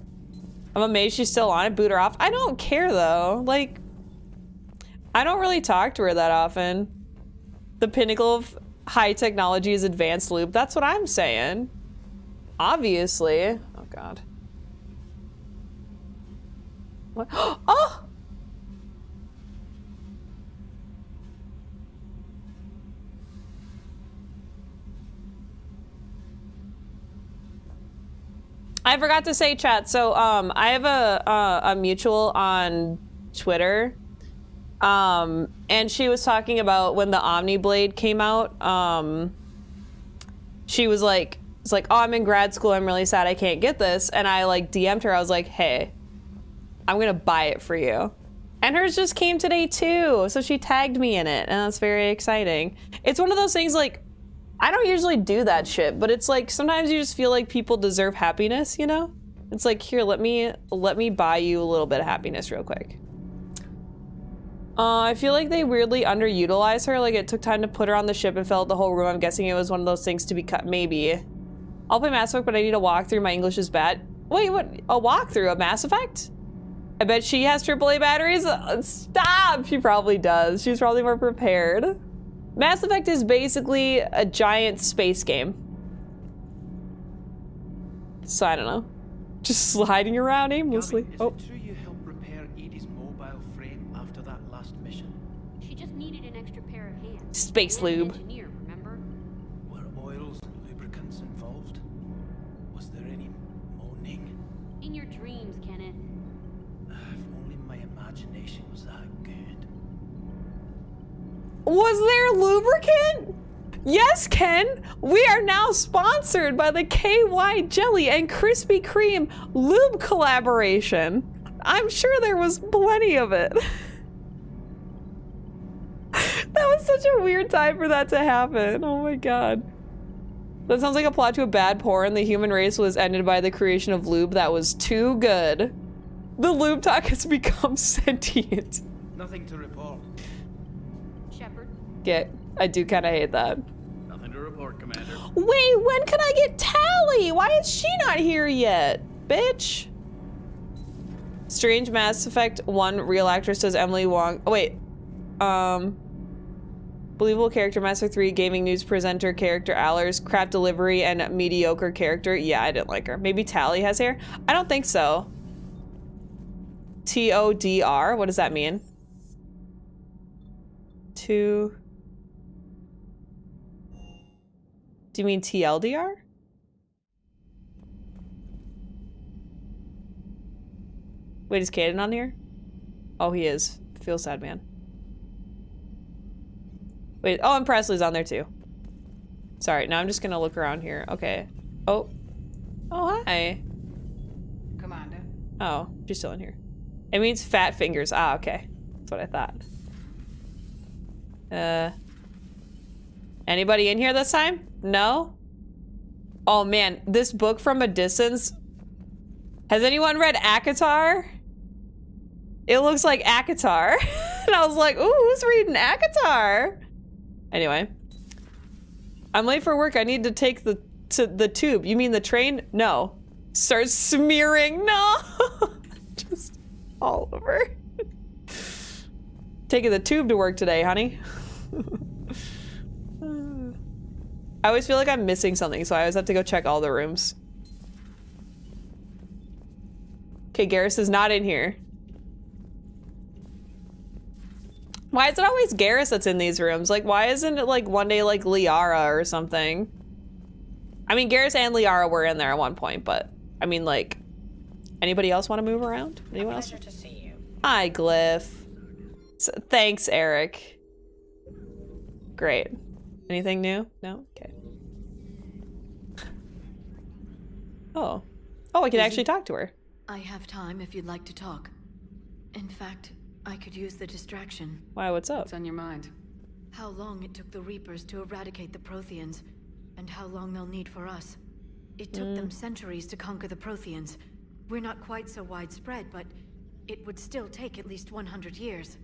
I'm amazed she's still on it. Boot her off. I don't care, though. Like, I don't really talk to her that often. The pinnacle of high technology is advanced lube. That's what I'm saying. Obviously. Oh, God. What? Oh! I forgot to say, chat. So, I have a mutual on Twitter, and she was talking about when the Omni Blade came out. She was like, "It's like, oh, I'm in grad school. I'm really sad I can't get this." And I like DM'd her. I was like, "Hey, I'm gonna buy it for you." And hers just came today too. So she tagged me in it, and that's very exciting. It's one of those things like, I don't usually do that shit, but it's like sometimes you just feel like people deserve happiness, you know? It's like, here, let me buy you a little bit of happiness real quick. I feel like they weirdly underutilize her. Like it took time to put her on the ship and fill out the whole room. I'm guessing it was one of those things to be cut. Maybe. I'll play Mass Effect, but I need a walkthrough. My English is bad. Wait, what? A walkthrough of Mass Effect? I bet she has AAA batteries. Stop! She probably does. She's probably more prepared. Mass Effect is basically a giant space game. So I don't know. Just sliding around aimlessly. Gabby, is it true you helped repair Edie's mobile frame after that last mission? She just needed an extra pair of hands. Space lube. Engineer, remember? Were oils and lubricants involved? Was there any moaning? In your dreams, Kenneth. If only my imagination was that good. Was there lubricant? Yes, Ken. We are now sponsored by the KY Jelly and Krispy Kreme lube collaboration. I'm sure there was plenty of it. That was such a weird time for that to happen. Oh my god. That sounds like a plot to a bad porn. The human race was ended by the creation of lube that was too good. The lube talk has become sentient. Nothing to report. Shepard. I do kind of hate that. Nothing to report, Commander. Wait, when can I get Tally? Why is she not here yet? Bitch. Strange Mass Effect 1 real actress does Emily Wong. Oh, wait. Believable character Mass Effect 3 gaming news presenter character Allers, crap delivery, and mediocre character. Yeah, I didn't like her. Maybe Tally has hair? I don't think so. TODR? What does that mean? to... Do you mean TLDR? Wait, is Caden on here? Oh, he is. Feel sad, man. Wait, oh, and Presley's on there too. Sorry, now I'm just gonna look around here. Okay. Oh. Oh, hi. Commander. Oh, she's still in here. It means fat fingers. Ah, okay. That's what I thought. Anybody in here this time? No? Oh man, this book from a distance. Has anyone read ACOTAR? It looks like ACOTAR. And I was like, ooh, who's reading ACOTAR? Anyway. I'm late for work. I need to take the tube. You mean the train? No. Start smearing. No. Just all over. Taking the tube to work today, honey. I always feel like I'm missing something, so I always have to go check all the rooms. Okay, Garrus is not in here. Why is it always Garrus that's in these rooms? Like, why isn't it like one day like Liara or something? I mean, Garrus and Liara were in there at one point, but I mean, like, anybody else want to move around? Anyone else? Pleasure to see you. Hi, Glyph. So, thanks, Eric. Great. Anything new? No? Okay. Oh. Oh, I can actually talk to her. I have time if you'd like to talk. In fact, I could use the distraction. Why, what's up? What's on your mind? How long it took the Reapers to eradicate the Protheans, and how long they'll need for us. It took them centuries to conquer the Protheans. We're not quite so widespread, but it would still take at least 100 years.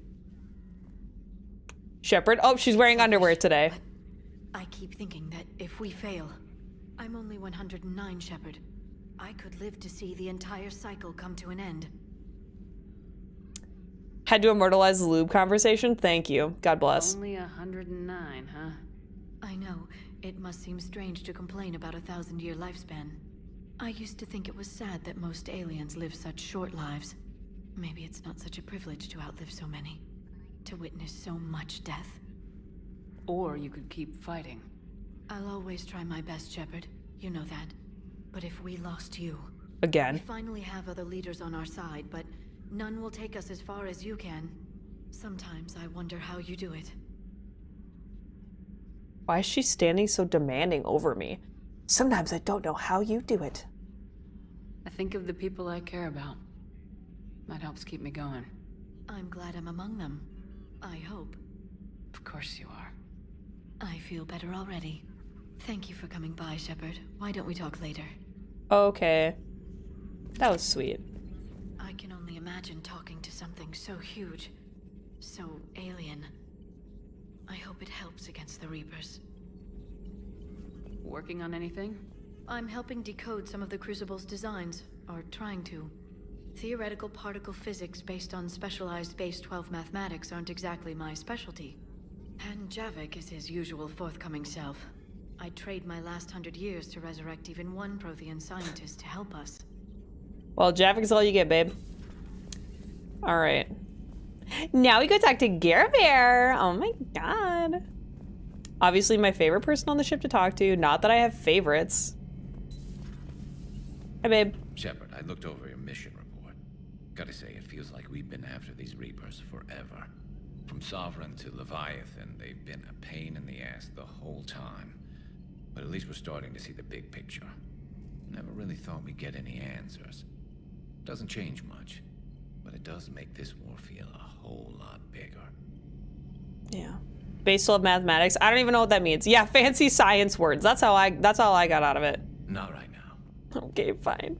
Shepard? Oh, she's wearing underwear today. I keep thinking that if we fail... I'm only 109, Shepard. I could live to see the entire cycle come to an end. Had to immortalize the lube conversation? Thank you. God bless. Only 109, huh? I know. It must seem strange to complain about a 1,000-year lifespan. I used to think it was sad that most aliens live such short lives. Maybe it's not such a privilege to outlive so many. To witness so much death. Or you could keep fighting. I'll always try my best, Shepard. You know that. But if we lost you... Again. We finally have other leaders on our side, but none will take us as far as you can. Sometimes I wonder how you do it. Why is she standing so demanding over me? Sometimes I don't know how you do it. I think of the people I care about. That helps keep me going. I'm glad I'm among them. I hope. Of course you are. I feel better already. Thank you for coming by, Shepard. Why don't we talk later? Okay. That was sweet. I can only imagine talking to something so huge. So alien. I hope it helps against the Reapers. Working on anything? I'm helping decode some of the Crucible's designs, or trying to. Theoretical particle physics based on specialized base 12 mathematics aren't exactly my specialty. And Javik is his usual forthcoming self. I'd trade my last 100 years to resurrect even one Prothean scientist to help us. Well, Javik's all you get, babe. Alright. Now we go talk to Garabear. Oh my god. Obviously my favorite person on the ship to talk to. Not that I have favorites. Hi, babe. Shepard, I looked over your mission report. Gotta say, it feels like we've been after these Reapers forever. From Sovereign to Leviathan, they've been a pain in the ass the whole time. But at least we're starting to see the big picture. Never really thought we'd get any answers. Doesn't change much, but it does make this war feel a whole lot bigger. Yeah. Base 12 mathematics. I don't even know what that means. Yeah, fancy science words. That's all I got out of it. Not right now. Okay, fine.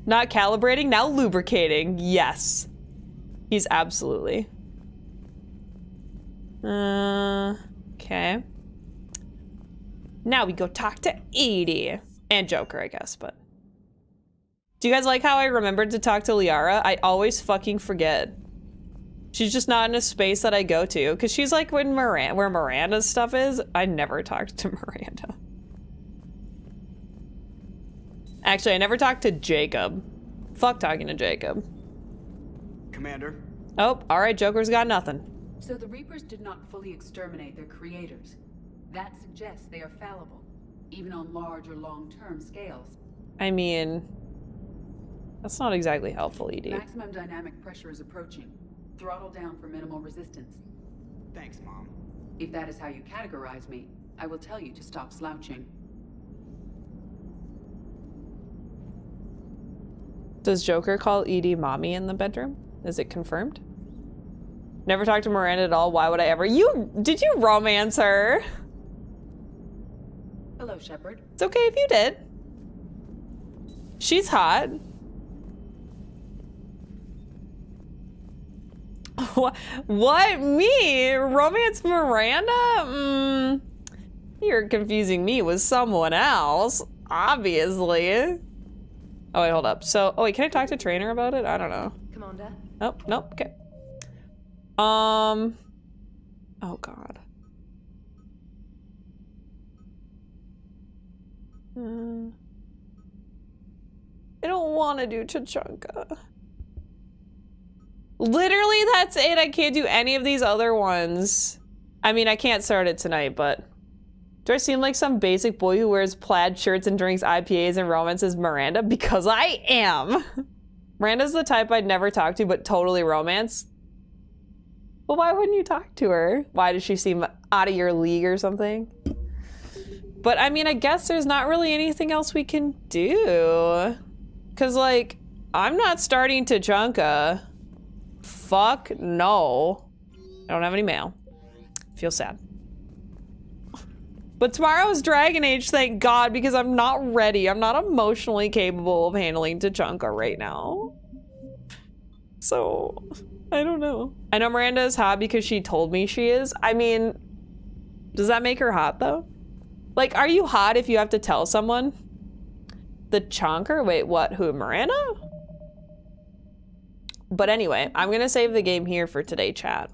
Not calibrating, now lubricating. Yes. He's absolutely. Okay. Now we go talk to Edie. And Joker, I guess, but. Do you guys like how I remembered to talk to Liara? I always fucking forget. She's just not in a space that I go to. Because she's like where Miranda's stuff is. I never talked to Miranda. Actually, I never talked to Jacob. Fuck talking to Jacob. Commander. Oh, alright, Joker's got nothing. So the Reapers did not fully exterminate their creators. That suggests they are fallible, even on large or long-term scales. I mean, that's not exactly helpful, ED. Maximum dynamic pressure is approaching. Throttle down for minimal resistance. Thanks, Mom. If that is how you categorize me, I will tell you to stop slouching. Does Joker call ED mommy in the bedroom? Is it confirmed? Never talked to Miranda at all. Why would I ever? Did you romance her? Hello, Shepard. It's okay if you did. She's hot. What? Me? Romance Miranda? You're confusing me with someone else, obviously. Oh, wait, hold up. So, oh wait, can I talk to Trainer about it? I don't know. Commander. Oh, nope, okay. Oh God. I don't want to do Tachanka. Literally, that's it. I can't do any of these other ones. I mean, I can't start it tonight, but... Do I seem like some basic boy who wears plaid shirts and drinks IPAs and romances Miranda? Because I am! Miranda's the type I'd never talk to, but totally romance. Well, why wouldn't you talk to her? Why does she seem out of your league or something? But, I mean, I guess there's not really anything else we can do. Because, like, I'm not starting Tachanka. Fuck no. I don't have any mail. Feel sad. But tomorrow's Dragon Age, thank God, because I'm not ready. I'm not emotionally capable of handling Tachanka right now. So, I don't know. I know Miranda is hot because she told me she is. I mean, does that make her hot, though? Like, are you hot if you have to tell someone? The chonker? Wait, what? Who, Miranda? But anyway, I'm gonna save the game here for today, chat.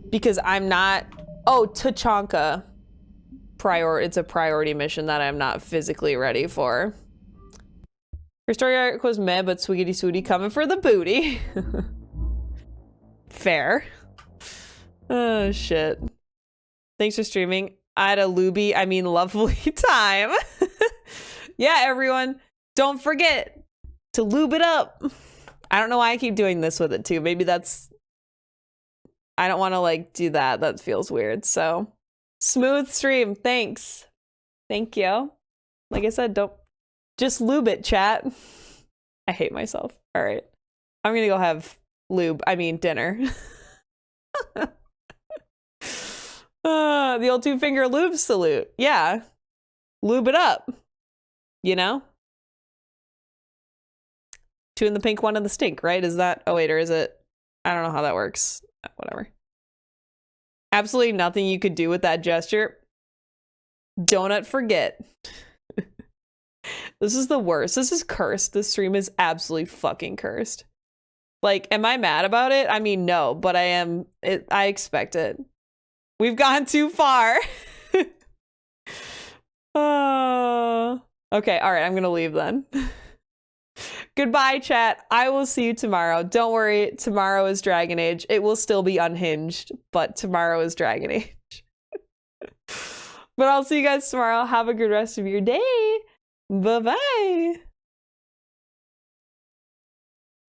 Because I'm not... Oh, Tachanka. It's a priority mission that I'm not physically ready for. Her story arc was meh, but Swiggity Swooty coming for the booty. Fair. Oh, shit. Thanks for streaming. I had a lovely time. Yeah, everyone, don't forget to lube it up. I don't know why I keep doing this with it, too. Maybe that's... I don't want to, like, do that. That feels weird, so... Smooth stream, thanks. Thank you. Like I said, don't just lube it, chat. I hate myself. All right. I'm gonna go have dinner. The old 2-finger lube salute. Yeah. Lube it up. You know? 2 in the pink, 1 in the stink, right? Is that... Oh, wait, or is it... I don't know how that works. Whatever. Absolutely nothing you could do with that gesture. Donut forget. This is the worst. This is cursed. This stream is absolutely fucking cursed. Like, am I mad about it? I mean, no, but I am. I expect it. We've gone too far. Okay, all right, I'm gonna leave then. Goodbye, chat. I will see you tomorrow. Don't worry, tomorrow is Dragon Age. It will still be unhinged, but tomorrow is Dragon Age. But I'll see you guys tomorrow. Have a good rest of your day. Bye-bye.